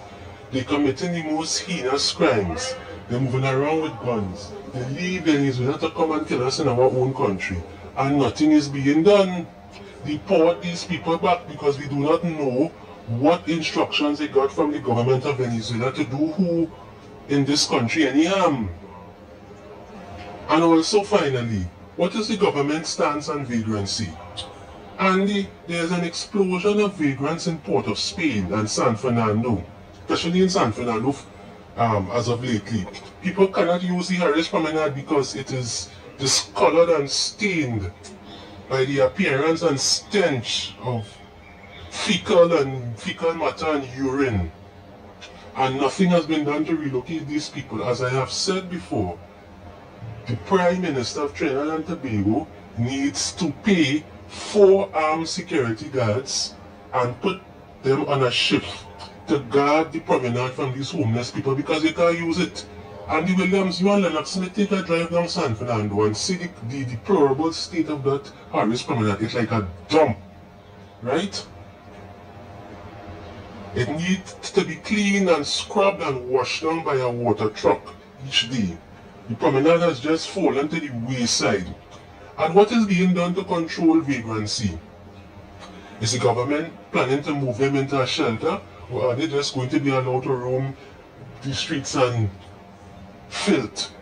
They're committing the most heinous crimes. They're moving around with guns. They leave Venezuela to come and kill us in our own country. And nothing is being done. Deport these people back because we do not know what instructions they got from the government of Venezuela to do who in this country any harm. And also finally, what is the government's stance on vagrancy? And there's an explosion of vagrants in Port of Spain and San Fernando, especially in San Fernando as of lately. People cannot use the Harris Promenade because it is discolored and stained by the appearance and stench of fecal matter and urine. And nothing has been done to relocate these people. As I have said before, the Prime Minister of Trinidad and Tobago needs to pay 4 armed security guards and put them on a ship to guard the promenade from these homeless people because they can't use it. Andy Williams, you and Lennox Smith take a drive down San Fernando and see the deplorable state of that Harris Promenade. It's like a dump, right? It needs to be cleaned and scrubbed and washed down by a water truck each day. The promenade has just fallen to the wayside. And what is being done to control vagrancy? Is the government planning to move them into a shelter, or are they just going to be allowed to roam the streets and filth,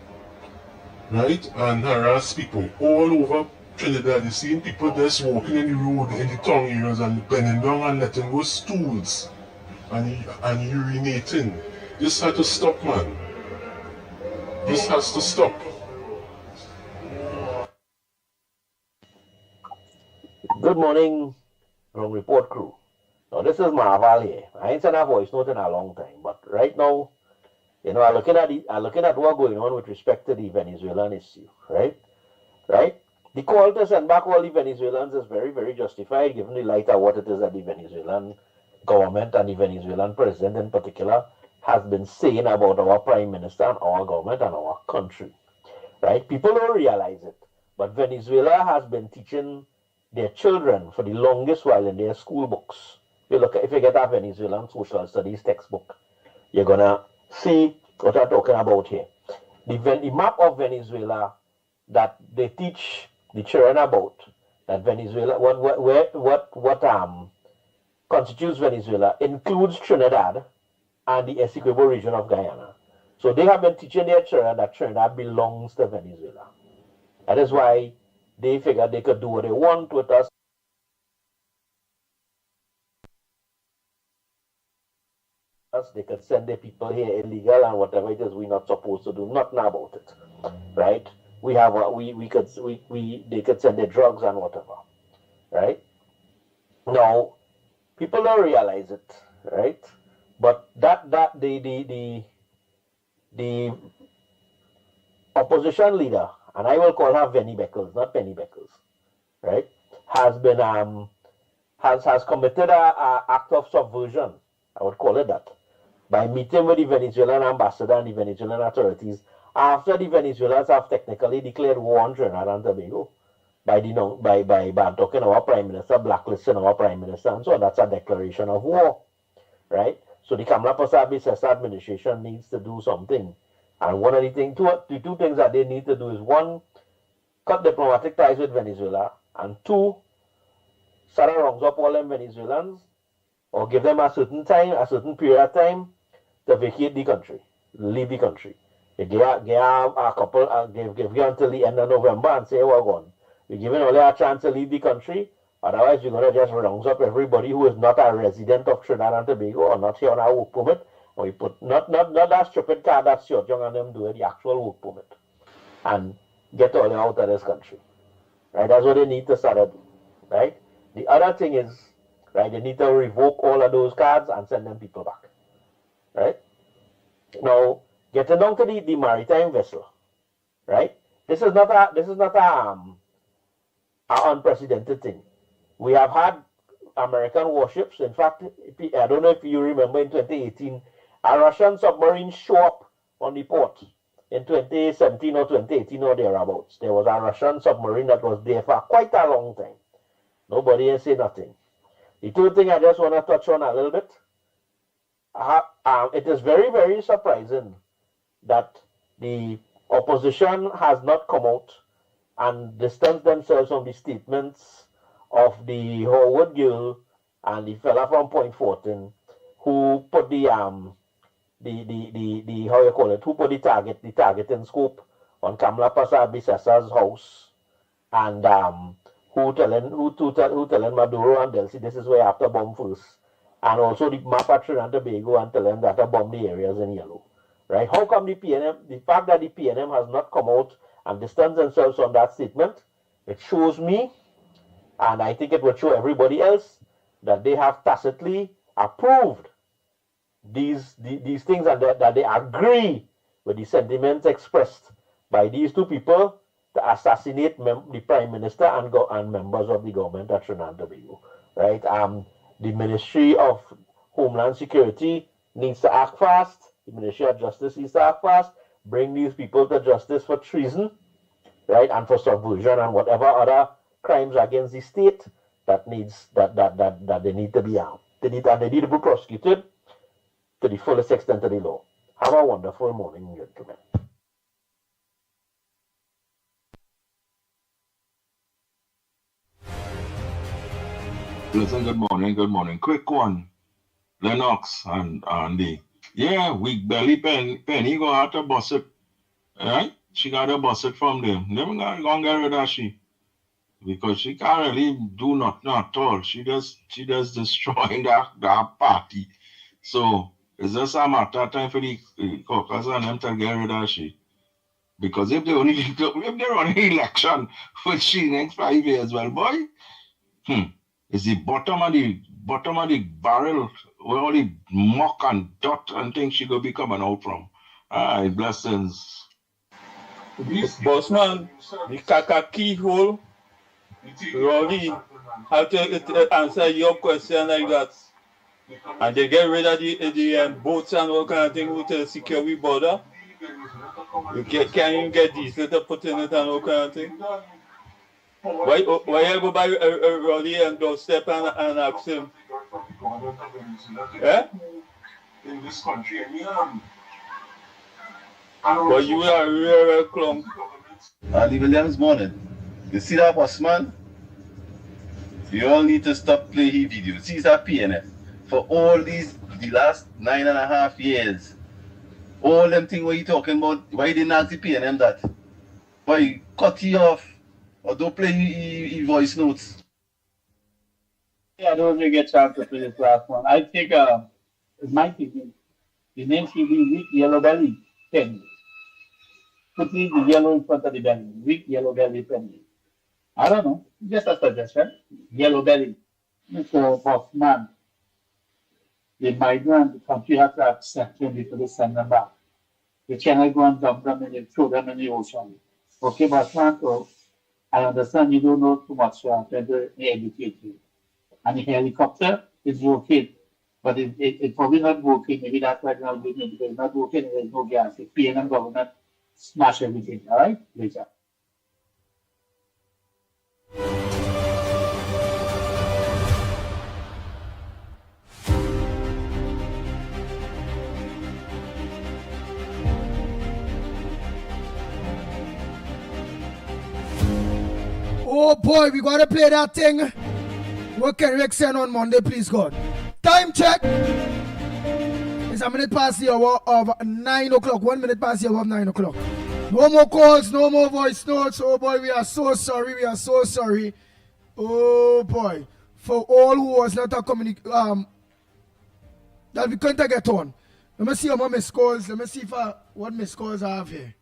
right, and harass people all over Trinidad? You're seeing people just walking in the road in the town areas and bending down and letting go stools and urinating. This has to stop, man. This has to stop. Good morning, Ground Report crew. Now this is Marval here. I ain't sent a voice note in a long time, but right now, you know, I'm looking at what's going on with respect to the Venezuelan issue, right? The call to send back all the Venezuelans is very, very justified, given the light of what it is that the Venezuelan government and the Venezuelan president in particular has been saying about our prime minister and our government and our country, right? People don't realize it, but Venezuela has been teaching their children for the longest while in their school books. If you get a Venezuelan social studies textbook, you're gonna see what I'm talking about here. The map of Venezuela that they teach the children about, that Venezuela, what constitutes Venezuela, includes Trinidad and the Essequibo region of Guyana. So they have been teaching their children that Trinidad belongs to Venezuela. That is why they figured they could do what they want with us. They could send their people here illegal and whatever it is we're not supposed to do, nothing about it, right? They could send their drugs and whatever, right? Now, people don't realize it, right? But the opposition leader, and I will call her Venny Beckles, not Penny Beckles, right? Has been has committed an act of subversion, I would call it that, by meeting with the Venezuelan ambassador and the Venezuelan authorities after the Venezuelans have technically declared war on Trinidad and Tobago by talking our prime minister, blacklisting our prime minister, and so on. That's a declaration of war, right? So the Kamala Persaud administration needs to do something. And one of the two things that they need to do is, one, cut diplomatic ties with Venezuela, and two, start rounds up all them Venezuelans, or give them a certain period of time to vacate the country, leave the country. You give a couple, give until the end of November and say we're gone. We're giving only a chance to leave the country. Otherwise, you're going to just round up everybody who is not a resident of Trinidad and Tobago or not here on our work permit. Or you put not that stupid card that Stuart Young and them do it, the actual work permit, and get all out of this country. Right? That's what they need to start doing. Right? The other thing is, right, they need to revoke all of those cards and send them people back. Right? Now, getting down to the maritime vessel, right? This is not an unprecedented thing. We have had American warships. In fact, I don't know if you remember in 2018, a Russian submarine showed up on the port in 2017 or 2018 or thereabouts. There was a Russian submarine that was there for quite a long time. Nobody has said nothing. The third thing I just want to touch on a little bit, it is very, very surprising that the opposition has not come out and distanced themselves from the statements of the Howard girl and the fella from Point Fortin who put the how you call it, who put the targeting scope on Kamala Prasad-Bissasa's house, and who telling Maduro and Delcy this is where after bomb first, and also the map of Trinidad and Tobago and telling that to bomb the areas in yellow, right? How come the fact that the PNM has not come out and distanced themselves from that statement, it shows me, and I think it would show everybody else, that they have tacitly approved these things and that they agree with the sentiments expressed by these two people to assassinate the Prime Minister and members of the government of Trinidad and Tobago, right? The Ministry of Homeland Security needs to act fast. The Ministry of Justice needs to act fast. Bring these people to justice for treason, right, and for subversion and whatever other crimes against the state that they need to be they need to be prosecuted to the fullest extent of the law. Have a wonderful morning, gentlemen. Listen, good morning. Quick one. Lennox and Andy. Yeah, weak belly Penny go out to bust it. Right? She got to bust it from them. Never gonna get rid of she. Because she can't really do nothing at all. She just destroying that party. So it's just a matter of time for the caucus and them to get rid of she. Because if they run an election for she next 5 years, well, boy, it's the bottom of the barrel where all the muck and dot and things she go be coming out from. Alright, blessings. Bossman, the Kaka keyhole, Rolly, how to answer your question like that. And they get rid of the boats and all kind of thing to secure the border. Can you get diesel to put in it and all kind of thing? Why you go by Rolly and doorstep and ask him? Yeah? In this country, But you are a real clown. Andy Williams morning. You see that boss man? You all need to stop playing his videos. See that PNF. For all the last 9.5 years. All them things what you talking about, why you didn't ask the PNM that? Why you cut you off? Or don't play his voice notes? Yeah, I don't really get a chance to play this last one. I think it's my thinking. The name should be Weak Yellow Belly Penny. Put the yellow in front of the belly. Weak Yellow Belly Penny. I don't know. Just a suggestion. Yellow Belly. Mr. Bossman. The migrant, the country has to accept them before they send them back. They cannot go and dump them and throw them in the ocean. Okay, Bossman, so I understand you don't know too much, so I'm trying to educate you. And the helicopter is working, but it's probably not working. Maybe that's why it's not working, because it's not working and there's no gas. The PNM government smash everything, all right? Later. Oh boy, we gotta play that thing. What can Rick send on Monday, please God? Time check. It's a minute past the hour of 9 o'clock. 1 minute past the hour of 9 o'clock. No more calls, no more voice notes. Oh boy, we are so sorry. We are so sorry. Oh boy. For all who was not a that we couldn't get on. Let me see how many missed calls. Let me see if what missed calls I have here.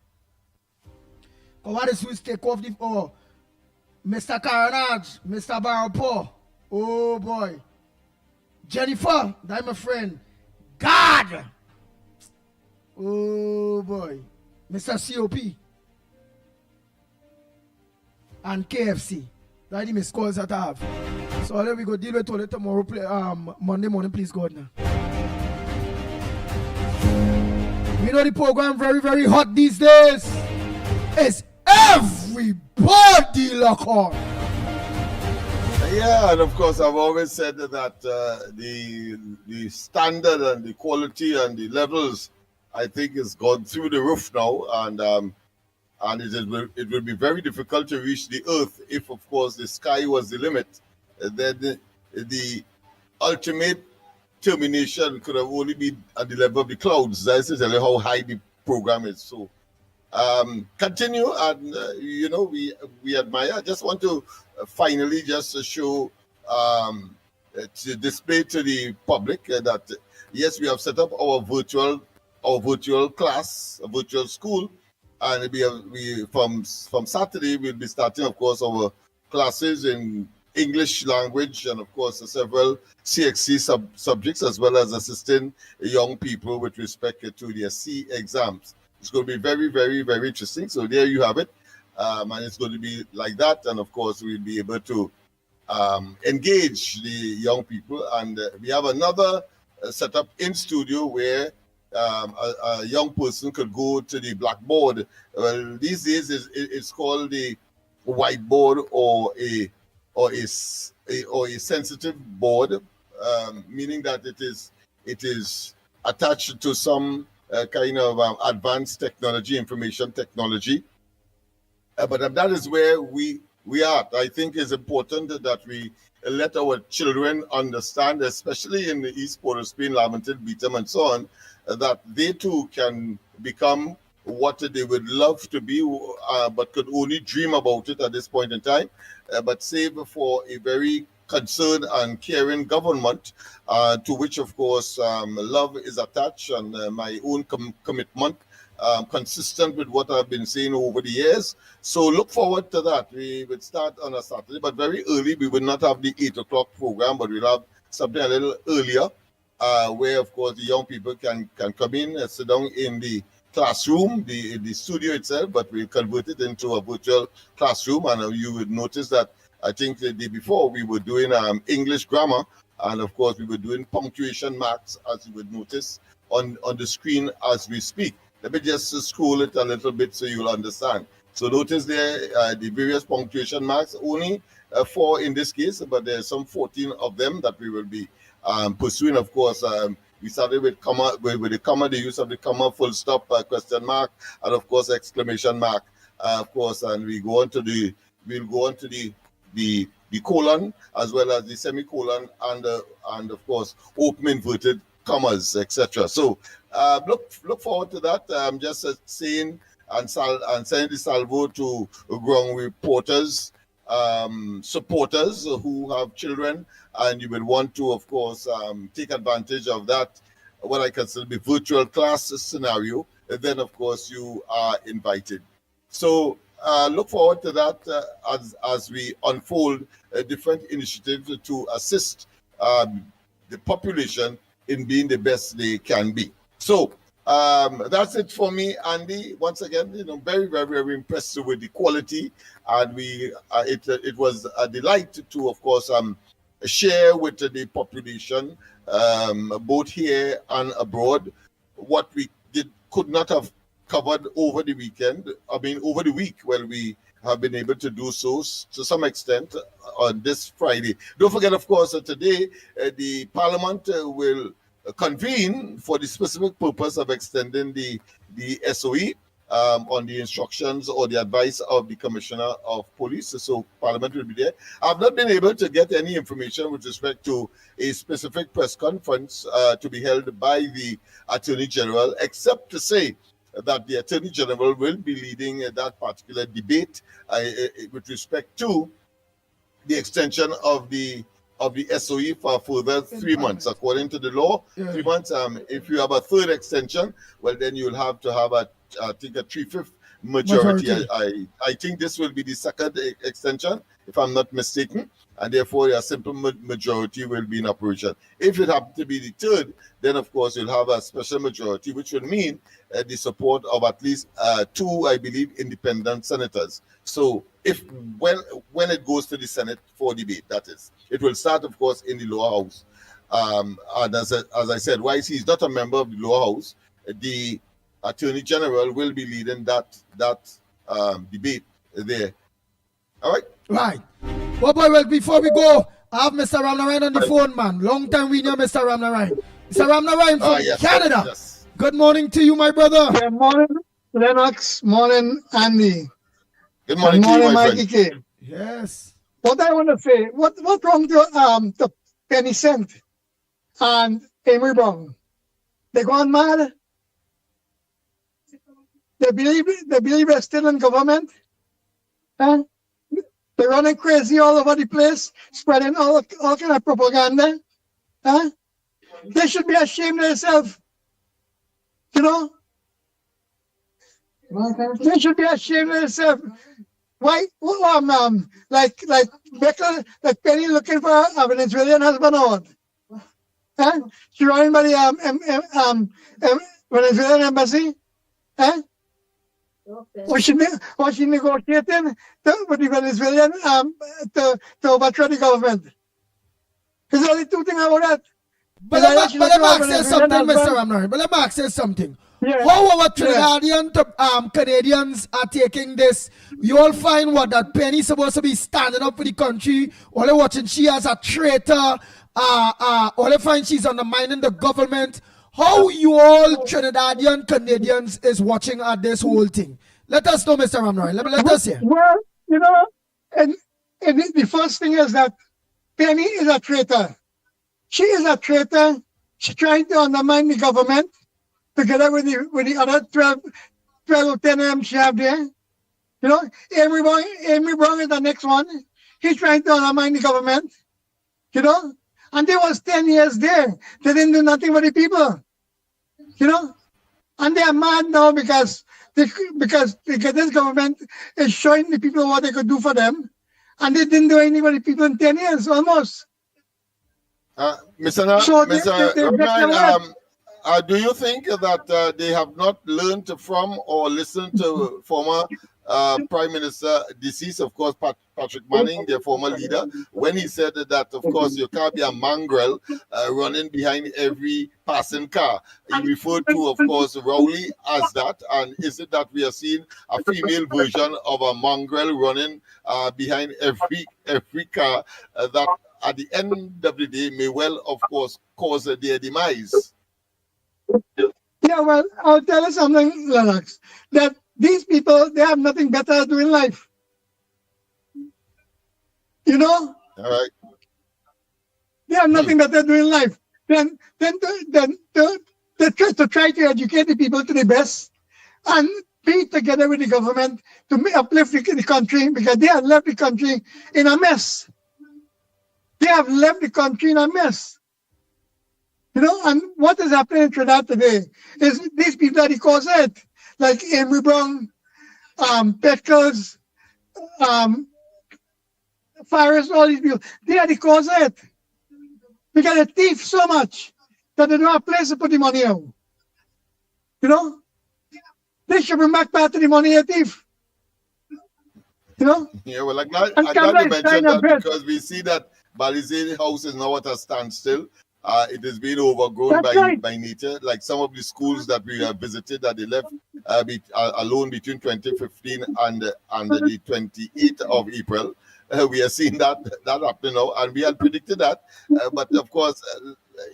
What is who's take off the Mr. Carnage, Mr. Barrel Paul. Oh boy. Jennifer, that's my friend. God! Oh boy. Mr. COP. And KFC. That's the missed calls that I have. So let me go deal with all it tomorrow, Monday morning, please God now. You know the program very, very hot these days. It's everybody lock on. Yeah, and of course, I've always said that the standard and the quality and the levels, I think, has gone through the roof now, and it will be very difficult to reach the earth if, of course, the sky was the limit. Then the ultimate termination could have only been at the level of the clouds. That's to tell you how high the program is. So continue, and we admire. I just want to finally just show to display to the public that yes, we have set up our virtual class, a virtual school, and we from Saturday we'll be starting, of course, our classes in English language and, of course, several CXC subjects, as well as assisting young people with respect to their C exams. It's going to be very, very, very interesting. So there you have it. And it's going to be like that. And, of course, we'll be able to engage the young people. And we have another setup in studio where a young person could go to the blackboard. Well, these days it's called the whiteboard or a sensitive board, meaning that it is attached to some kind of advanced technology, information technology. But that is where we are. I think it's important that we let our children understand, especially in the East Port of Spain, Lamented, Beetham, and so on, that they too can become what they would love to be, but could only dream about it at this point in time. But save for a very concerned and caring government, to which, of course, love is attached, and my own commitment, consistent with what I've been saying over the years. So look forward to that. We would start on a Saturday, but very early. We will not have the 8 o'clock program, but we'll have something a little earlier, where, of course, the young people can come in and sit down in the classroom, the studio itself, but we'll convert it into a virtual classroom. And you would notice that I think the day before we were doing English grammar, and of course we were doing punctuation marks, as you would notice on the screen as we speak. Let me just scroll it a little bit so you'll understand. So notice there the various punctuation marks, only 4 in this case, but there's some 14 of them that we will be pursuing. Of course, we started with comma, with the comma, the use of the comma, full stop, question mark, and of course exclamation mark, of course, and we'll go on to the colon, as well as the semicolon, and of course open inverted commas, etc. So look forward to that. I'm just saying and sending the salvo to ground reporters, supporters who have children, and you will want to, of course, take advantage of that, what I consider the virtual class scenario. And then, of course, you are invited. So look forward to that as we unfold different initiatives to assist the population in being the best they can be. So that's it for me, Andy. Once again, very, very, very impressed with the quality, and it was a delight to, of course, share with the population, both here and abroad, what we could not have covered over the weekend. I mean, over the week, we have been able to do so to some extent on this Friday. Don't forget, of course, that today the Parliament will convene for the specific purpose of extending the SOE on the instructions or the advice of the Commissioner of Police. So Parliament will be there. I've not been able to get any information with respect to a specific press conference to be held by the Attorney General, except to say that the Attorney General will be leading that particular debate with respect to the extension of the SOE for a further 3 months. According to the law, 3 months. If you have a third extension, well, then you'll have to have I think a 3/5 majority. I think this will be the second extension, if I'm not mistaken. and therefore a simple majority will be in operation. If it happens to be the third, then of course you'll have a special majority, which will mean the support of at least 2, I believe, independent senators. So if when it goes to the Senate for debate, that is, it will start, of course, in the lower house. And as I said, whilst he's not a member of the lower house, the Attorney General will be leading that debate there. All right. Right. Well, boy, well, before we go, I have Mr. Ramnarayan on the phone, man. Long time we know Mr. Ramnarayan. Mr. Ramnarayan from Yes, Canada. yes. Good morning to you, my brother. Yeah, morning, Lennox. Morning, Andy. Good morning to you, my Mikey friend. K. Yes. What I want to say, what's wrong to Penny Cent and Amy Brown? They gone mad. They believe they're still in government. Huh? They're running crazy all over the place, spreading all kind of propaganda. Huh? They should be ashamed of themselves. You know? They should be ashamed of themselves. Why? Like Becca, like Penny looking for a Venezuelan husband or what? Huh? She running by the Venezuelan embassy. Huh? Or she negotiating with the Venezuelan to overthrow the government. There's only two things about that. But let me ask you something, Mr. Ramnarayan. But let me ask you something. Yeah. How our Trinidadian Canadians are taking this? You all find what that Penny supposed to be standing up for the country. All they watching she as a traitor. All they find she's undermining the government. How you all Trinidadian Canadians is watching at this whole thing? Let us know, Mr. Ramnarayan. Let us hear. Well, you know, and the first thing is that Penny is a traitor. She is a traitor. She's trying to undermine the government together with the other 12 or 10 of them she have there. You know, Amy Brown is the next one. He's trying to undermine the government. You know, and they was 10 years there. They didn't do nothing for the people. You know, and they are mad now because this government is showing the people what they could do for them, and they didn't do anything for the people in 10 years almost. Mr. They Ramnarayan, do you think that they have not learned from or listened to former Prime Minister, deceased, of course, Patrick Manning, their former leader, when he said that, of course, you can't be a mongrel running behind every passing car? He referred to, of course, Rowley as that. And is it that we are seeing a female version of a mongrel running behind every car that at the end of the day may well, of course, cause their demise? Yeah, well, I'll tell you something, Lennox, that these people, they have nothing better to do in life. You know? All right. They have nothing better to do in life than to try to educate the people to the best and be together with the government to uplift the country, because they have left the country in a mess. They have left the country in a mess. You know, and what is happening in Trinidad today is these people are the cause of it. Like Amy Brown, Pickles, Farris, all these people, they are the cause of it. Because they thief so much that they don't have a place to put the money out. You know? They should bring back part of the money they thief. You know? Yeah, well, I'm glad you mentioned that, because we see that Balizé House is now at a standstill. It has been overgrown by nature. Like some of the schools that we have visited, that they left alone between 2015 and the 28th of April. We are seeing that happening now, and we had predicted that. But of course,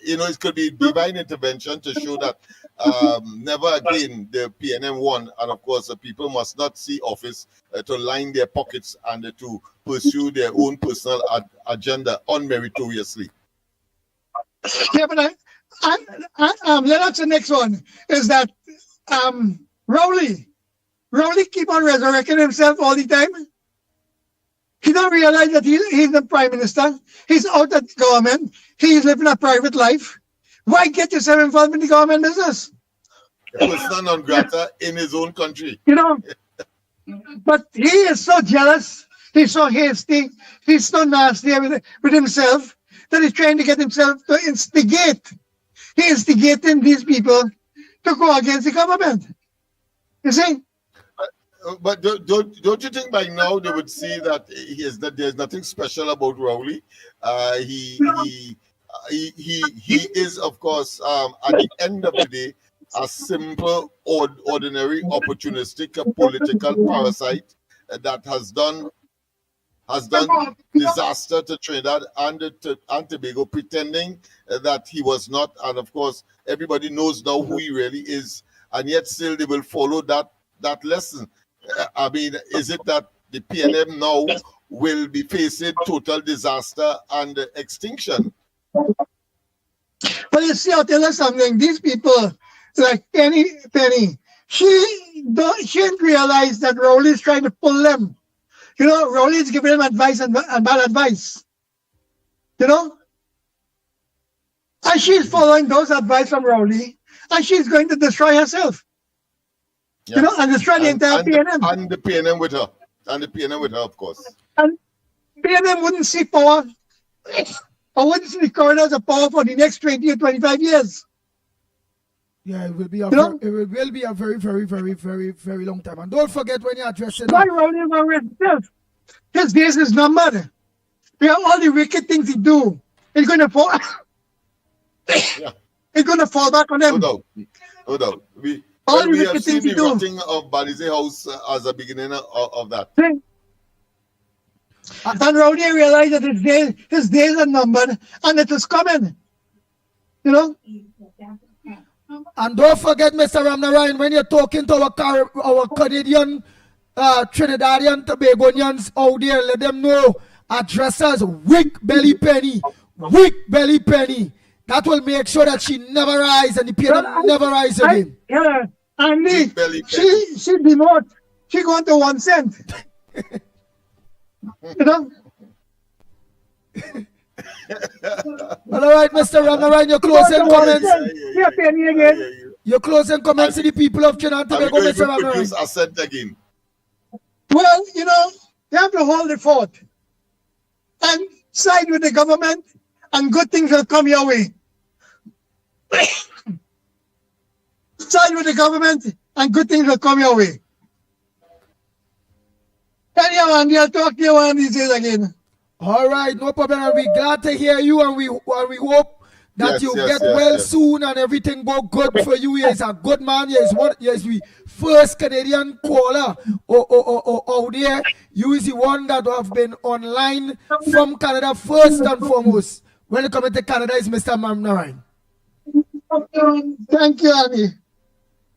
you know, it could be divine intervention to show that never again the PNM won. And of course, the people must not see office to line their pockets and to pursue their own personal agenda unmeritoriously. Yeah, but Lennox, the next one is that Rowley keep on resurrecting himself all the time. He don't realize that he's the prime minister. He's out of government. He's living a private life. Why get yourself involved in the government business? Persona non grata in his own country. You know, but he is so jealous He's so hasty. He's so nasty with himself that he's trying to get himself to instigate. He instigating these people to go against the government. You see? But don't you think by now they would see that there's nothing special about Rowley? He is, of course, at the end of the day, a simple, ordinary, opportunistic, political parasite that has done disaster to Trinidad and Tobago, pretending that he was not. And of course, everybody knows now who he really is, and yet still they will follow that lesson. I mean, is it that the PNM now will be facing total disaster and extinction? But you see, I'll tell you something. These people, like Penny, she didn't realize that Rowley's trying to pull them. You know, Rowley's giving them advice and bad advice. You know? And she's following those advice from Rowley, and she's going to destroy herself. Yeah. You know, and destroy the entire PNM. And the PNM with her. And the PNM with her, of course. And PNM wouldn't see power, or wouldn't see the corridors of power for the next 20 or 25 years. Yeah, it will be a very, very, very, very, very long time. And don't forget when you're addressing why Rowley already himself. His days is numbered. All the wicked things he do, it's gonna fall. Yeah. It's gonna fall back on them. No doubt. We have seen the rotting of Balize House as a beginning of that. And Rowley realized that his days are numbered, and it is coming. You know. And don't forget, Mr. Ramnarayan, when you're talking to our Canadian, Trinidadian, Tobagonians out there, let them know addressers Wick Belly Penny. That will make sure that she never rise and the PNM never rise again. Yeah, and she demote. She going to 1 cent. You know. All right, Mr. Ramnarayan, your closing comments. Yeah, Penny again. Your closing comments to the people of Trinidad and Tobago, Mr. Ramnarayan. Again. Well, you know, you have to hold the fort and side with the government, and good things will come your way. Side with the government, and good things will come your way. Anyhow, Andy, I'll talk to you one of these days again. All right, no problem. I'll be glad to hear you, and we hope that you get well soon and everything go good for you. He is a good man. He is the first Canadian caller out there. You is the one that have been online from Canada first and foremost. When you come to Canada, is Mr. Ramnarayan. Thank you, Andy.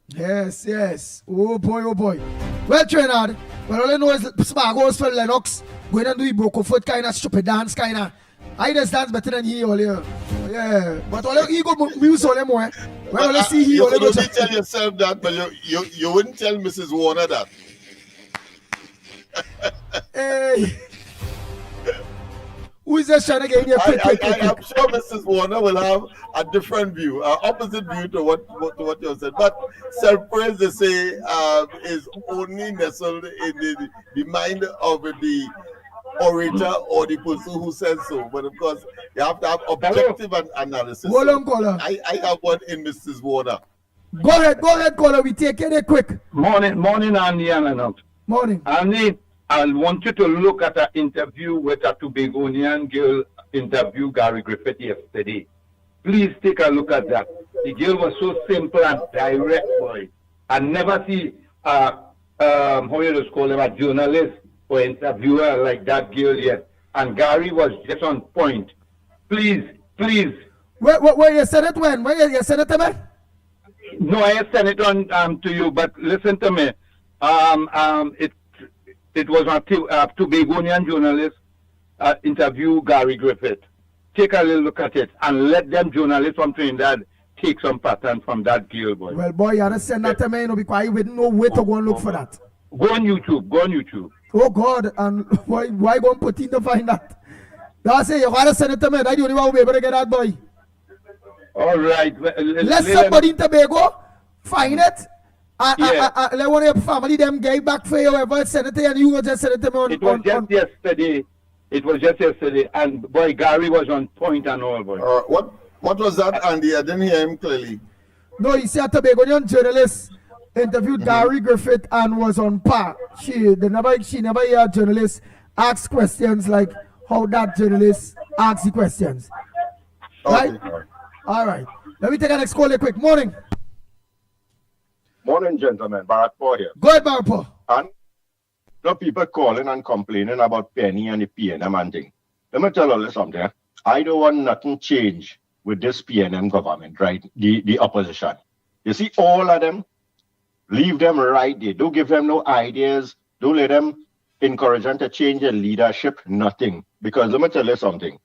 Yes. Oh boy. Well, Trinidad, well, all I know is Spargos for Lennox going and do broken foot kind of stupid dance kind of. I just dance better than he all here. Yeah, but all he go music all them more. Well, let's see he you all could only tell yourself that, but you wouldn't tell Mrs. Warner that. Hey. Who is just trying to get in here? I'm sure Mrs. Warner will have a different view, opposite view to what you said. But self-praise, they say, is only nestled in the mind of the orator or the person who says so. But of course, you have to have objective analysis. Hold on, caller. I have one in Mrs. Warner. Go ahead, caller. We take it quick. Morning, Andy and Lennox. Morning. Andy, I want you to look at an interview with a Tobagonian girl interview Gary Griffith yesterday. Please take a look at that. The girl was so simple and direct, boy. I never see how you just call him, a journalist or interviewer like that girl yet. And Gary was just on point. Please. Where you said it when? Where you said it to me? No, I sent it on to you, but listen to me. It was a Tobagonian journalist interview Gary Griffith. Take a little look at it and let them journalists from Trinidad take some pattern from that girl, boy. Well, boy, you gotta send that to me, because I wouldn't know where to go and look for that. Go on YouTube. Oh, God, and why go and put in to find that? That's it, you gotta send it to me. That's the only one who will be able to get that, boy. All right. Let somebody in Tobago find it Like one of your family them gave back for you, ever send it to you, and you will just send it to me on. It was just yesterday. It was just yesterday, and boy, Gary was on point and all, boy. What was that, Andy? I didn't hear him clearly. No, you see, a Tobagonian journalist interviewed Gary Griffith and was on par. She never hear a journalist ask questions like how that journalist asks the questions. Right? All right. Let me take a next call real quick. Morning. Morning, gentlemen. Barack Paul here. Go ahead, Barack Paul. And no people calling and complaining about Penny and the PNM and thing. Let me tell you something. I don't want nothing change with this PNM government, right? The opposition. You see, all of them, leave them right there. Don't give them no ideas. Don't let them encourage them to change their leadership. Nothing. Because let me tell you something.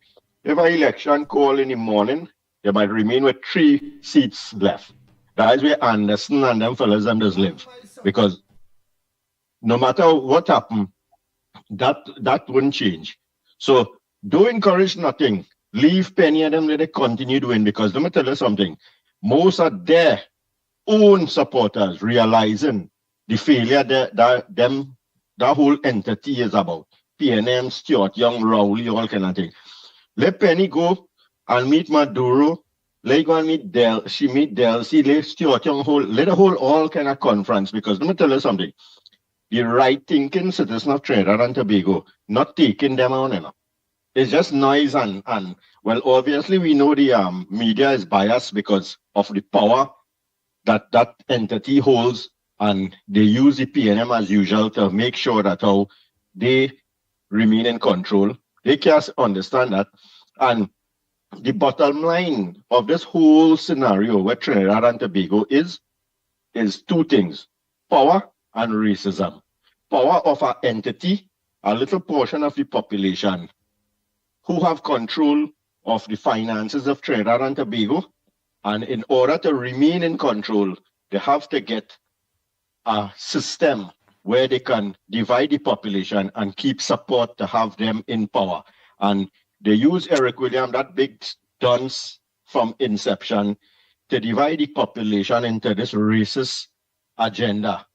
If an election call in the morning, they might remain with 3 seats left. That is where Anderson and them fellas them just live. Because no matter what happens, that wouldn't change. So don't encourage nothing. Leave Penny and them, let it continue doing. Because let me tell you something. Most of their own supporters realizing the failure that whole entity is about. PNM, Stuart Young, Rowley, all kind of thing. Let Penny go and meet Maduro. Let go and meet she meet Delcy, let Stuart Young let her hold all kind of conference. Because let me tell you something. The right thinking citizen of Trinidad and Tobago, not taking them on enough. It's just noise and well, obviously we know the media is biased because of the power that entity holds, and they use the PNM as usual to make sure that how they remain in control. They can't understand that. And the bottom line of this whole scenario with Trinidad and Tobago is 2 things: power and racism. Power of our entity, a little portion of the population who have control of the finances of Trinidad and Tobago, and in order to remain in control, they have to get a system where they can divide the population and keep support to have them in power. And they use Eric William, that big dunce from inception, to divide the population into this racist agenda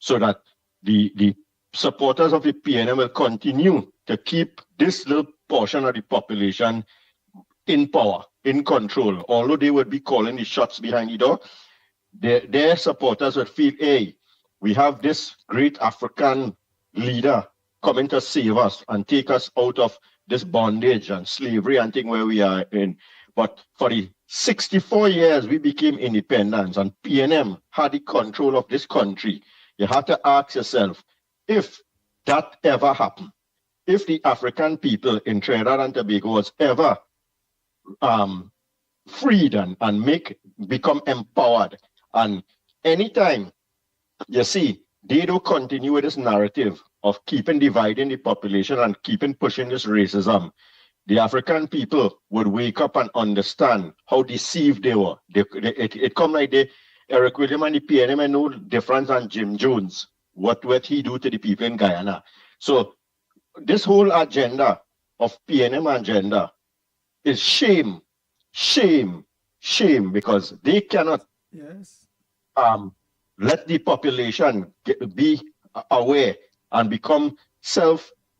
so that the supporters of the PNM will continue to keep this little portion of the population in power, in control. Although they would be calling the shots behind the door, their supporters would feel, hey, we have this great African leader coming to save us and take us out of this bondage and slavery and thing where we are in. But for the 64 years we became independent and PNM had the control of this country, you have to ask yourself, if that ever happened, if the African people in Trinidad and Tobago was ever freed and become empowered, and anytime you see they don't continue with this narrative of keeping dividing the population and keeping pushing this racism, the African people would wake up and understand how deceived they were. It come like Eric William and the PNM and no difference than Jim Jones. What he do to the people in Guyana? So this whole agenda of PNM agenda is shame, because they cannot let the population be aware and become self-alert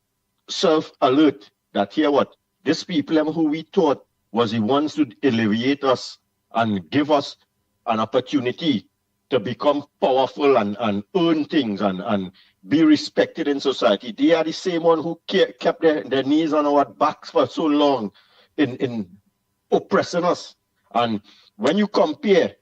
that here what these people who we thought was the ones to alleviate us and give us an opportunity to become powerful and earn things and be respected in society. They are the same one who kept their knees on our backs for so long in oppressing us. And when you compare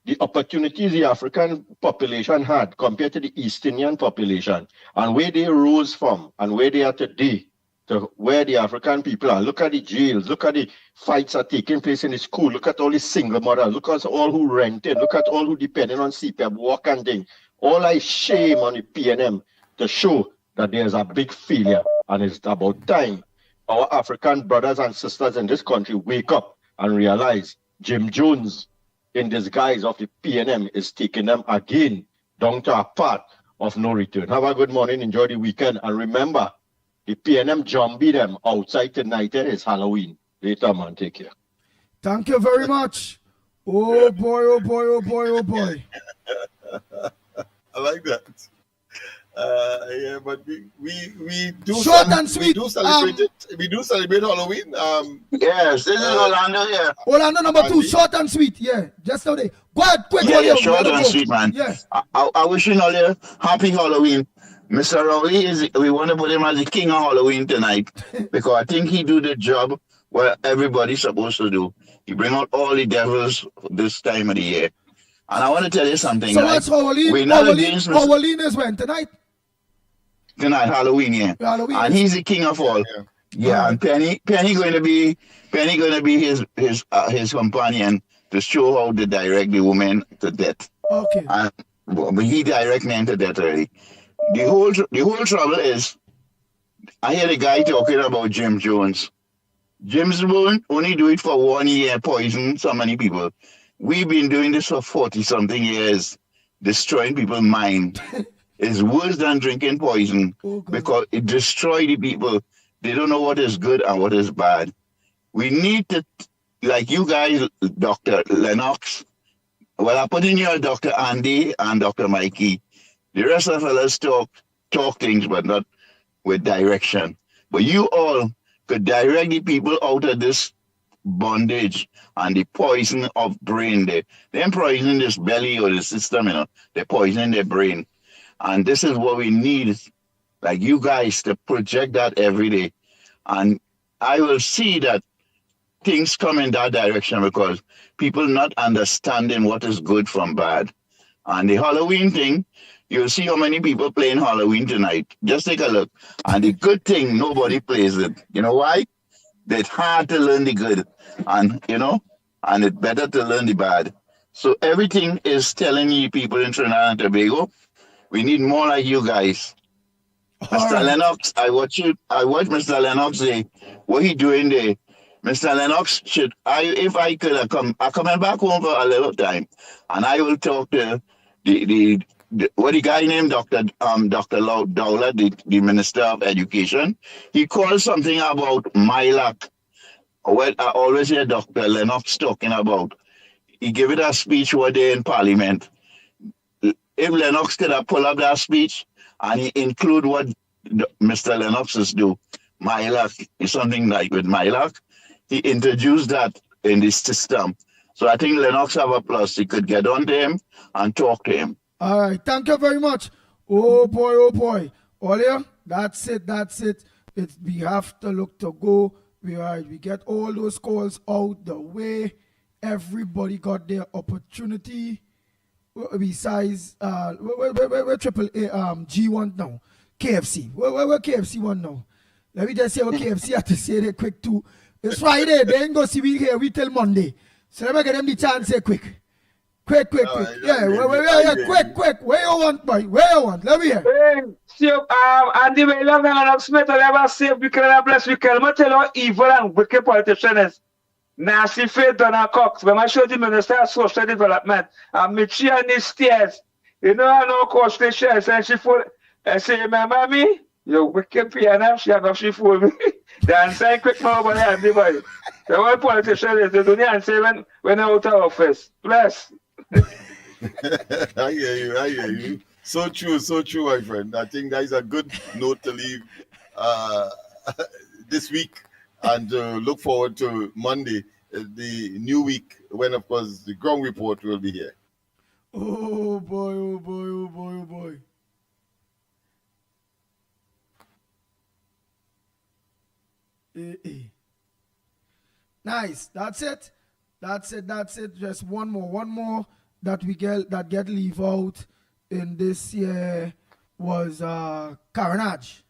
the opportunities the African population had compared to the East Indian population and where they rose from and where they are today to where the African people are. Look at the jails, look at the fights that are taking place in the school, look at all the single mothers, look at all who rented, look at all who depended on CPAP, work and thing. All I shame on the PNM to show that there's a big failure, and it's about time our African brothers and sisters in this country wake up and realize Jim Jones in disguise of the PNM is taking them again down to a path of no return. Have a good morning, enjoy the weekend, and remember, the PNM zombie them outside tonight. It's Halloween. Later, man. Take care. Thank you very much. Oh boy, oh boy, oh boy, oh boy. like that. Yeah, but we do Short and sweet. We do celebrate it. We do celebrate Halloween. Yes, this is Orlando here. Orlando number 2, Andy? short and sweet. Yeah, just now they. Go ahead, quick. Yeah, William, short let him and go. sweet, man. Yeah. I wishing all you happy Halloween. Mr. Rowley we want to put him as the king of Halloween tonight because I think he do the job what everybody's supposed to do. He bring out all the devils this time of the year. And I want to tell you something. So right? what's Halloween? We're not against Halloween is when? Tonight? tonight, Halloween, yeah. Halloween. And he's the king of all. Yeah, and Penny going to be his companion to show how to direct the woman to death. Okay. And but he direct men to death already. The whole trouble is, I hear the guy talking about Jim Jones. Jim Jones only do it for 1 year, poison so many people. We've been doing this for 40-something years, destroying people's mind. It's worse than drinking poison because it destroys the people. They don't know what is good and what is bad. We need to, like you guys, Dr. Lennox, well, I put in your Dr. Andy and Dr. Mickie. The rest of us talk things, but not with direction. But you all could direct the people out of this bondage and the poison of brain. They're poisoning this belly or the system, they're poisoning their brain. And this is what we need, like you guys, to project that every day. And I will see that things come in that direction because people not understanding what is good from bad. And the Halloween thing, you'll see how many people playing Halloween tonight. Just take a look. And the good thing, nobody plays it. You know why? It's hard to learn the good. And, and it's better to learn the bad. So everything is telling you people in Trinidad and Tobago, we need more like you guys. Mr. Lennox, I watch Mr. Lennox say, what he doing there? Mr. Lennox if I could have come, I'm coming back home for a little time, and I will talk to the guy named Dr. Dowler, the Minister of Education. He called something about MILAC. What I always hear Dr. Lennox talking about. He gave it a speech one day in Parliament. If Lennox could have pulled up that speech and he include what Mr. Lennox is do, MILAC is something like with MILAC. He introduced that in the system. So I think Lennox have a plus. He could get on to him and talk to him. All right. Thank you very much. Oh, boy. Olia, that's it. We have to look to go. We get all those calls out the way. Everybody got their opportunity. Besides, we're triple A, G1 now. KFC. Where KFC one now? Let me just say what KFC have to say there quick too. It's Friday. They ain't go see we here. We till Monday. So let me get them the chance here quick. Quick. Yeah, quick. Where you want, boy? Where you want? Let me hear. Hey, see, Andy, we love Lennox Smith. I never say we can bless we can. I tell you how evil and wicked politicians. Nasty Faith Donald Cox. When I showed the Minister of Social Development, and Mickie on the stairs, I know coach the shares, and she fool. I say, remember me? You wicked piano, she fool me. Then say quick now about Andy, boy. The one politician is the dunya and say when out of office. Bless. I hear you. So true, my friend. I think that is a good note to leave this week and look forward to Monday, the new week, when, of course, the ground report will be here. Oh, boy. Nice. That's it. Just one more that get leave out in this year was Carnage.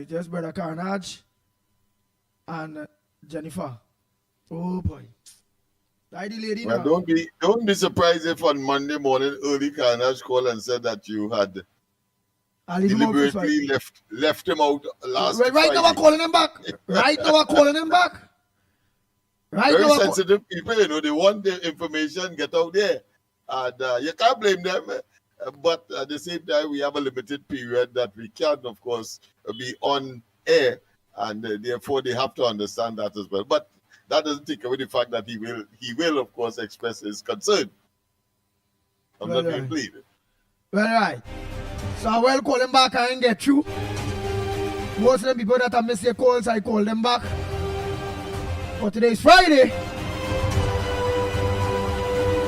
Just brother Carnage and Jennifer. Oh boy. Lady well, now. don't be surprised if on Monday morning early Carnage called and said that you had deliberately left him out last Right Friday. now we're calling him back. Very sensitive people, they want the information get out there. And you can't blame them. But at the same time, we have a limited period that we can, of course, be on air. And therefore, they have to understand that as well. But that doesn't take away the fact that he will, of course, express his concern. I'm not being pleaded. Well, right. So I will call them back and get through. Most of the people that I miss their calls, I call them back. But today is Friday.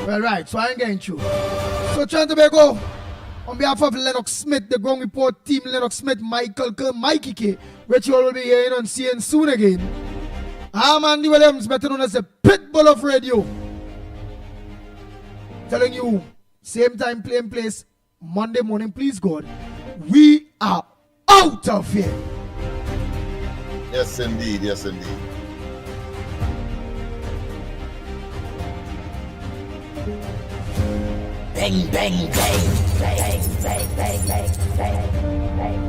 Well, right, so I ain't getting through. So Trinidad and Tobago, on behalf of Lennox Smith, the Ground Report team, Lennox Smith, Michael Kerr, Mickie K, which you all will be hearing and seeing soon again. I'm Andy Williams, better known as the Pitbull of radio. Telling you, same time, same place, Monday morning, please God, we are out of here. Yes, indeed. Yes, indeed. Bang, bang, bang, bang, bang, bang, bang, bang, bang.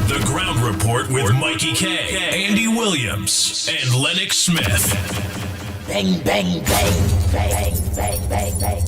The Ground Report with Mickie K, Andy Williams, and Lennox Smith. Bang, bang, bang, bang, bang, bang, bang.